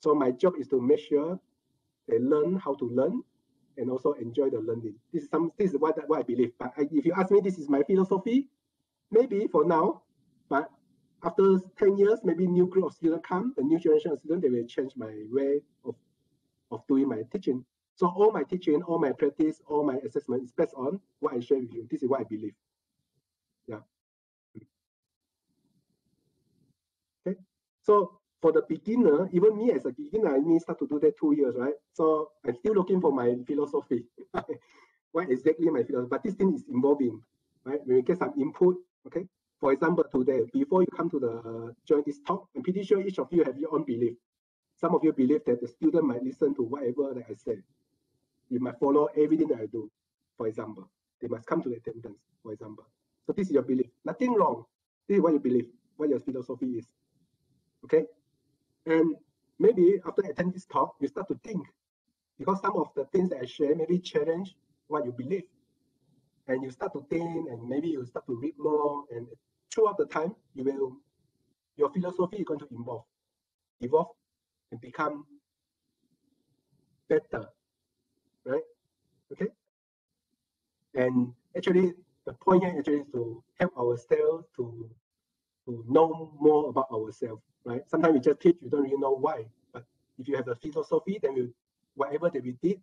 [SPEAKER 1] So my job is to make sure they learn how to learn and also enjoy the learning. This is what I believe. But if you ask me, this is my philosophy, maybe for now, but after 10 years, maybe new group of students come, the new generation of students, they will change my way of doing my teaching. So all my teaching, all my practice, all my assessment is based on what I share with you. This is what I believe. Yeah. Okay. So for the beginner, even me as a beginner, I need start to do that 2 years, right? So I'm still looking for my philosophy. What exactly my philosophy? But this thing is evolving, right? When we get some input, okay. For example, today, before you come to the join this talk, I'm pretty sure each of you have your own belief. Some of you believe that the student might listen to whatever that I say. You might follow everything that I do, for example. They must come to the attendance, for example. So this is your belief. Nothing wrong. This is what you believe, what your philosophy is. Okay? And maybe after attending this talk, you start to think, because some of the things that I share maybe challenge what you believe. And you start to think, and maybe you start to read more, and throughout the time, your philosophy is going to evolve and become better, right? Okay. And actually, the point here actually is to help ourselves to know more about ourselves, right? Sometimes we just teach, you don't really know why. But if you have a philosophy, then whatever that we did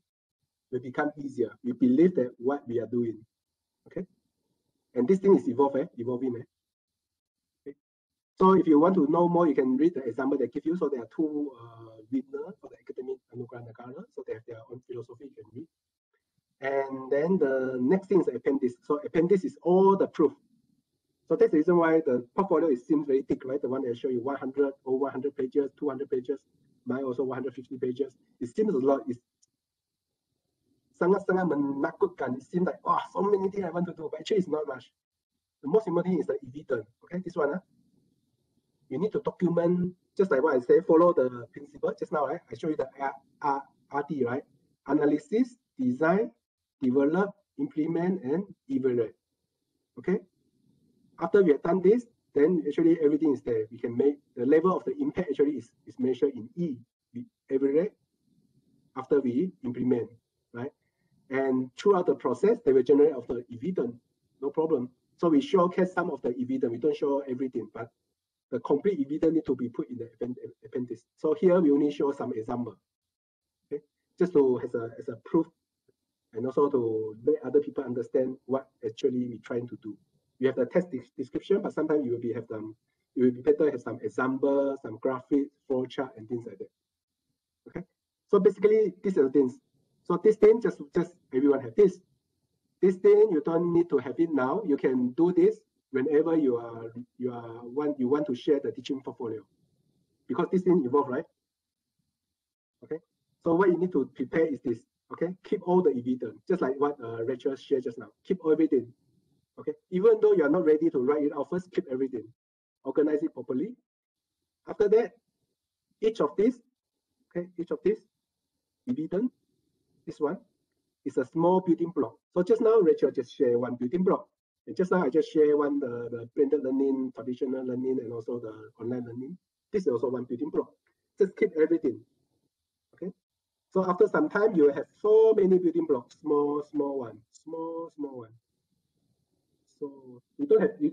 [SPEAKER 1] will become easier. We believe that what we are doing, okay? And this thing is evolving. Okay? So if you want to know more, you can read the example they give you. So there are two winners for the Academic Anugerah Negara. So they have their own philosophy you can read. And then the next thing is appendix. So appendix is all the proof. So that's the reason why the portfolio seems very thick, right? The one that I show you 100 pages, 200 pages, mine also 150 pages. It seems a lot. It's sangat-sangat menakutkan. It seems like, oh, so many things I want to do, but actually it's not much. The most important thing is the evidence. Okay, this one, you need to document, just like what I say, follow the principle just now, right? I show you the RD, right? Analysis, design, develop, implement, and evaluate. Okay? After we have done this, then actually everything is there. We can make the level of the impact actually is measured in E. We evaluate after we implement, right? And throughout the process, they will generate of the evidence, no problem. So we showcase some of the evidence. We don't show everything, but the complete evidence need to be put in the appendix. So here we only show some example, okay? Just to as a proof and also to let other people understand what actually we're trying to do. You have the text description, but sometimes you will be better have some example, some graphic, flow chart, and things like that. Okay. So basically, these are the things. So this thing, just everyone have this. This thing you don't need to have it now. You can do this whenever you want to share the teaching portfolio, because this thing evolve, right? Okay. So what you need to prepare is this. Okay. Keep all the evidence, just like what Rachel shared just now. Keep everything. Okay. Even though you are not ready to write it out first, keep everything. Organize it properly. After that, each of these evidence, this one is a small building block. So just now Rachel just shared one building block. And just now I just share one the blended learning, traditional learning, and also the online learning. This is also one building block. Just keep everything. Okay. So after some time, you have so many building blocks, small one. So you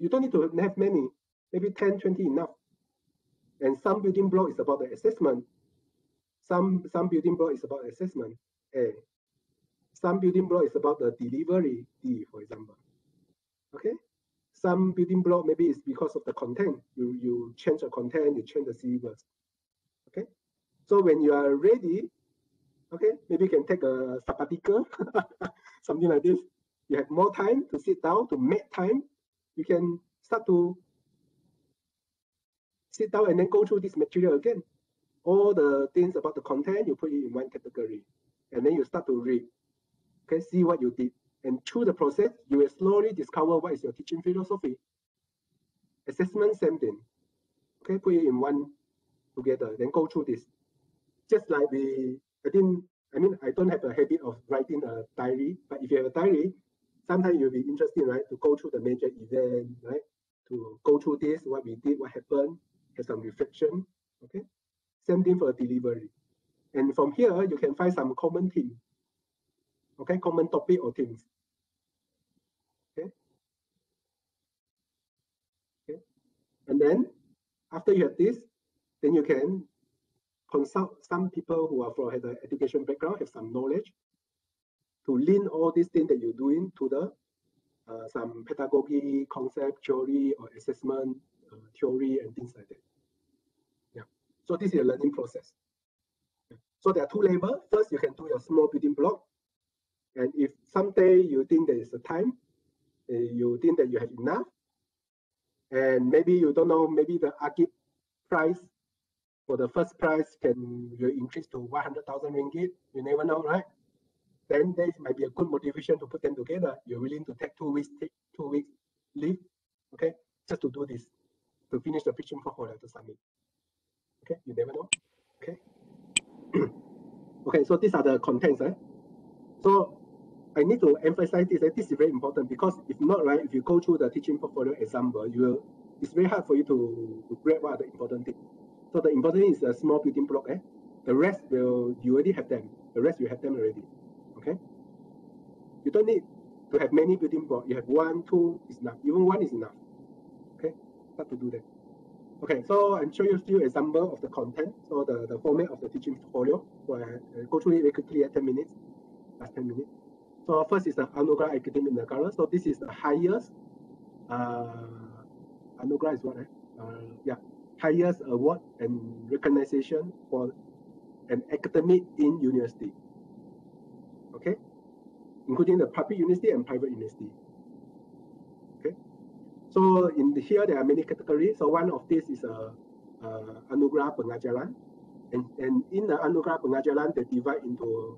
[SPEAKER 1] don't need to have many, maybe 10, 20 enough. And some building block is about the assessment. Some building block is about assessment, A. Some building block is about the delivery, D, for example. Okay. Some building block maybe it's because of the content. You change the content, you change the syllabus. Okay. So when you are ready, okay, maybe you can take a sabbatical, something like this. You have more time to sit down, to make time. You can start to sit down and then go through this material again. All the things about the content, you put it in one category. And then you start to read. Okay, see what you did. And through the process, you will slowly discover what is your teaching philosophy. Assessment, same thing. Okay, put it in one together, then go through this. Just like I don't have a habit of writing a diary, but if you have a diary, sometimes you'll be interested, right, to go through the major event, right, to go through this, what we did, what happened, have some reflection. Okay, same thing for delivery. And from here, you can find some common theme. Okay, common topic or themes. Okay. Okay. And then after you have this, then you can consult some people who are from the education background, have some knowledge, to link all these things that you're doing to the some pedagogy, concept, theory, or assessment theory, and things like that. Yeah. So this is a learning process. Yeah. So there are two levels. First, you can do your small building block. And if someday you think there is a time, you think that you have enough, and maybe you don't know, maybe the Akib price for the first prize will increase to 100,000 ringgit. You never know, right? Then there might be a good motivation to put them together. You're willing to take 2 weeks, leave, okay, just to do this, to finish the pitching portfolio to submit. Okay, you never know. Okay. Okay, so these are the contents, right? So I need to emphasize this. This is very important, because if not, right, if you go through the teaching portfolio example, it's very hard for you to grab what are the important things. So the important thing is a small building block. The rest you already have them. The rest you have them already. Okay. You don't need to have many building blocks. You have 1, 2 is enough. Even 1 is enough. Okay. Start to do that. Okay. So I'm showing you a few examples of the content. So the format of the teaching portfolio. So I go through it very quickly at 10 minutes. Last 10 minutes. So first is the Anugerah Akademik Negara. So this is the highest. Anugerah is what? Highest award and recognition for an academic in university. Okay, including the public university and private university. Okay, so here there are many categories. So one of these is Anugerah Pengajaran, and in the Anugerah Pengajaran they divide into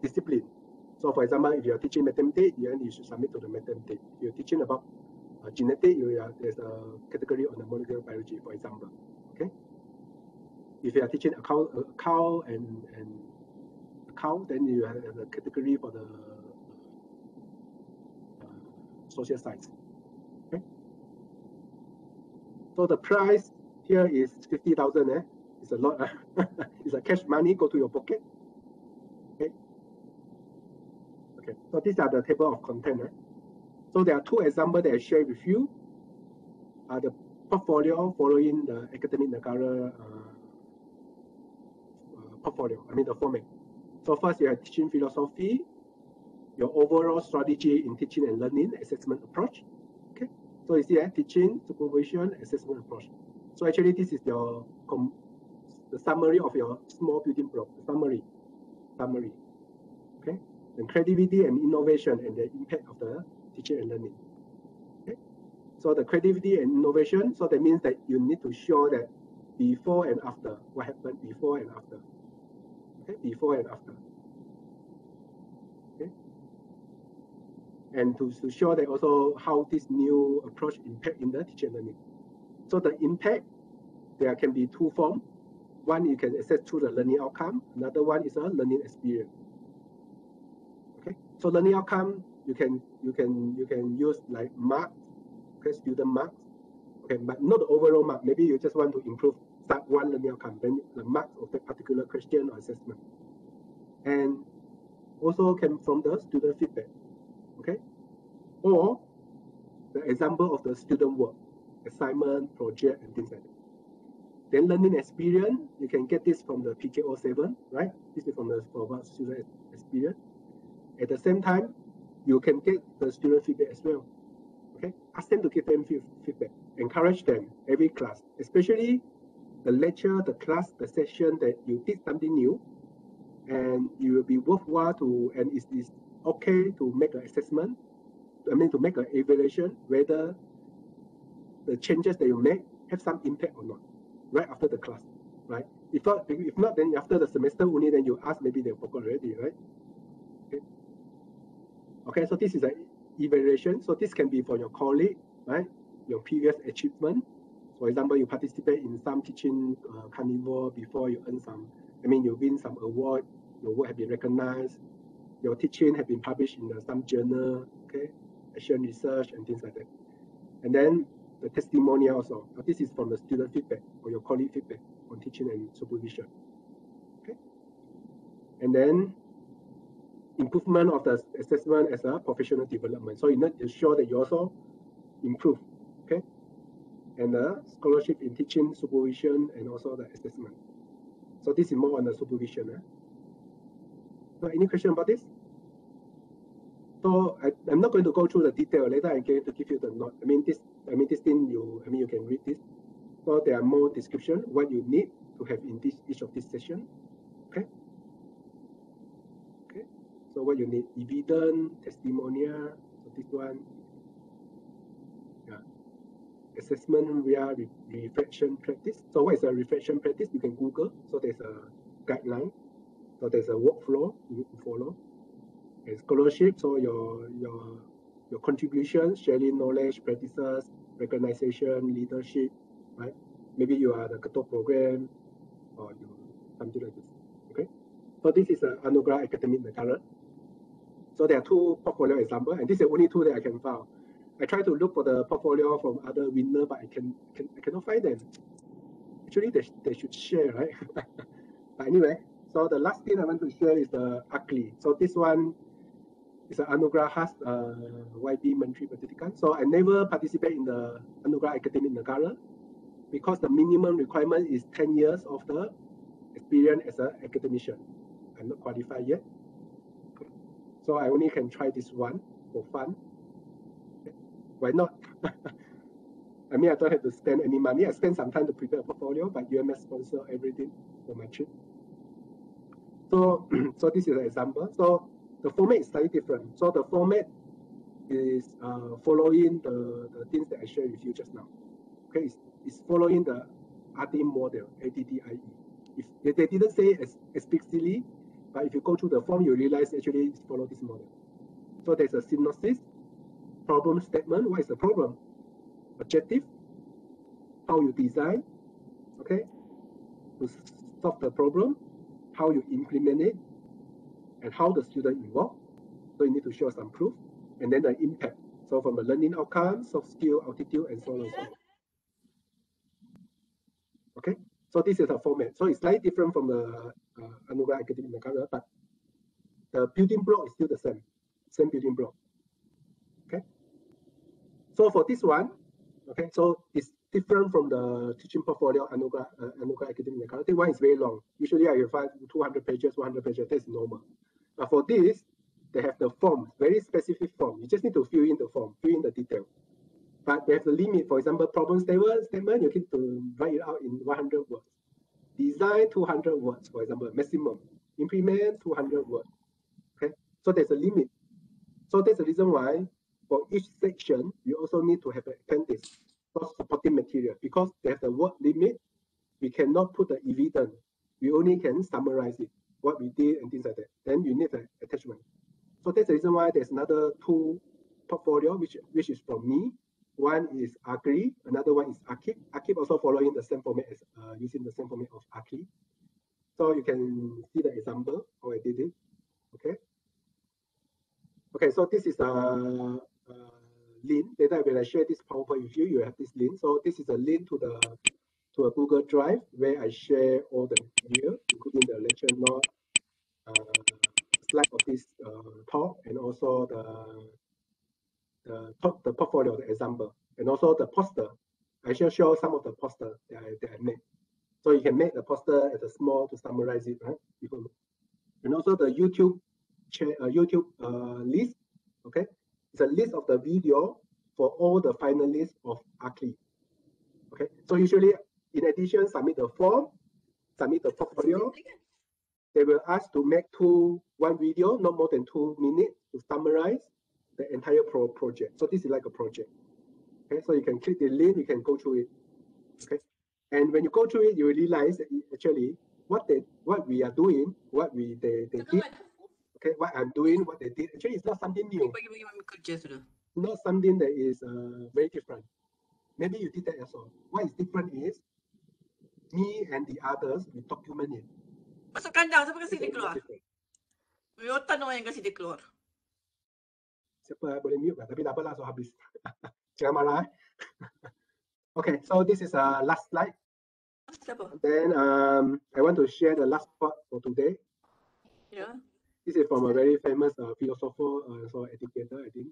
[SPEAKER 1] discipline. So for example, if you are teaching mathematics, you should submit to the mathematics. If you're teaching about genetic, there's a category on the molecular biology, for example. Okay. If you are teaching a cow, then you have a category for the social science. Okay. So the price here is 50,000. It's a lot. It's a cash money go to your pocket. Okay. Okay. So these are the table of content. So there are 2 examples that I share with you. The portfolio following the Academic Negara portfolio, the format. So first you have teaching philosophy, your overall strategy in teaching and learning assessment approach. Okay, so you see teaching, supervision, assessment approach. So actually this is your the summary of your small building block, summary. Okay, and creativity and innovation and the impact of the teaching and learning. Okay, so the creativity and innovation, so that means that you need to show that before and after, what happened before and after. Okay, before and after. Okay, and to show that also how this new approach impact in the teaching and learning. So the impact, there can be two forms. One you can assess through the learning outcome. Another one is a learning experience. Okay, so learning outcome you can use like marks, okay, student marks. Okay, but not the overall mark. Maybe you just want to improve that one learning outcome, then the marks of that particular question or assessment. And also came from the student feedback. Okay, or the example of the student work, assignment, project, and things like that. Then learning experience, you can get this from the PPKA 7, right? This is from the student experience. At the same time, you can get the student feedback as well. Okay, ask them to give them feedback. Encourage them every class, especially the lecture, the class, the session that you did something new, and it will be worthwhile to, and it is okay to make an assessment. I mean, to make an evaluation whether the changes that you make have some impact or not, right after the class, right? If not, then after the semester only, then you ask, maybe they forgot already, right? Okay. Okay, so this is an evaluation. So this can be for your colleague, right? Your previous achievement. For example, you participate in some teaching carnival before you earn some, I mean, you win some award, your work have been recognized, your teaching have been published in some journal, okay, Asian research and things like that. And then the testimonial also. This is from the student feedback or your colleague feedback on teaching and supervision. Okay. And then improvement of the assessment as a professional development. So you need to show that you also improve. Okay. And the scholarship in teaching, supervision, and also the assessment. So this is more on the supervision. So any question about this? So I'm not going to go through the detail. Later I'm going to give you the note. I mean this thing you can read this. So there are more description what you need to have in each of this session. Okay. Okay. So what you need: evidence, testimonial. So this one. Yeah. Assessment via reflection practice. So what is a reflection practice? You can Google. So there's a guideline. So there's a workflow you need to follow. And scholarship, so your contribution, sharing knowledge, practices, recognition, leadership, right? Maybe you are the Ketua program or you something like this. Okay. So this is an Anugerah Academic Negara. So there are two portfolio examples, and this is the only two that I can find. I try to look for the portfolio from other winners, but I cannot find them. Actually, they should share, right? But anyway, so the last thing I want to share is the ugly. So this one is an Anugerah Khas YB Menteri Pendidikan. So I never participate in the Anugerah Academic Negara because the minimum requirement is 10 years of the experience as an academician. I'm not qualified yet. So I only can try this one for fun. Why not? I mean, I don't have to spend any money. I spend some time to prepare a portfolio, but UMS sponsor everything for my trip. So, so this is an example. So the format is slightly different. So the format is following the things that I shared with you just now. Okay, it's following the ADDIE model, ADDIE. If they didn't say explicitly, but if you go through the form, you realize actually it's follow this model. So there's a synopsis, problem statement. What is the problem? Objective, how you design, okay, to solve the problem, how you implement it, and how the student involved. So you need to show some proof, and then the impact. So from the learning outcome, soft skill, altitude, and so on and so on. Okay, so this is a format. So it's slightly different from the Anugerah Academic Negara, but the building block is still the same building block. Okay, so for this one, okay, so it's different from the teaching portfolio Anugerah Academic Negara. This one is very long. Usually I find 200 pages, 100 pages. That's normal. But for this, they have the form, very specific form. You just need to fill in the form, fill in the detail. But they have the limit. For example, problem statement, you need to write it out in 100 words. Design 200 words, for example, maximum. Implement 200 words. Okay, so there's a limit. So that's the reason why for each section, you also need to have an appendix for supporting material, because they have the word limit. We cannot put the evidence. We only can summarize it, what we did and things like that. Then you need an attachment. So that's the reason why there's another two portfolio, which is from me. One is Agri, another one is Akib. Akib also following the same format as using the same format of Agri. So you can see the example how I did it. Okay. Okay, so this is a link. Later when I share this PowerPoint with you, you have this link. So this is a link to a Google Drive where I share all the material, including the lecture note, slide of this talk, and also the portfolio, the example, and also the poster. I shall show some of the poster that I made. So you can make the poster as a small to summarize it, right? And also the YouTube list. Okay, it's a list of the video for all the finalists of ACLI. Okay, so usually in addition, submit the form, submit the portfolio. They will ask to make one video, not more than 2 minutes, to summarize the entire project. So this is like a project. Okay, so you can click the link, you can go through it. Okay, and when you go through it, you realize that actually what we are doing, they did. Okay, what I'm doing, what they did, actually it's not something new. Not something that is very different. Maybe you did that as well. What is different is me and the others, we document it.
[SPEAKER 7] Masuk kandang, siapa kasi dia keluar? Toyota no yang kasi dia keluar.
[SPEAKER 1] Siapa boleh mute lah, tapi tak apalah, so habis. Jangan marah. Okay, so this is a last slide. Then I want to share the last part for today.
[SPEAKER 7] Yeah.
[SPEAKER 1] This is from a very famous philosopher, so educator, I think,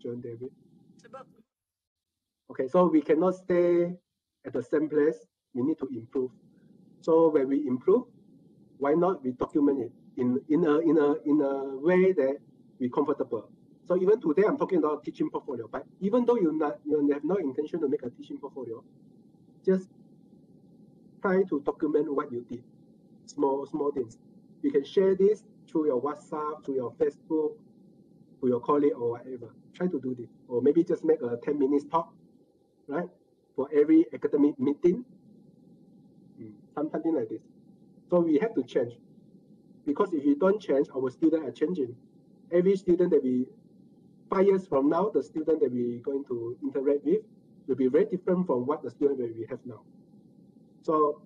[SPEAKER 1] John David. Okay, so we cannot stay at the same place. We need to improve. So when we improve, why not we document it in a way that we're comfortable. So even today I'm talking about teaching portfolio, but even though you have no intention to make a teaching portfolio, just try to document what you did. Small things. You can share this through your WhatsApp, through your Facebook, to your colleague or whatever. Try to do this. Or maybe just make a 10-minute talk, right? For every academic meeting. Something like this. So we have to change. Because if we don't change, our students are changing. Every student that 5 years from now, the student that we're going to interact with will be very different from what the student that we have now. So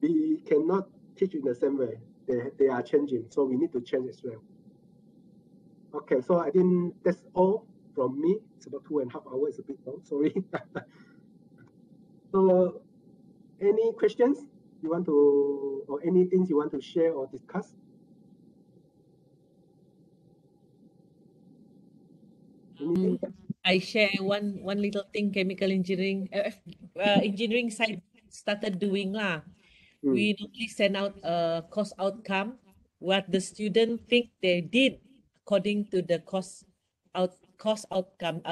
[SPEAKER 1] we cannot teach in the same way. They are changing, so we need to change as well. Okay, so I think that's all from me. It's about 2.5 hours, it's a bit long, sorry. So any questions you want to, or any things you want to share or discuss? Anything?
[SPEAKER 5] I share one little thing chemical engineering engineering side started doing lah. We normally send out a course outcome, what the student think they did according to the course outcome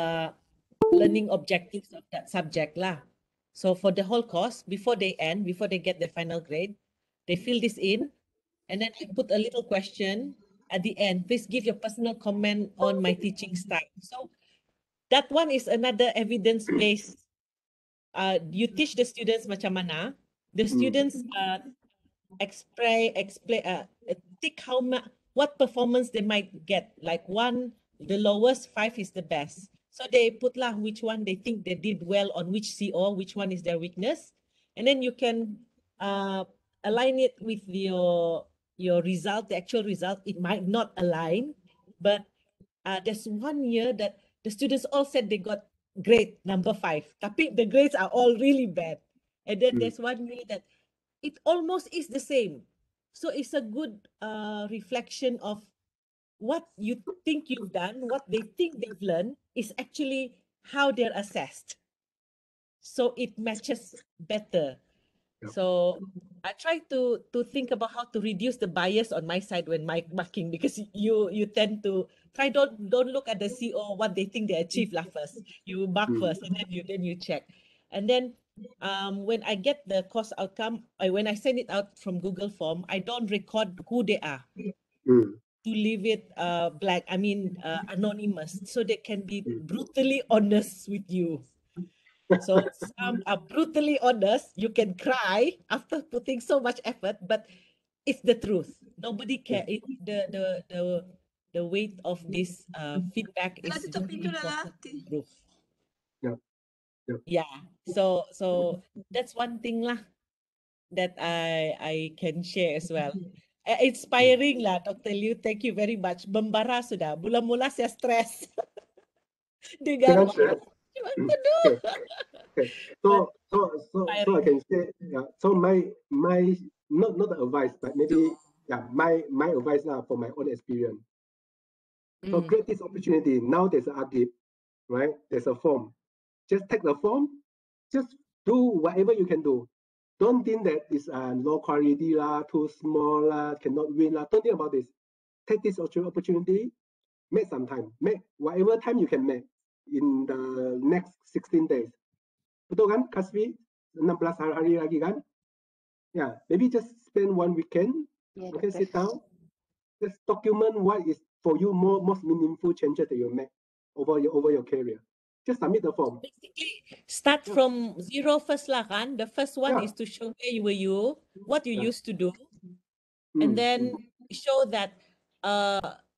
[SPEAKER 5] learning objectives of that subject lah. So for the whole course, before they get the final grade, they fill this in, and then I put a little question at the end. Please give your personal comment on my teaching style. So that one is another evidence-based. You teach the students macam mana, the students think what performance they might get. Like 1, the lowest, 5 is the best. So they put lah which one they think they did well on which CO, which one is their weakness, and then you can align it with your result, the actual result. It might not align, but there's 1 year that the students all said they got grade number 5. Tapi the grades are all really bad. And then there's 1 year that it almost is the same. So it's a good reflection of what you think you've done, what they think they've learned is actually how they're assessed. So it matches better. So I try to think about how to reduce the bias on my side when marking, because you tend to try don't look at the CO what they think they achieve lah first. You mark first, and then you check. And then when I get the course outcome, when I send it out from Google Form, I don't record who they are. To leave it blank, I mean anonymous, so they can be brutally honest with you. So some are brutally honest. You can cry after putting so much effort, but it's the truth. Nobody care. The weight of this feedback is very important to prove. Yeah. So that's one thing lah that I can share as well. Inspiring lah, Dr. Liew. Thank you very much. Membara sudah. Mula-mula saya stres. Dengar
[SPEAKER 1] Okay. So I can say, so my not the advice, but maybe my advice for my own experience. So create this opportunity. Now there's an Akademik, right? There's a form. Just take the form. Just do whatever you can do. Don't think that it's low quality lah, too small lah, cannot win lah. Don't think about this. Take this opportunity. Make some time. Make whatever time you can make in the next 16 days. Betul kan, Kasvi? 16 hari lagi kan? Yeah, maybe just spend one weekend. Okay, sit down. Just document what is for you most meaningful changes that you make over your career. Just submit the form.
[SPEAKER 5] Basically, start from zero first lah kan. The first one is to show where were you, what you used to do, and then show that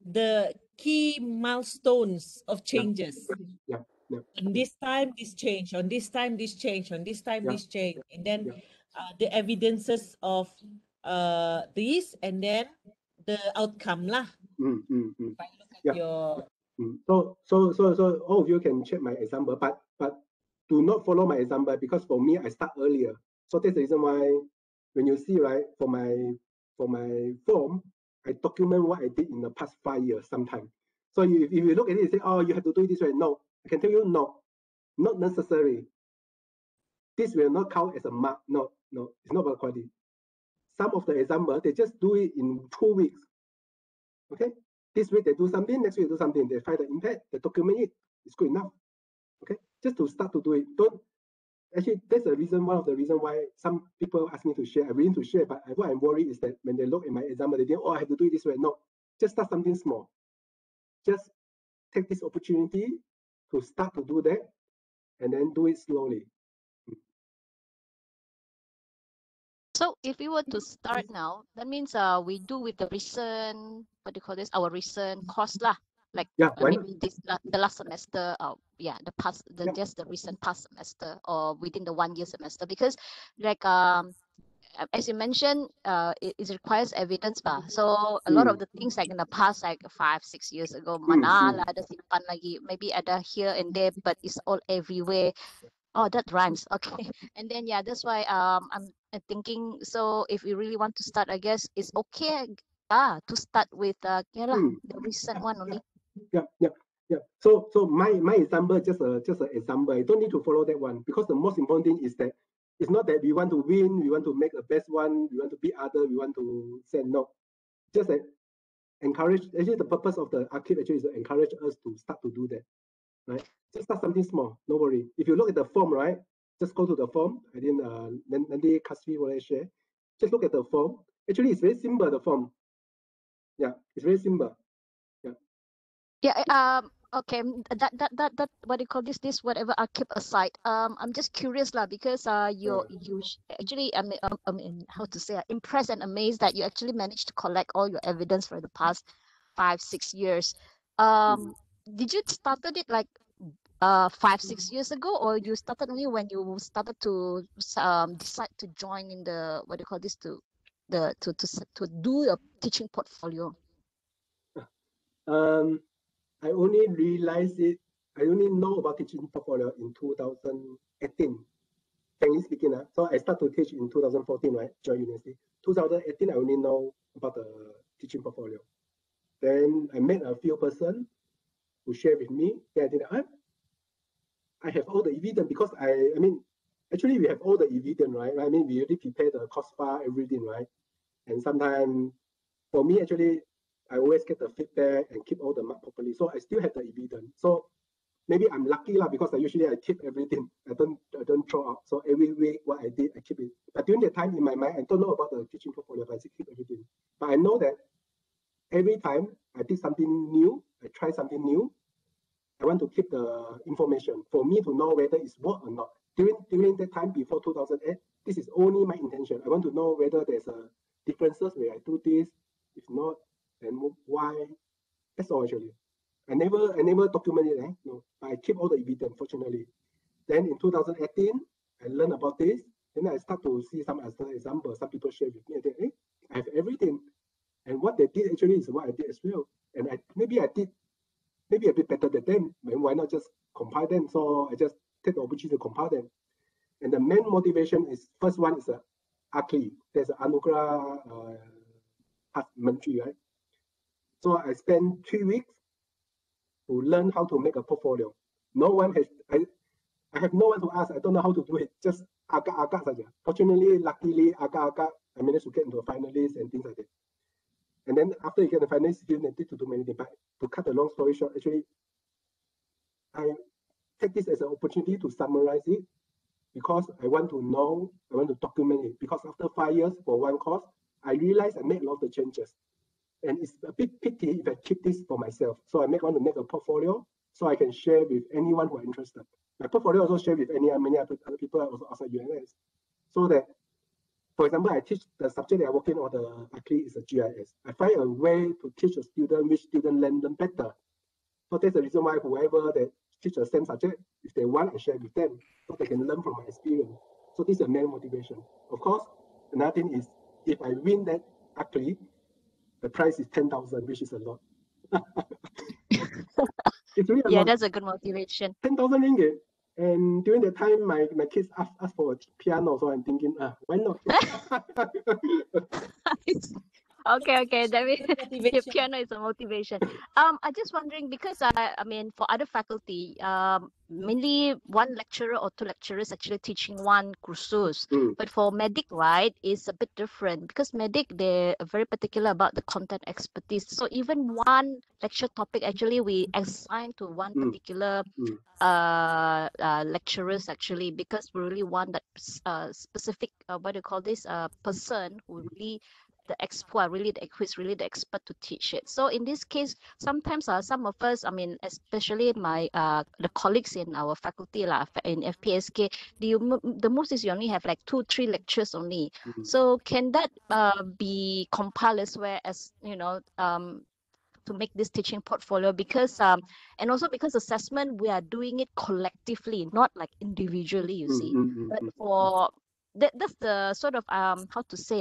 [SPEAKER 5] the key milestones of changes. On this time, this change. On this time, this change. On this time, this change. And then the evidences of these, and then the outcome lah. If I look at your.
[SPEAKER 1] So all of you can check my example, but do not follow my example, because for me I start earlier. So that's the reason why when you see, right, for my form, I document what I did in the past 5 years sometimes. So if you look at it and say, oh, you have to do it this way, no, I can tell you no, not necessary. This will not count as a mark. No, it's not about quality. Some of the example, they just do it in 2 weeks. Okay, this week they do something, next week they do something. They find the impact, they document it. It's good enough. Okay, just to start to do it. Don't actually. That's the reason. One of the reasons why some people ask me to share. I'm willing to share, but what I'm worried is that when they look at my example, they think, oh, I have to do it this way. No, just start something small. Just take this opportunity to start to do that, and then do it slowly.
[SPEAKER 3] So if we were to start now, that means we do with the recent, what do you call this, our recent course lah. Like maybe this the last semester, just the recent past semester, or within the 1 year semester, because like as you mentioned, it requires evidence bah. So a lot of the things like in the past, like 5-6 years ago, mana lah ada simpan lagi, maybe ada here and there, but it's all everywhere. Oh, that rhymes. Okay. And then that's why I'm thinking, so if we really want to start, I guess it's okay to start with the recent one only.
[SPEAKER 1] Yeah. So my example just an example. I don't need to follow that one, because the most important thing is that it's not that we want to win, we want to make the best one, we want to beat other, we want to say no. Just that encourage. Actually, the purpose of the Akademik actually is to encourage us to start to do that. Right? Just start something small. No worry. If you look at the form, right? Just go to the form. I didn't. Nanti Kasvi will share. Just look at the form. Actually, it's very simple. The form. Yeah, it's very simple.
[SPEAKER 3] Okay, that what do you call this whatever I keep aside. I'm just curious lah, because you actually, I mean how to say, impressed and amazed that you actually managed to collect all your evidence for the past 5-6 years. Did you started it like 5-6 years ago, or you started only when you started to decide to join in the, what do you call this, to do a teaching portfolio?
[SPEAKER 1] I only realized it. I only know about teaching portfolio in 2018. Frankly speaking, so I started to teach in 2014, right? Join university. 2018, I only know about the teaching portfolio. Then I met a few persons who shared with me. Then I have all the evidence, because I mean, actually we have all the evidence, right? I mean, we already prepare the course file, everything, right? And sometimes, for me, actually, I always get the feedback and keep all the mark properly. So I still have the evidence. So maybe I'm lucky lah, because I usually keep everything. I don't throw out. So every week what I did, I keep it. But during that time in my mind, I don't know about the teaching portfolio, but I still keep everything. But I know that every time I did something new, I try something new, I want to keep the information for me to know whether it's work or not. During that time before 2008, this is only my intention. I want to know whether there's a differences where I do this. If not, then why? That's all actually. I never documented it. No, but I keep all the evidence, fortunately. Then in 2018, I learned about this. Then I start to see some examples. Some people share with me. I think, I have everything. And what they did actually is what I did as well. And maybe I did a bit better than them. Why not just compile them? So I just take the opportunity to compile them. And the main motivation is, first one is AKLI. There's an Anugerah Mantri, right? So I spent 3 weeks to learn how to make a portfolio. No one has, I have no one to ask. I don't know how to do it. Just agak-agak saja. Fortunately, luckily, agak-agak, I managed to get into a finalist and things like that. And then after you get the finalist, you need to do many things. But to cut the long story short, actually, I take this as an opportunity to summarize it, because I want to know, I want to document it. Because after 5 years for one course, I realized I made a lot of changes. And it's a bit pity if I keep this for myself. So I want to make a portfolio so I can share with anyone who are interested. My portfolio also share with many other people also outside UNS. So that, for example, I teach the subject that I work in, or the AKLI is a GIS. I find a way to teach a student which student learn them better. So that's the reason why whoever that teach the same subject, if they want, I share with them so they can learn from my experience. So this is the main motivation. Of course, another thing is, if I win that AKLI, the price is 10,000, which is a lot. It's really a lot.
[SPEAKER 3] That's a good motivation.
[SPEAKER 1] 10,000 ringgit. And during that time, my kids asked for a piano, so I'm thinking, why not?
[SPEAKER 3] Okay. That means piano is a motivation. I just wondering, because I mean, for other faculty, mainly one lecturer or two lecturers actually teaching one kursus. But for medic, right, it's a bit different, because medic, they're very particular about the content expertise. So even one lecture topic, actually, we assign to one particular lecturers, actually, because we really want that specific what do you call this person who really the expert, who is really the expert to teach it. So in this case, sometimes some of us, I mean, especially my the colleagues in our faculty in FPSK, the most is you only have like 2-3 lectures only. So can that be compiled as well as, you know, to make this teaching portfolio? Because and also because assessment, we are doing it collectively, not like individually, you see. But for that's the sort of how to say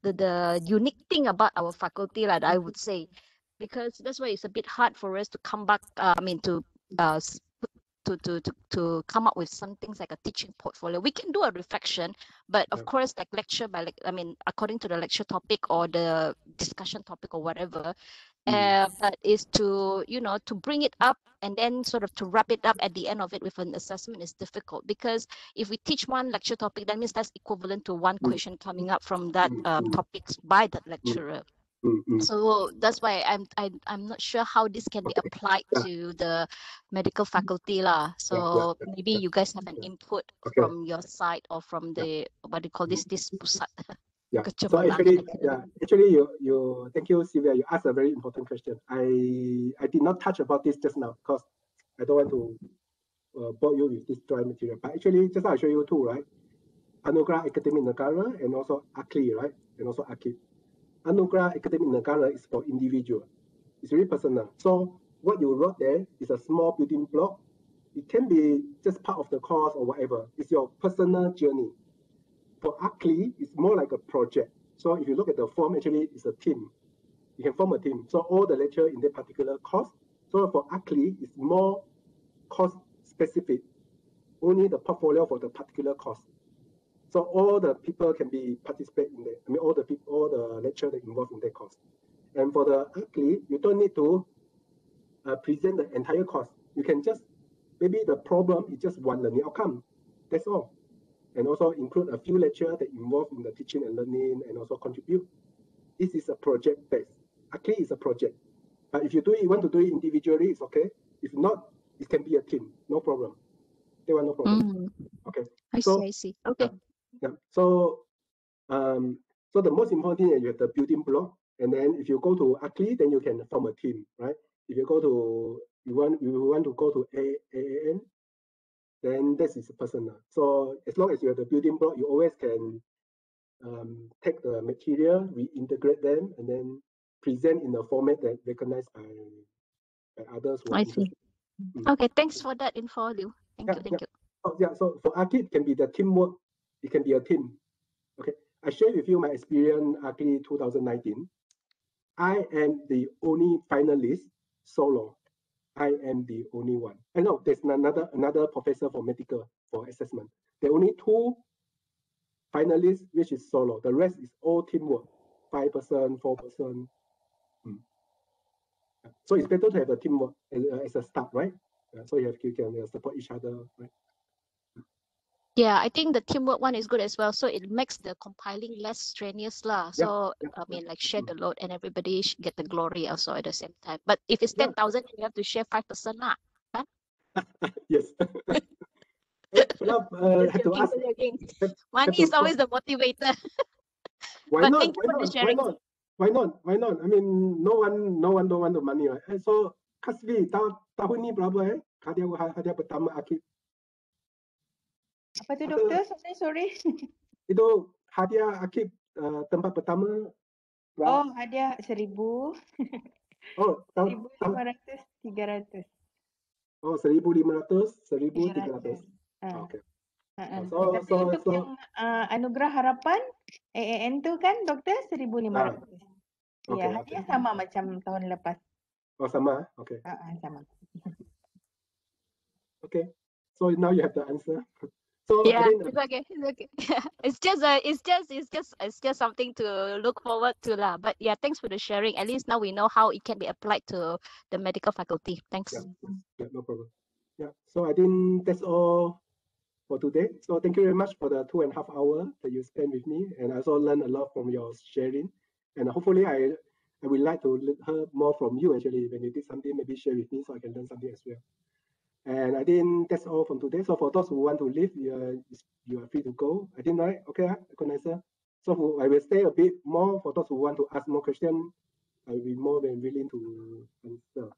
[SPEAKER 3] the unique thing about our faculty, like I would say, because that's why it's a bit hard for us to come back. I mean, to come up with some things like a teaching portfolio. We can do a reflection, but of course, like lecture by I mean, according to the lecture topic or the discussion topic or whatever. But is to, you know, to bring it up and then sort of to wrap it up at the end of it with an assessment is difficult, because if we teach one lecture topic, that means that's equivalent to one question coming up from that topics by that lecturer. So that's why I'm not sure how this can be applied to the medical faculty lah. So maybe you guys have an input from your side or from the what do you call this Pusat.
[SPEAKER 1] So actually, you thank you, Sylvia. You asked a very important question. I did not touch about this just now because I don't want to bore you with this dry material. But actually, just now I show you two, right? Anugerah Akademik Negara and also AKLI, right? And also AKIP. Anugerah Akademik Negara is for individual. It's really personal. So what you wrote there is a small building block. It can be just part of the course or whatever. It's your personal journey. For AKLI, it's more like a project. So if you look at the form, actually, it's a team. You can form a team. So all the lecture in that particular course. So for AKLI, it's more course specific. Only the portfolio for the particular course. So all the people can be participate in that. I mean, all the lecture that involved in that course. And for the AKLI, you don't need to present the entire course. You can just, maybe the problem is just one learning outcome. That's all. and also include a few lectures that involve in the teaching and learning and also contribute. This is a project based. Actually, it's a project. But if you want to do it individually, it's okay. If not, it can be a team. No problem. There were no problem. Okay.
[SPEAKER 3] I see. Okay.
[SPEAKER 1] Yeah. So the most important thing is you have the building block, and then if you go to ACLI, then you can form a team, right? If you go to you want to go to AAN, then this is personal. So as long as you have the building block, you always can take the material, reintegrate them, and then present in a format that recognized by others who are interested.
[SPEAKER 3] Okay, thanks for that info, Liew. Thank you.
[SPEAKER 1] Oh, yeah, so for ACLI, it can be the teamwork. It can be a team. Okay, I share with you my experience ACLI 2019. I am the only finalist solo. I am the only one. I know there's another professor for medical for assessment. There are only 2 finalists, which is solo. The rest is all teamwork. 5%, 4%. So it's better to have a teamwork as a start, right? So you can support each other, right?
[SPEAKER 3] Yeah, I think the teamwork one is good as well. So it makes the compiling less strenuous lah. So I mean, like share the load and everybody get the glory also at the same time. But if it's 10,000, you have to share 5% lah. Huh?
[SPEAKER 1] Yes. Prof, have to ask.
[SPEAKER 3] Money is always the motivator.
[SPEAKER 1] Why
[SPEAKER 3] But
[SPEAKER 1] not?
[SPEAKER 3] thank you for the sharing.
[SPEAKER 1] Why not? I mean, no one don't want the money, right? And so, Kasvi, tahun ni berapa hadiah pertama Akib?
[SPEAKER 2] Apa tu doktor? Sorry.
[SPEAKER 1] Itu hadiah Akib tempat pertama.
[SPEAKER 2] Oh, hadiah 1,000.
[SPEAKER 1] Oh,
[SPEAKER 2] 1,500, 300.
[SPEAKER 1] Oh, 1,500, 1,300. Okay.
[SPEAKER 2] Tapi untuk yang anugerah harapan AAN tu kan doktor 1,500. Ya, hadiah sama macam tahun lepas.
[SPEAKER 1] Oh, sama. Okay.
[SPEAKER 2] Sama.
[SPEAKER 1] Okay. So now you have the answer. So
[SPEAKER 3] yeah, it's okay. It's just something to look forward to lah. But yeah, thanks for the sharing. At least now we know how it can be applied to the medical faculty. Thanks.
[SPEAKER 1] Yeah, no problem. Yeah. So I think that's all for today. So thank you very much for the 2.5 hours that you spent with me, and I also learned a lot from your sharing. And hopefully I would like to hear more from you actually. When you did something, maybe share with me so I can learn something as well. And I think that's all from today. So for those who want to leave, you are free to go. I think, right? Okay, recognizer. So I will stay a bit more. For those who want to ask more questions, I will be more than willing to answer.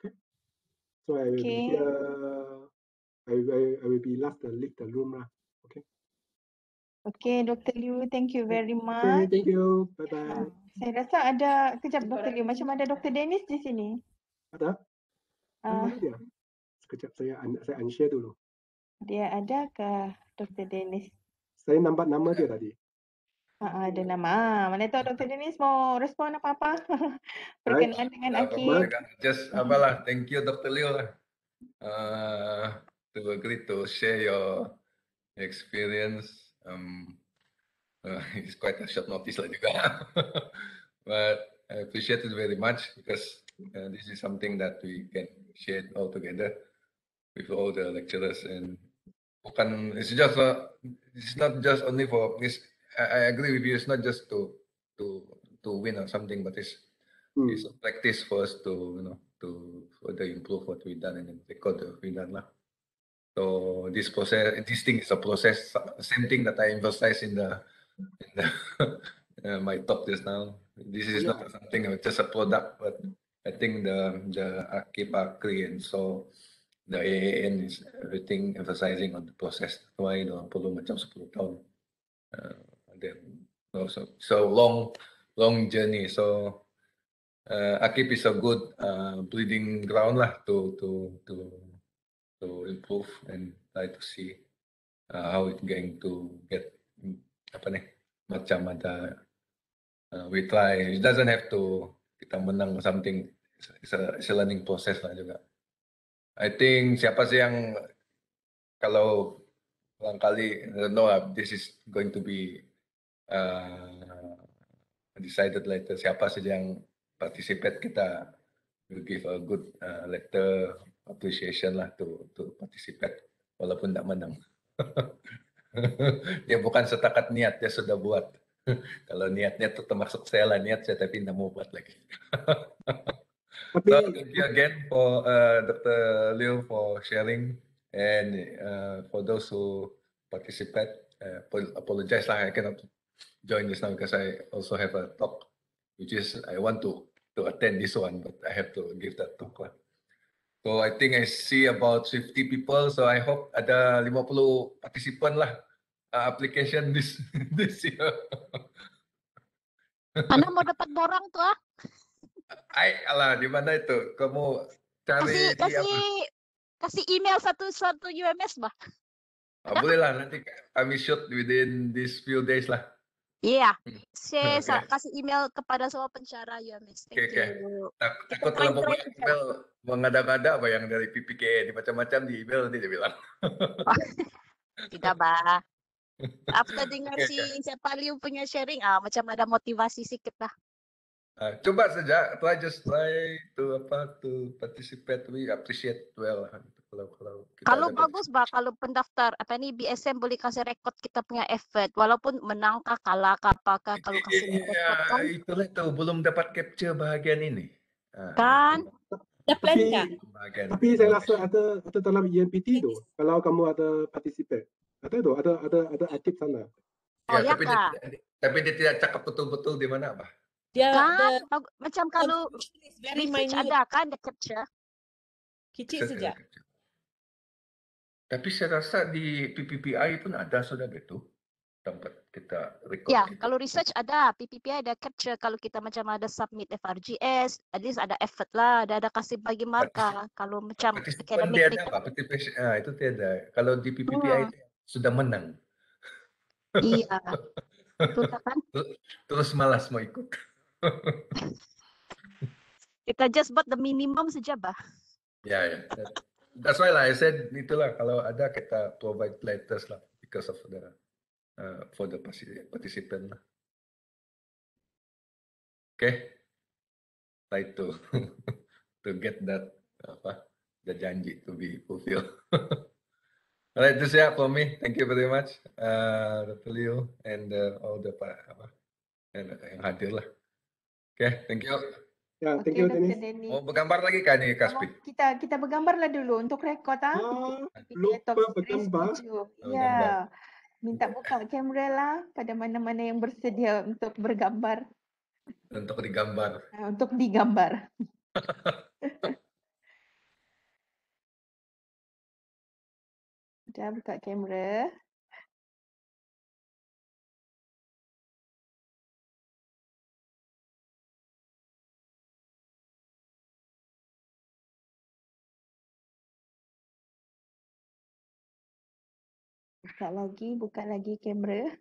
[SPEAKER 1] Okay. So I will be here. I will be last to leave the room. Okay.
[SPEAKER 2] Okay, Dr. Liew, thank you very much.
[SPEAKER 1] Okay, thank you. Bye-bye.
[SPEAKER 2] Saya rasa ada, kejap Dr. Liew, macam ada Dr. Denis di sini.
[SPEAKER 1] Ada? Mana dia? Sekejap saya unshare dulu.
[SPEAKER 2] Dia ada ke Dr. Denis?
[SPEAKER 1] Saya nampak nama dia tadi.
[SPEAKER 2] Ada nama. Mana tahu Dr. Denis mau respon apa-apa berkenaan dengan Akib.
[SPEAKER 8] Just thank you Dr. Liew to agree to share your experience. It's quite a short notice lah juga. But I appreciate it very much because this is something that we can share all together with all the lecturers, and it's not just only for this. I agree with you. It's not just to win or something, but it's a practice for us to to further improve what we've done and then record what we've done lah. So this thing is a process. Same thing that I emphasized in the my talk just now. This is not something just a product, but I think the Akib and so the AAN is everything emphasizing on the process. Why perlu macam 10 tahun. Then also so long journey. So Akib is a good breeding ground lah to improve and try to see how it's going to get macam ada we try. It doesn't have to kita menang something. It's a learning process lah juga. I think siapa sih yang kalau barangkali this is going to be decided later, siapa saja yang participate, kita will give a good letter appreciation lah to participate walaupun tak menang. Dia bukan setakat niat, dia sudah buat. Kalau niatnya itu termasuk saya lah niat saya tapi tidak mau buat lagi. So thank you again for Dr. Liew for sharing and for those who participate. Apologize lah, I cannot join this now because I also have a talk, which is I want to attend this one, but I have to give that talk lah. So I think I see about 50 people, so I hope ada 50 partisipan lah application this year.
[SPEAKER 3] Mana mau dapat borang tuh ah?
[SPEAKER 8] Alah, di mana itu? Kamu cari
[SPEAKER 3] kasih email satu UMS bah.
[SPEAKER 8] Boleh lah, nanti kami shoot within these few days lah.
[SPEAKER 3] Iya, saya kasih email kepada semua pencara UMS. Thank you.
[SPEAKER 8] Takut kalau pokoknya email mengada-ngada apa yang dari PPKA, macam-macam di email nanti dia bilang.
[SPEAKER 3] Tidak bah. After dengar siapa Liew punya sharing, macam ada motivasi sedikit lah.
[SPEAKER 8] Coba saja, just try to participate. We appreciate well. Kalau
[SPEAKER 3] bagus bah, kalau pendaftar BSM boleh kasih rekod kita punya effort, walaupun menang kah kalah kah apakah kalau kasih rekod kan.
[SPEAKER 8] Itulah itu belum dapat capture bahagian ini.
[SPEAKER 3] Kan?
[SPEAKER 1] Tapi saya rasa ada dalam ENPT tu, kalau kamu ada participate, ada aktif sana.
[SPEAKER 3] Ya,
[SPEAKER 8] tapi dia tidak cakap betul-betul di mana bah.
[SPEAKER 3] Kan, macam kalau research ada kan the capture.
[SPEAKER 5] Kecil saja.
[SPEAKER 8] Tapi saya rasa di PPKA pun ada sudah itu tempat kita record.
[SPEAKER 3] Ya, kalau research ada, PPKA ada capture. Kalau kita macam ada submit FRGS, at least ada effort lah, ada kasih bagi markah. Kalau macam akademik
[SPEAKER 8] itu tiada. Kalau di PPKA sudah menang.
[SPEAKER 3] Iya. Betul kan?
[SPEAKER 8] Terus malas mau ikut.
[SPEAKER 3] Kita just buat the minimum saja bah.
[SPEAKER 8] Ya. That's why lah I said itulah kalau ada kita provide letters lah because of the for the participant lah. Okay. Try to get that the janji to be fulfilled. Alright, this is for me. Thank you very much, Dr. Liew and all the yang hadir lah. Okay, thank you.
[SPEAKER 1] Ya, thank you Denis.
[SPEAKER 8] Mau bergambar lagi kan ni Kaspi?
[SPEAKER 2] Kita bergambarlah dulu untuk rekod
[SPEAKER 1] lupa bergambar.
[SPEAKER 2] Ya. Minta buka kamera lah pada mana-mana yang bersedia untuk bergambar.
[SPEAKER 8] Untuk digambar.
[SPEAKER 2] Untuk digambar. Dah buka kamera. Buka lagi kamera.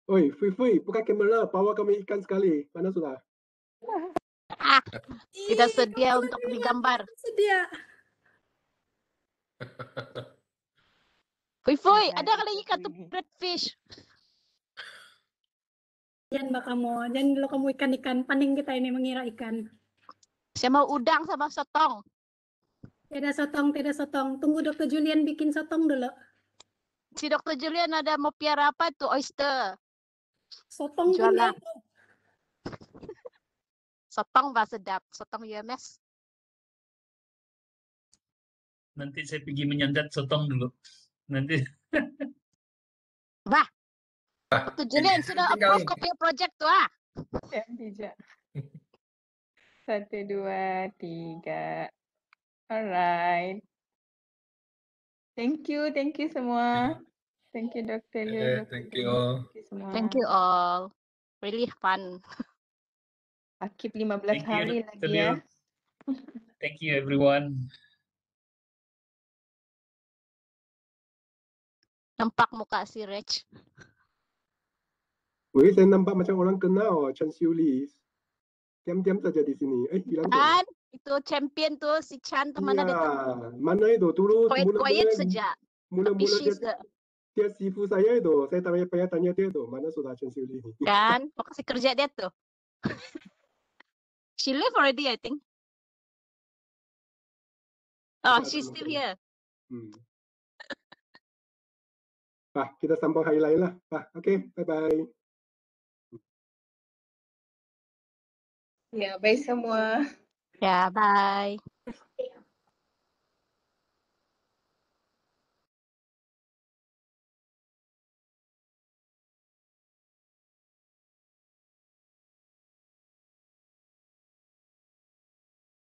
[SPEAKER 1] Oi, Fui, buka kamera, bawa kami ikan sekali. Mana sudah?
[SPEAKER 3] Tidak sedia untuk digambar.
[SPEAKER 6] Sedia.
[SPEAKER 3] Fui, ada lagi kata breadfish.
[SPEAKER 6] Jangan kalau kamu ikan-ikan, paning kita ini mengira ikan.
[SPEAKER 3] Saya mau udang sama sotong.
[SPEAKER 6] Tidak sotong. Tunggu Dr. Julian bikin sotong dulu.
[SPEAKER 3] Si Dr. Julian ada mau piara apa tuh? Oyster.
[SPEAKER 6] Sotong
[SPEAKER 3] jualan. Sotong bah sedap. Sotong UMS.
[SPEAKER 9] Nanti saya pergi menyandat sotong dulu. Nanti.
[SPEAKER 3] Bah. Dr. Julian sudah approve copy project tuh ah.
[SPEAKER 2] Ya, bijak. 1, 2, 3. Alright. Thank you semua. Thank you Dr. Liew.
[SPEAKER 8] Thank you.
[SPEAKER 3] Thank you all. Really fun.
[SPEAKER 2] Akib 15 hari lagi ya.
[SPEAKER 9] Thank you everyone.
[SPEAKER 3] Nampak muka si Rich.
[SPEAKER 1] Wih, saya nampak macam orang kenal Chan Siu Lee. Diam-diam saja di sini. Hilang.
[SPEAKER 3] Kan? Itu champion tuh si Chan tuh mana dia tuh?
[SPEAKER 1] Mana itu dulu
[SPEAKER 3] quiet saja.
[SPEAKER 1] Mula-mula dia sifu saya itu. Saya tanya dia tuh, mana sudah Chan Siu Lee?
[SPEAKER 3] Kan? Mau kasih kerja dia tuh. She left already, I think. Oh, she's still here.
[SPEAKER 1] kita sambung hari lain lah. Okay, bye-bye.
[SPEAKER 2] Ya, bye semua.
[SPEAKER 3] Ya, bye.